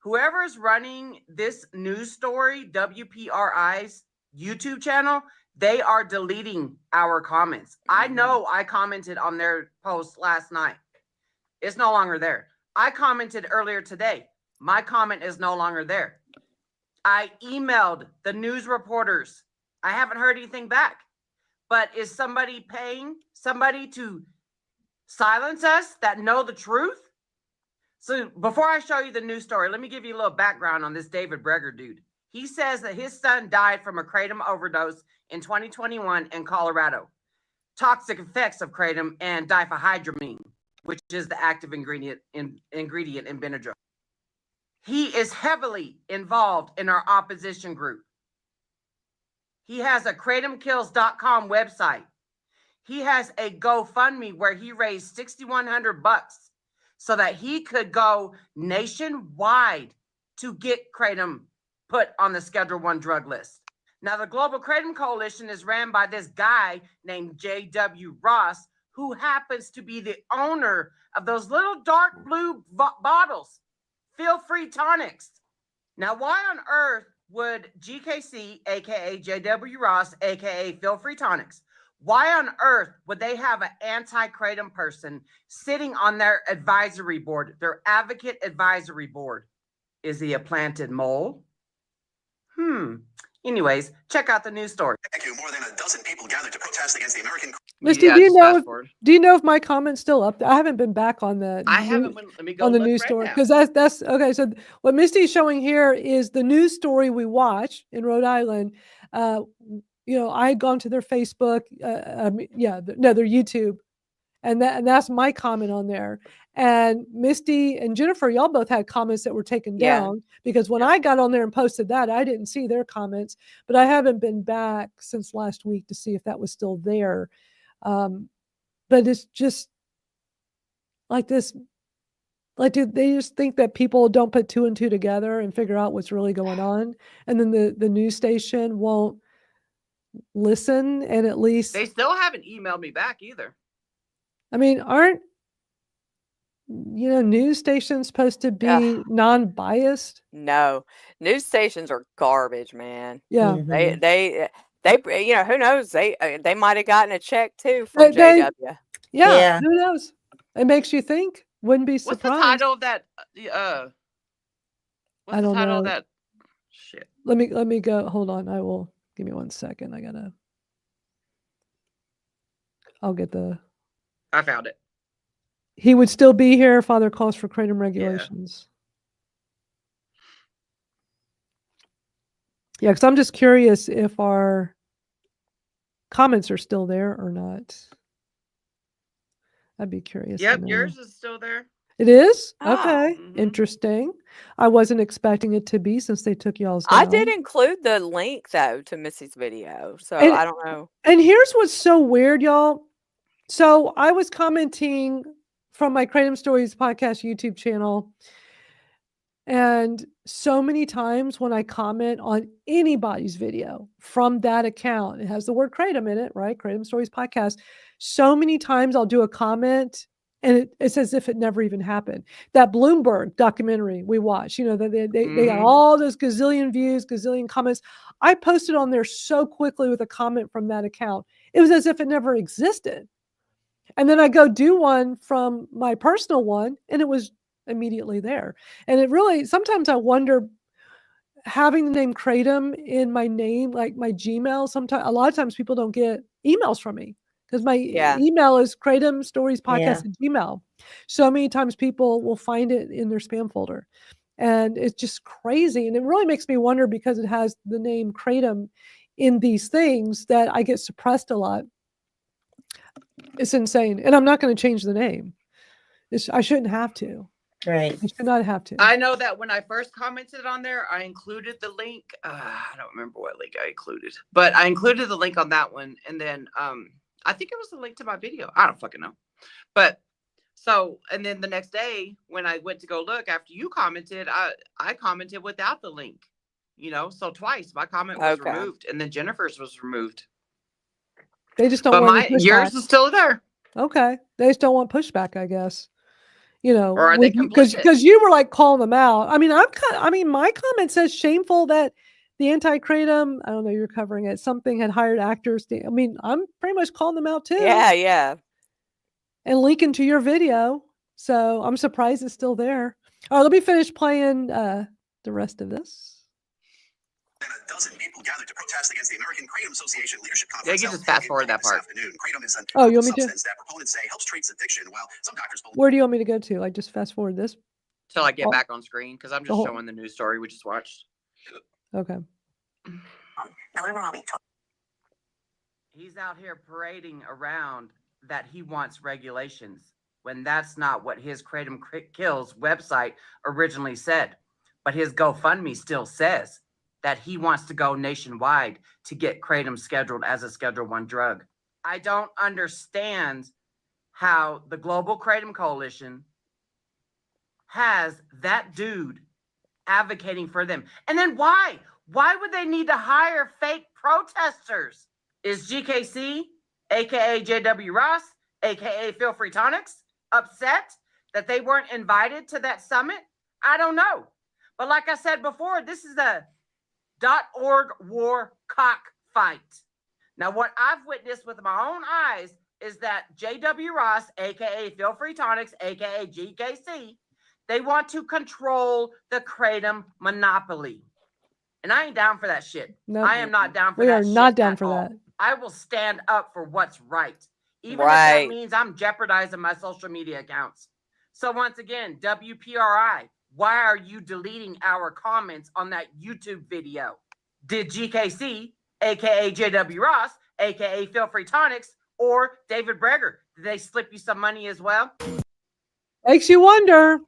Whoever is running this news story, WPRI's YouTube channel, they are deleting our comments. I know I commented on their post last night. It's no longer there. I commented earlier today. My comment is no longer there. I emailed the news reporters. I haven't heard anything back. But is somebody paying somebody to silence us that know the truth? So before I show you the news story, let me give you a little background on this David Breger dude. He says that his son died from a kratom overdose in 2021 in Colorado. Toxic effects of kratom and diphenhydramine, which is the active ingredient in Benadryl. He is heavily involved in our opposition group. He has a kratomkills.com website. He has a GoFundMe where he raised $6,100 so that he could go nationwide to get kratom put on the Schedule 1 drug list. Now, the Global Kratom Coalition is ran by this guy named J.W. Ross, who happens to be the owner of those little dark blue bottles, feel-free tonics. Now, why on earth would GKC, aka J.W. Ross, aka feel-free tonics, why on earth would they have an anti-kratom person sitting on their advisory board, their advocate advisory board? Is he a planted mole? Anyways, check out the news story. Thank you. More than a dozen people gathered to protest against the American. Misty, do you know if my comment's still up there? I haven't been back on the news story because that's okay. So what Misty's showing here is the news story we watched in Rhode Island. I had gone to their Facebook, their YouTube, and that's my comment on there. And Misty and Jennifer, y'all both had comments that were taken down because when I got on there and posted that, I didn't see their comments, but I haven't been back since last week to see if that was still there. But it's just like this. Like, do they just think that people don't put two and two together and figure out what's really going on? And then the news station won't listen and at least they still haven't emailed me back either. I mean, aren't news stations supposed to be non-biased? No, news stations are garbage, man. Yeah, they who knows, they might have gotten a check too from JW. Yeah, who knows? It makes you think. Wouldn't be surprised. What's the title of that? I don't know. Of that? Shit. Let me go. Hold on. I will. Give me 1 second. I'll get I found it. He would still be here. Father calls for kratom regulations. Yeah, because I'm just curious if our comments are still there or not. I'd be curious. Yep, yours is still there. It is? Oh. Okay. Interesting. I wasn't expecting it to be since they took y'all's down. I did include the link though to Missy's video, so And- I don't know. And here's what's so weird, y'all. So I was commenting from my Kratom Stories Podcast YouTube channel. And so many times when I comment on anybody's video from that account, it has the word Kratom in it, right? Kratom Stories Podcast. So many times I'll do a comment and it's as if it never even happened. That Bloomberg documentary we watched, you know, they got all those gazillion views, gazillion comments. I posted on there so quickly with a comment from that account. It was as if it never existed. And then I go do one from my personal one and it was immediately there. And it really, sometimes I wonder, having the name Kratom in my name, like my Gmail, sometimes a lot of times people don't get emails from me because my email is Kratom Stories Podcast at Gmail. So many times people will find it in their spam folder. And it's just crazy. And it really makes me wonder, because it has the name Kratom in these things, that I get suppressed a lot. It's insane. And I'm not going to change the name. I shouldn't have to. Right. I should not have to. I know that when I first commented on there, I included the link. I don't remember what link I included, but I included the link on that one. And then I think it was the link to my video. I don't fucking know. But so, and then the next day when I went to go look after you commented, I commented without the link, you know, so twice my comment was removed and then Jennifer's was removed. They just don't But want yours is still there. Okay. They just don't want pushback, I guess. You know, or are they because you were like calling them out. I mean, my comment says shameful that the anti-Kratom, I don't know, you're covering it, something had hired actors. I mean, I'm pretty much calling them out too. Yeah. And linking to your video. So I'm surprised it's still there. All right, let me finish playing the rest of this. A dozen people gathered to protest against the American Kratom Association leadership Yeah, conference. you can just fast forward that part. Kratom is an Oh, you want me to? substance that proponents say helps treat addiction, while some doctors believe. Where do you want me to go to? Like, just fast forward this? Till I get back on screen, because I'm just showing the news story we just watched. Okay. He's out here parading around that he wants regulations when that's not what his Kratom Kills website originally said. But his GoFundMe still says that he wants to go nationwide to get Kratom scheduled as a Schedule I drug. I don't understand how the Global Kratom Coalition has that dude advocating for them. And then why? Why would they need to hire fake protesters? Is GKC, aka JW Ross, aka Feel Free Tonics, upset that they weren't invited to that summit? I don't know. But like I said before, this is a .org war cockfight. Now, what I've witnessed with my own eyes is that JW Ross, aka Feel Free Tonics, aka GKC, they want to control the Kratom monopoly. And I ain't down for that shit. No, I am not down for we that are shit not down at for all. that. I will stand up for what's right. Even if Right. that means I'm jeopardizing my social media accounts. So once again, WPRI, why are you deleting our comments on that YouTube video? Did GKC, aka JW Ross, aka Feel Free Tonics, or David Breger, did they slip you some money as well? Makes you wonder.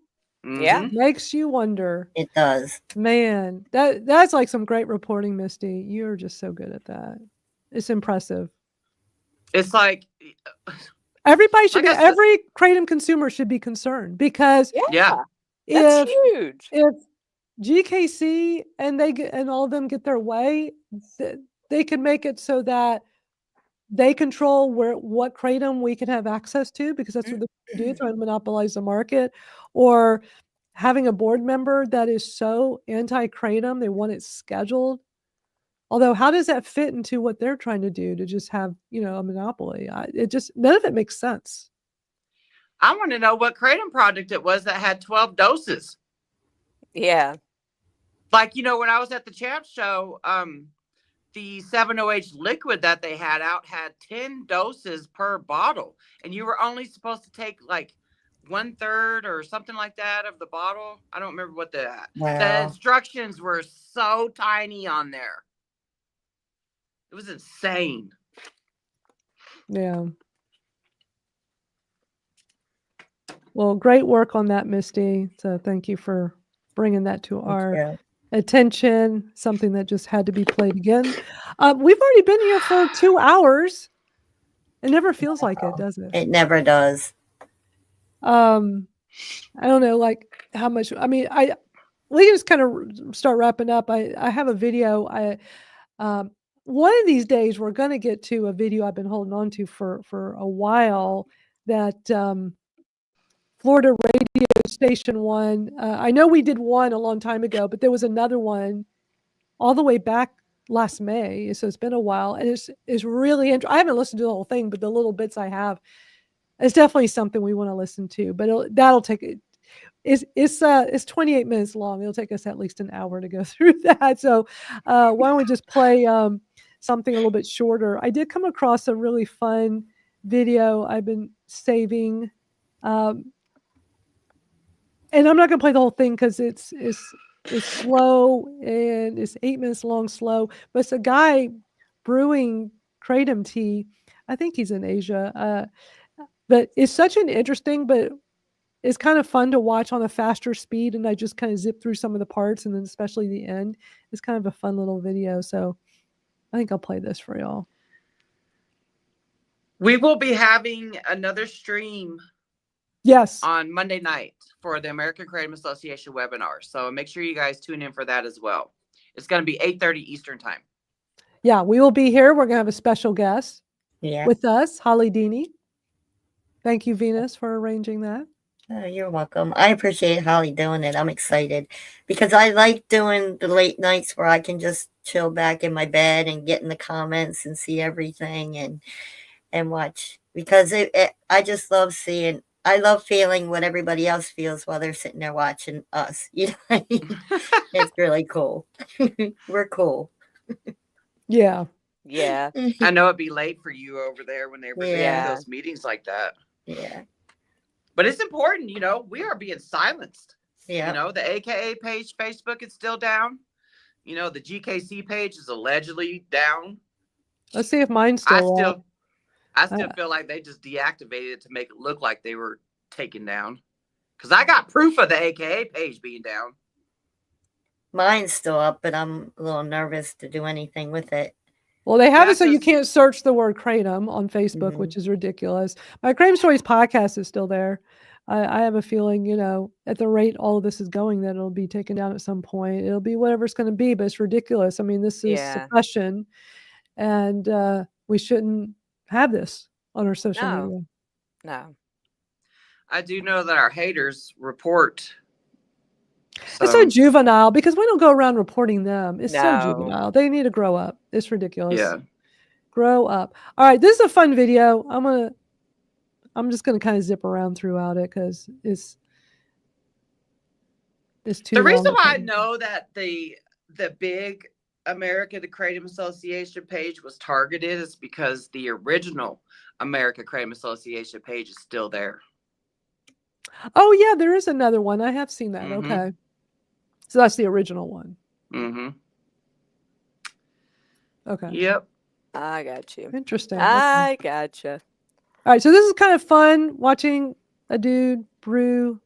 Yeah. Makes you wonder. It does. Man, that's like some great reporting, Misty. You're just so good at that. It's impressive. It's like Everybody should Like be, every Kratom consumer should be concerned, because yeah. That's huge. if GKC and all of them get their way, they can make it so that they control what Kratom we can have access to, because that's what they do, trying to monopolize the market. Or having a board member that is so anti-Kratom, they want it scheduled. Although, how does that fit into what they're trying to do, to just have, a monopoly? None of it makes sense. I want to know what Kratom product it was that had 12 doses. Yeah. Like, when I was at the Champ Show, the 7OH liquid that they had out had 10 doses per bottle. And you were only supposed to take like 1/3 or something like that of the bottle. I don't remember what the instructions were so tiny on there. It was insane. Yeah. Well, great work on that, Misty. So thank you for bringing that to our attention, something that just had to be played again. We've already been here for 2 hours. It never feels like it, does it? It never does. I don't know, like how much. I mean, we can just kind of start wrapping up. I have a video. One of these days we're going to get to a video I've been holding on to for a while that Florida radio station one. I know we did one a long time ago, but there was another one all the way back last May. So it's been a while, and it's really interesting. I haven't listened to the whole thing, but the little bits I have, it's definitely something we want to listen to. But that'll take it. It's 28 minutes long. It'll take us at least an hour to go through that. So why don't we just play something a little bit shorter? I did come across a really fun video I've been saving. And I'm not going to play the whole thing because it's slow and it's 8 minutes long, slow. But it's a guy brewing Kratom tea. I think he's in Asia. But it's such an interesting, but it's kind of fun to watch on a faster speed. And I just kind of zip through some of the parts, and then especially the end. It's kind of a fun little video. So I think I'll play this for y'all. We will be having another stream. Yes. On Monday night for the American Kratom Association webinar. So make sure you guys tune in for that as well. It's going to be 8:30 Eastern time. Yeah, we will be here. We're going to have a special guest with us, Holly Deeney. Thank you, Venus, for arranging that. Oh, you're welcome. I appreciate Holly doing it. I'm excited because I like doing the late nights where I can just chill back in my bed and get in the comments and see everything and watch, because I just love seeing. I love feeling what everybody else feels while they're sitting there watching us. You know what I mean? It's really cool. We're cool. Yeah. I know it'd be late for you over there when they're presenting those meetings like that. Yeah. But it's important, you know, we are being silenced. Yeah. You know, the AKA page, Facebook is still down. You know, the GKC page is allegedly down. Let's see if mine's still up. I still feel like they just deactivated it to make it look like they were taken down. Because I got proof of the AKA page being down. Mine's still up, but I'm a little nervous to do anything with it. Well, they have it so you can't search the word Kratom on Facebook, which is ridiculous. My Kratom Stories podcast is still there. I have a feeling, you know, at the rate all of this is going, that it'll be taken down at some point. It'll be whatever it's going to be, but it's ridiculous. I mean, this is suppression, and we shouldn't have this on our social media. No. I do know that our haters report. It's so juvenile because we don't go around reporting them. It's so juvenile. They need to grow up. It's ridiculous. Yeah. Grow up. All right. This is a fun video. I'm just gonna kind of zip around throughout it because it's too The reason long. why I know that the big America the Kratom Association page was targeted is because the original America Kratom Association page is still there. Oh yeah, there is another one. I have seen that. Mhm. Okay. So that's the original one. Mm-hmm. Okay. Yep. I got you. Interesting. I gotcha. All right, so this is kind of fun watching a dude brew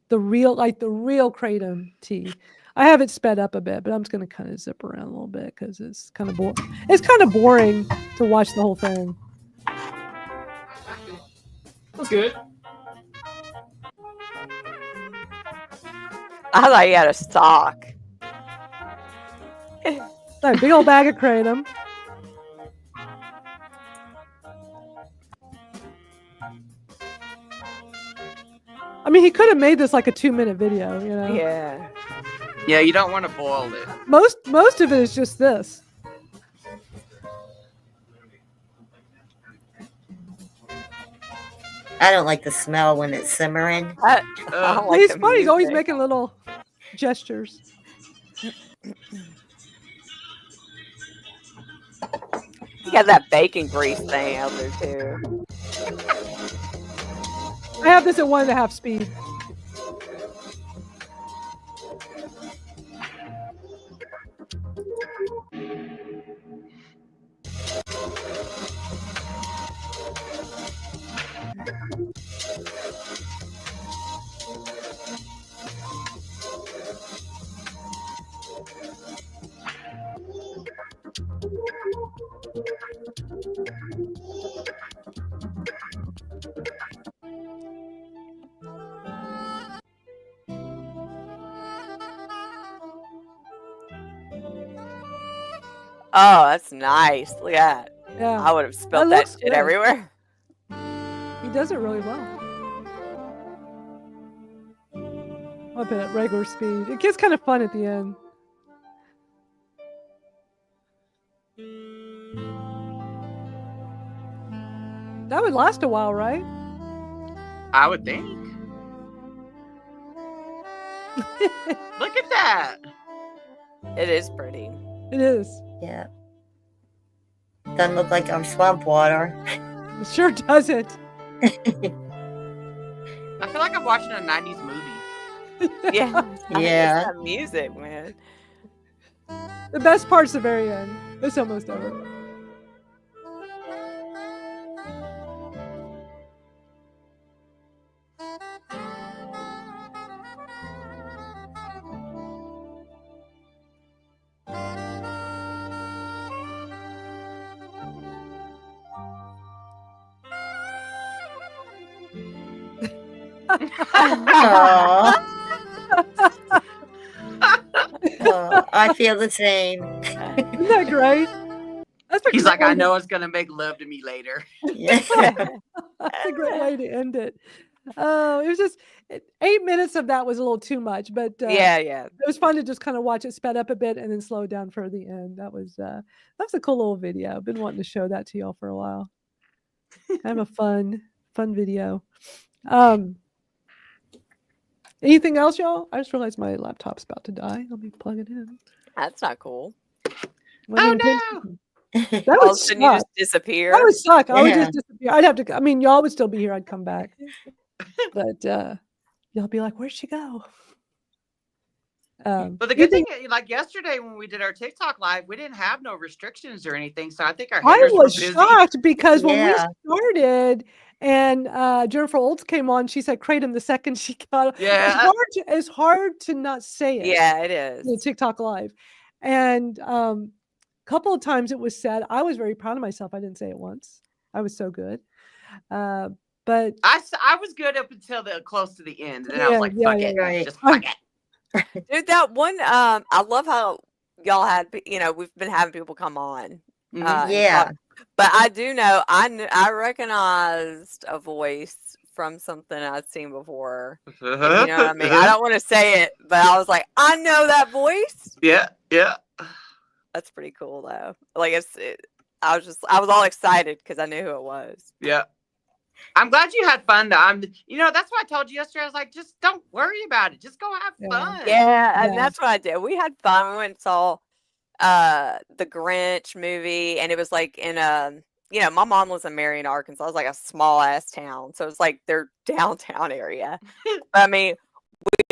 the real Kratom tea. I have it sped up a bit, but I'm just going to kind of zip around a little bit because it's kind of boring. It's kind of boring to watch the whole thing. That's good. I thought you had a sock. Like big old bag of Kratom. I mean, he could have made this like a 2-minute video, you know? Yeah. Yeah, you don't want to boil it. Most of it is just this. I don't like the smell when it's simmering. He's funny. He's always making little gestures. You got that bacon grease thing out there too. I have this at 1.5 speed. Oh, that's nice. Look at that. Yeah. I would have spilled that looks shit good. everywhere. He does it really well. Up at regular speed. It gets kind of fun at the end. That would last a while, right? I would think. Look at that. It is pretty. It is. Yeah. Doesn't look like our swamp water. It sure doesn't. I feel like I'm watching a 90s movie. Yeah. Yeah. It's that music, man. The best part's the very end. It's almost over. Oh, I feel the same. Isn't that great? He's like, I know it's gonna make love to me later. That's a great way to end it. Oh, it was just 8 minutes of that was a little too much, but yeah. it was fun to just kind of watch it sped up a bit and then slow down for the end. That was a cool little video. I've been wanting to show that to y'all for a while. Kind of a fun video. Anything else, y'all? I just realized my laptop's about to die. Let me plug it in. That's not cool. Oh no! That All of a would sudden you suck. just disappear. That would suck. I would Yeah. just disappear. I'd have to. I mean, y'all would still be here. I'd come back, but y'all be like, "Where'd she go?" But the good thing, like yesterday when we did our TikTok live, we didn't have no restrictions or anything. So I think our I haters were was busy. shocked because when Yeah. we started and Jennifer Olds came on, she said Kratom the second she got. Yeah. It's hard to not say it. Yeah, it in the is. TikTok live, and a couple of times it was said. I was very proud of myself. I didn't say it once. I was so good. But I was good up until close to the end, and then I was like, fuck it, Right. just fuck it. Dude, that one, I love how y'all had, we've been having people come on. Mhm. and Yeah. talk. But I do know, I recognized a voice from something I'd seen before. If you know what I mean? I don't want to say it, but I was like, I know that voice. Yeah. That's pretty cool, though. Like, I was all excited because I knew who it was. Yeah. I'm glad you had fun though. That's why I told you yesterday. I was like, just don't worry about it. Just go have fun. Yeah, and Yeah. that's what I did. We had fun. We went and saw the Grinch movie, and it was like in my mom lives in Marion, Arkansas. It was like a small ass town, so it's like their downtown area. But I mean,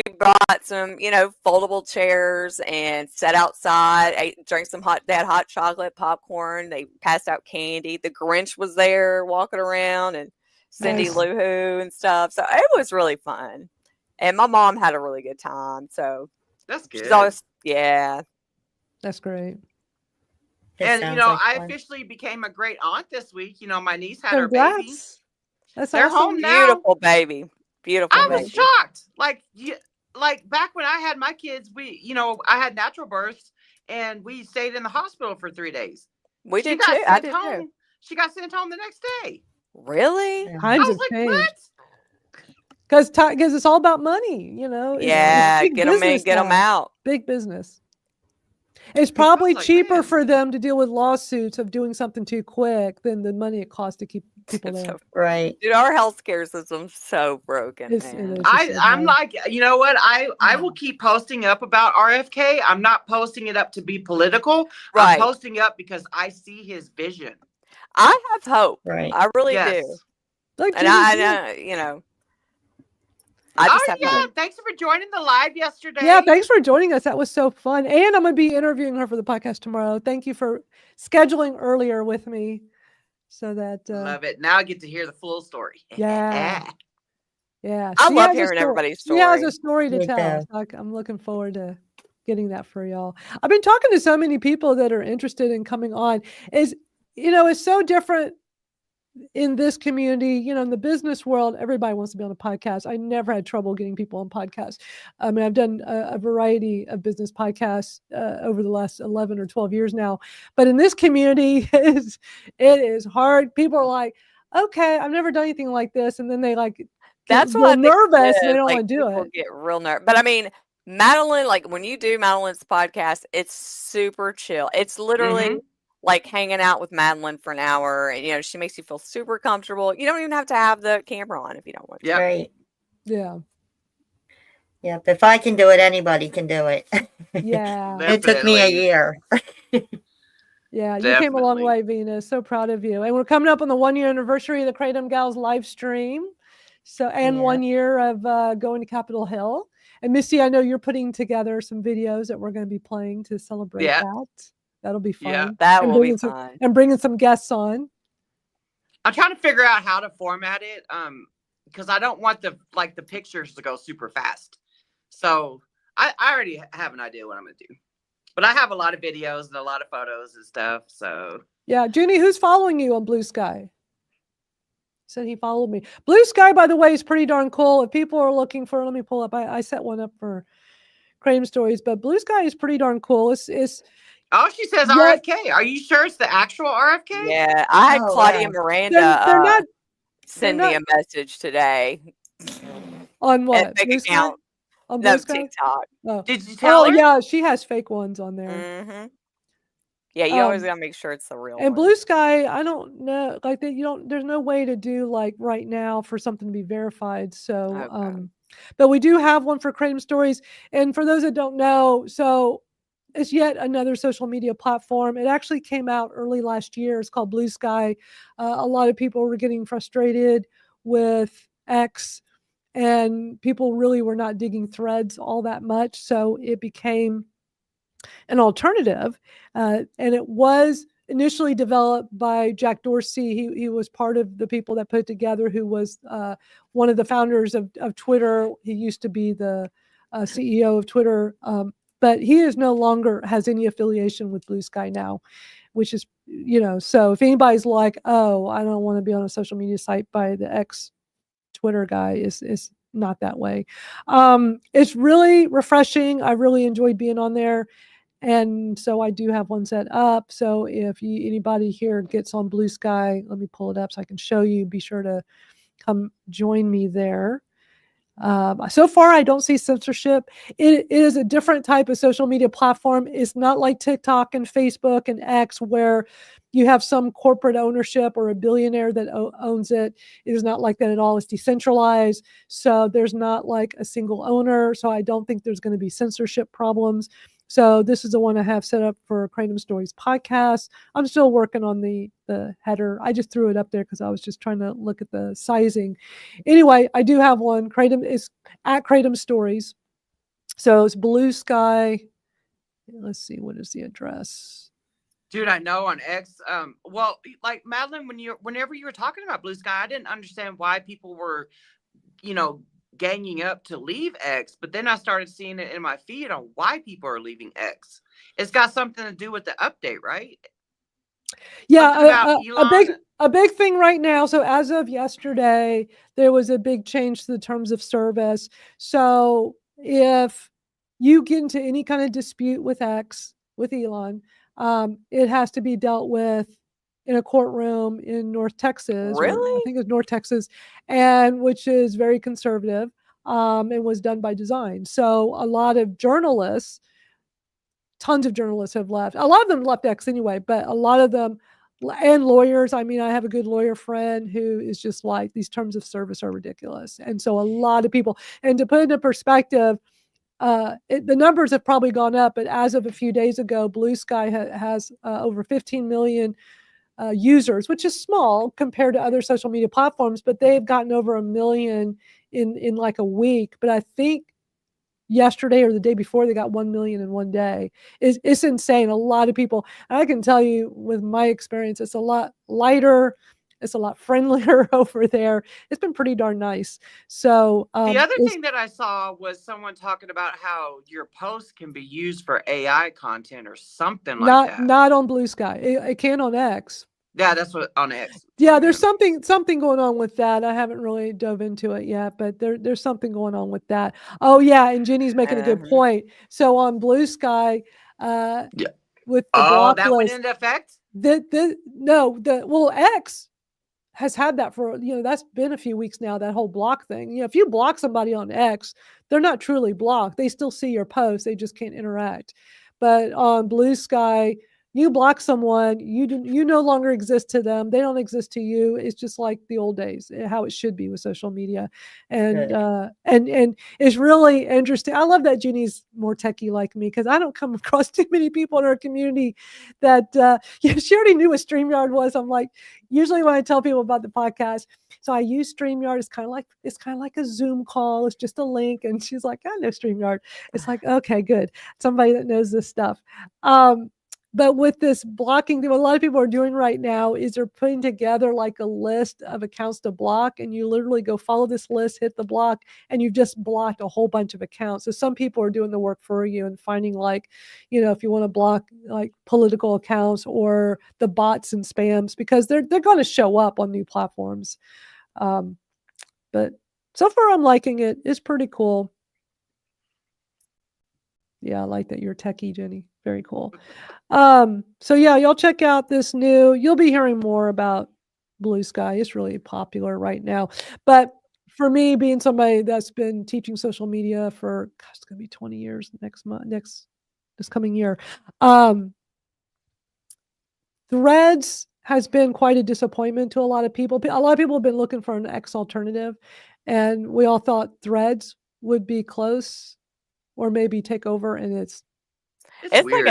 we brought some foldable chairs and sat outside, drank some they had hot chocolate, popcorn. They passed out candy. The Grinch was there walking around, and Cindy Nice. Lou Who and stuff. So it was really fun. And my mom had a really good time. So That's good. she's always, yeah. That's great. That And sounds like I fun. officially became a great aunt this week. My niece had her baby. Congrats. That's They're awesome. home now. Beautiful baby. Beautiful I baby. was shocked. Like back when I had my kids, I had natural births and we stayed in the hospital for 3 days. We She did got too. I sent did home. too. She got sent home the next day. Really? I Times was have like, changed. what? Because it's all about money, it's Yeah, big get them in, business get them now. out. Big business. It's probably like, cheaper man. for them to deal with lawsuits of doing something too quick than the money it costs to keep people there. So- Right. Dude, our healthcare system's so broken, It's- man. it is. It's so I'm bad. like, you know what? I will keep posting up about RFK. I'm not posting it up to be political. Right. I'm posting up because I see his vision. I have hope. Right. I really Yes. do. Like And Jimmy I G. I just have yeah. hope. Thanks for joining the live yesterday. Yeah, thanks for joining us. That was so fun. And I'm going to be interviewing her for the podcast tomorrow. Thank you for scheduling earlier with me so that, Love it. Now I get to hear the full story. yeah. Yeah. I she love has a hearing everybody's She has story. a story to Me tell. too. So I'm looking forward to getting that for y'all. I've been talking to so many people that are interested in coming on. It's so different in this community, in the business world, everybody wants to be on a podcast. I never had trouble getting people on podcasts. I mean, I've done a variety of business podcasts over the last 11 or 12 years now. But in this community, it is hard. People are like, okay, I've never done anything like this. And then they That's get what I think nervous it and they is. don't Like, want to do people it. get real nervous. But I mean, Madeline, like when you do Madeline's podcast, it's super chill. It's literally like hanging out with Madeline for an hour. And, she makes you feel super comfortable. You don't even have to have the camera on if you don't want to. Right. Yeah. Yeah. If I can do it, anybody can do it. Yeah. It took me a year. Yeah, you came a long way, Venus. So proud of you. And we're coming up on the 1-year anniversary of the Kratom Gals live stream. So, and 1 year of going to Capitol Hill. And Missy, I know you're putting together some videos that we're going to be playing to celebrate that. That'll be fun. Yeah, that will be fun. And bringing some guests on. I'm trying to figure out how to format it, because I don't want the pictures to go super fast. So I already have an idea what I'm going to do. But I have a lot of videos and a lot of photos and stuff. So yeah, Junie, who's following you on Bluesky? Said he followed me. Bluesky, by the way, is pretty darn cool. If people are looking for, let me pull up. I set one up for Kratom Stories, but Bluesky is pretty darn cool. It's oh, she says RFK. Are you sure it's the actual RFK? Yeah, I had Claudia Miranda They're not send me a message today. On what? Fake account. On No, Bluesky? TikTok. Oh. Did you tell her? Yeah, she has fake ones on there. Yeah, you always gotta make sure it's the real And one. Bluesky, I don't know, there's no way to do right now for something to be verified. So, but we do have one for Kratom Stories. And for those that don't know, so it's yet another social media platform. It actually came out early last year. It's called Bluesky. A lot of people were getting frustrated with X, and people really were not digging threads all that much. So it became an alternative. And it was initially developed by Jack Dorsey. He was part of the people that put it together, who was one of the founders of Twitter. He used to be the CEO of Twitter. But he is no longer has any affiliation with Bluesky now, which is, so if anybody's like, oh, I don't want to be on a social media site by the ex-Twitter guy, is not that way. It's really refreshing. I really enjoyed being on there. And so I do have one set up. So if anybody here gets on Bluesky, let me pull it up so I can show you. Be sure to come join me there. So far, I don't see censorship. It is a different type of social media platform. It's not like TikTok and Facebook and X, where you have some corporate ownership or a billionaire that owns it. It is not like that at all. It's decentralized. So there's not like a single owner. So I don't think there's going to be censorship problems. So this is the one I have set up for Kratom Stories Podcast. I'm still working on the header. I just threw it up there because I was just trying to look at the sizing. Anyway, I do have one. Kratom is at Kratom Stories. So it's Bluesky. Let's see, what is the address? Dude, I know on X. Well, like Madeline, whenever you were talking about Bluesky, I didn't understand why people were, ganging up to leave X, but then I started seeing it in my feed on why people are leaving X. It's got something to do with the update, right? Yeah, a big thing right now. So as of yesterday, there was a big change to the terms of service. So if you get into any kind of dispute with X, with Elon, it has to be dealt with in a courtroom in North Texas. Really? I think it's North Texas, and which is very conservative, and was done by design. So a lot of journalists, tons of journalists have left. A lot of them left X anyway, but a lot of them, and lawyers. I mean, I have a good lawyer friend who is just like, these terms of service are ridiculous. And so a lot of people, and to put into perspective, the numbers have probably gone up, but as of a few days ago, Bluesky has over 15 million users, which is small compared to other social media platforms, but they've gotten over 1 million in like a week. But I think yesterday or the day before, they got 1 million in one day. It's insane. A lot of people, and I can tell you with my experience, it's a lot lighter. It's a lot friendlier over there. It's been pretty darn nice. So the other thing that I saw was someone talking about how your posts can be used for AI content or something like that. Not on Bluesky. It can on X. Yeah, that's what on X. Yeah, there's something going on with that. I haven't really dove into it yet, but there's something going on with that. Oh yeah, and Jenny's making a good point. So on Bluesky, with the block that list, went into effect. X has had that for, that's been a few weeks now, that whole block thing. If you block somebody on X, they're not truly blocked. They still see your posts. They just can't interact. But on Bluesky, you block someone, you no longer exist to them. They don't exist to you. It's just like the old days, how it should be with social media. And and it's really interesting. I love that Jenny's more techie like me, because I don't come across too many people in our community that she already knew what StreamYard was. I'm like, usually when I tell people about the podcast, so I use StreamYard. It's kind of like a Zoom call. It's just a link. And she's like, I know StreamYard. It's like, okay, good. Somebody that knows this stuff. But with this blocking thing, what a lot of people are doing right now is they're putting together like a list of accounts to block, and you literally go follow this list, hit the block, and you've just blocked a whole bunch of accounts. So some people are doing the work for you and finding, like, if you want to block like political accounts or the bots and spams, because they're going to show up on new platforms. But so far I'm liking it. It's pretty cool. Yeah, I like that you're techie, Jenny. Very cool. So yeah, y'all check out this you'll be hearing more about Bluesky. It's really popular right now. But for me, being somebody that's been teaching social media for, it's going to be 20 years this coming year. Threads has been quite a disappointment to a lot of people. A lot of people have been looking for an X alternative, and we all thought Threads would be close or maybe take over, and it's like Threads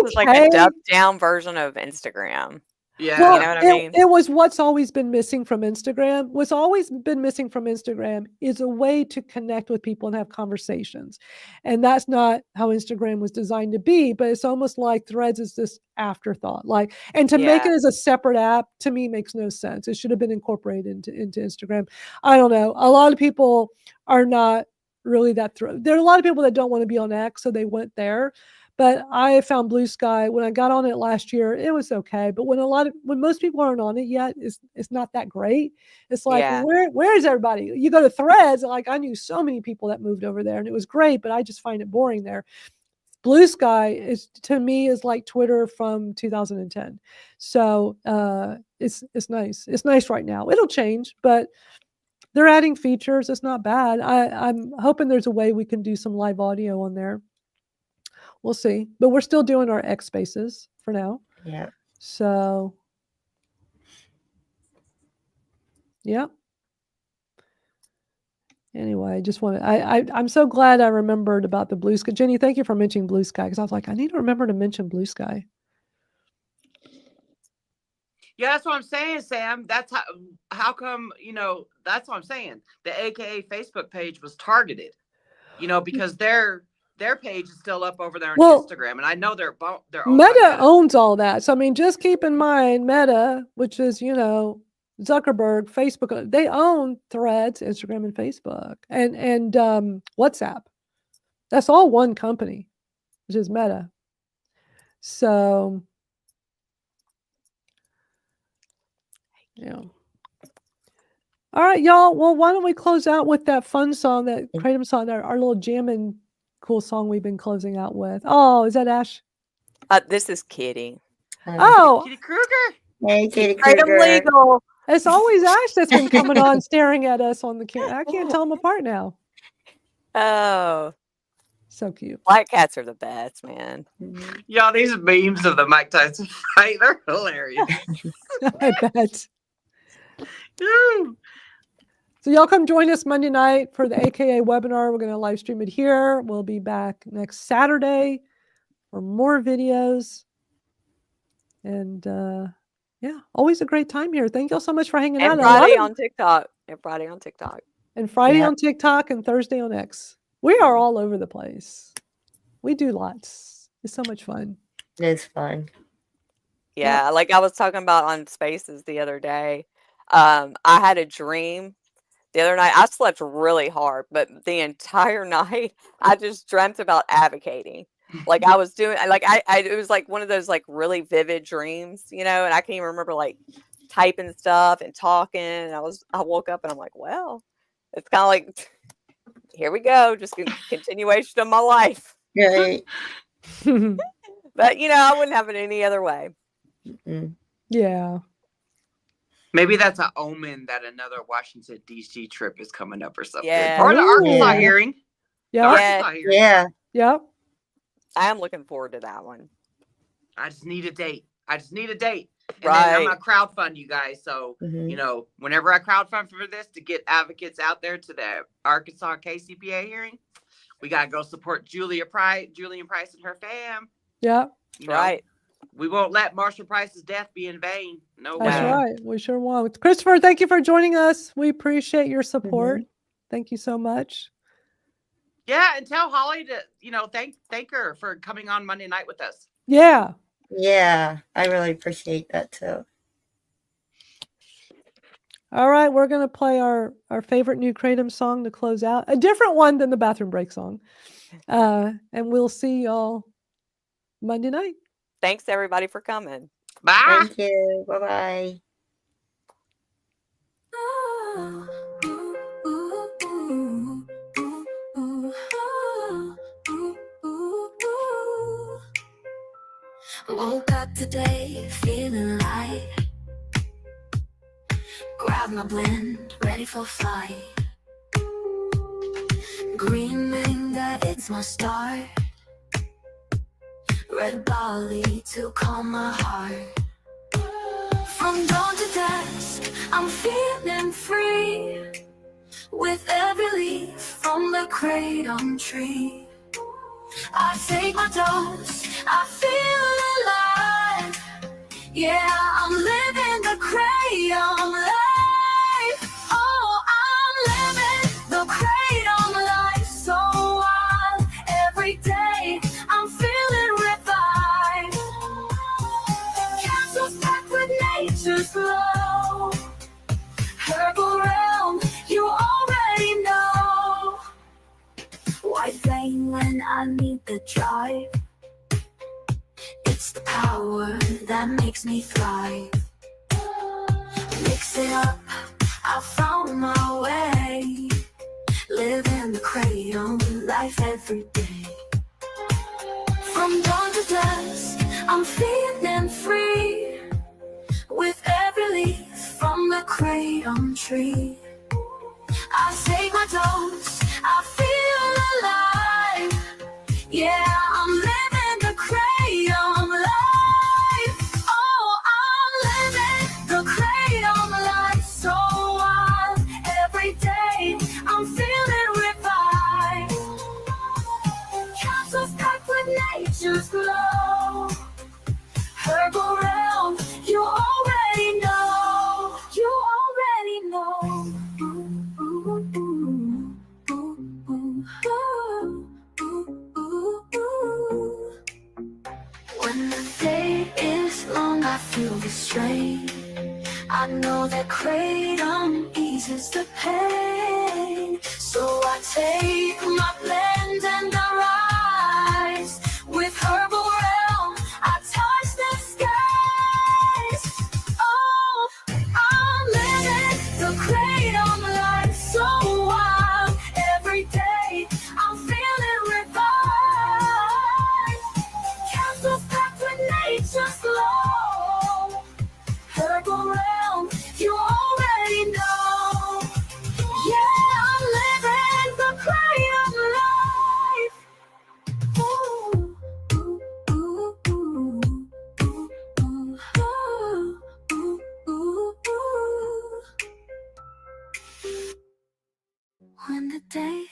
is like a dubbed down version of Instagram. Yeah, well, you know what I mean? It was what's always been missing from Instagram. What's always been missing from Instagram is a way to connect with people and have conversations. And that's not how Instagram was designed to be, but it's almost like Threads is this afterthought. And to make it as a separate app, to me, makes no sense. It should have been incorporated into Instagram. I don't know. A lot of people are not really that thrilled. There are a lot of people that don't want to be on X, so they went there. But I found Bluesky when I got on it last year. It was okay, but when most people aren't on it yet, it's not that great. It's like, where is everybody? You go to Threads, like I knew so many people that moved over there, and it was great, but I just find it boring there. Bluesky to me is like Twitter from 2010. So it's nice. It's nice right now. It'll change, but they're adding features. It's not bad. I'm hoping there's a way we can do some live audio on there. We'll see, but we're still doing our X Spaces for now. Yeah. So, yeah. Anyway, I just want to. I'm so glad I remembered about the Bluesky. Jenny, thank you for mentioning Bluesky, because I was like, I need to remember to mention Bluesky. Yeah, that's what I'm saying, Sam. That's how come, that's what I'm saying. The AKA Facebook page was targeted, because their page is still up over there on Instagram, and I know they're Meta owns all that. So I mean, just keep in mind Meta, which is Zuckerberg, Facebook. They own Threads, Instagram, and Facebook, and WhatsApp. That's all one company, which is Meta. So yeah. All right, y'all. Well, why don't we close out with that fun song, that Kratom song, our little jamming cool song we've been closing out with. Oh, is that Ash? This is Kitty. Oh, Kitty Kruger. Hey, Kitty Kratom Kruger. legal. It's always Ash that's been coming on staring at us on the camera. I can't tell them apart now. Oh, so cute. Black cats are the best, man. Y'all, these memes of the Mike Tyson fight, they're hilarious. I bet. So y'all come join us Monday night for the AKA webinar. We're going to live stream it here. We'll be back next Saturday for more videos. And yeah, always a great time here. Thank y'all so much for hanging out. And Friday on TikTok. And Friday on TikTok. And Friday on TikTok and Thursday on X. We are all over the place. We do lots. It's so much fun. It's fun. Yeah, like I was talking about on Spaces the other day. I had a dream the other night. I slept really hard, but the entire night I just dreamt about advocating. Like I was doing, like it was like one of those like really vivid dreams, you know, and I can't even remember like typing stuff and talking. And I woke up and I'm like, well, it's kind of like, here we go, just a continuation of my life. Right. But you know, I wouldn't have it any other way. Yeah. Maybe that's an omen that another Washington D.C. trip is coming up or something, Yeah. or the Arkansas Ooh. hearing. The Yeah. Arkansas hearing. Yeah. Yep. I am looking forward to that one. I just need a date. And then I'm Right. gonna crowdfund you guys. So you know, whenever I crowdfund for this to get advocates out there to the Arkansas KCPA hearing, we gotta go support Julian Price and her fam. Yep. You know, Right. we won't let Marshall Price's death be in vain. No That's way. right. We sure won't. Christopher, thank you for joining us. We appreciate your support. Thank you so much. Yeah, and tell Holly to, you know, thank her for coming on Monday night with us. Yeah. Yeah, I really appreciate that too. All right, we're going to play our favorite new Kratom song to close out. A different one than the bathroom break song. And we'll see y'all Monday night. Thanks everybody for coming. Bye. Thank you. Bye-bye. Woke up today feeling light. Grab my blend, ready for flight. Dreaming that it's my start. Red barley to calm my heart. From dawn to dusk, I'm feeling free. With every leaf from the kratom tree, I take my dose, I feel alive. Yeah, I'm living the kratom life. Oh, I'm living the kratom life so wild. Every day, I'm feeling revived. Capsules packed with nature's glow. Herbal realm, you already know. White flame when I need the drive. It's the power that makes me thrive. Mix it up, I found my way. Living the kratom life every day. From dawn to dusk, I'm feeling free. With every leaf from the kratom tree, I take my dose, I feel alive. Yeah, I'm living the kratom life. Oh, I'm living the kratom life so wild. Every day, I'm feeling revived. Capsules packed with nature's glow. Herbal realm, you already know. You already know. When the day is long, I feel the strain. I know that kratom eases the pain. So I take my blend and I rise. With herbal realm, I touch the skies. Oh, I'm living the kratom life so wild. Every day, I'm feeling revived. Capsules packed with nature's glow. Herbal realm, you already know. Yeah, I'm living the kratom life. Ooh, ooh, ooh, ooh, ooh, ooh, ooh, ooh, ooh. When the day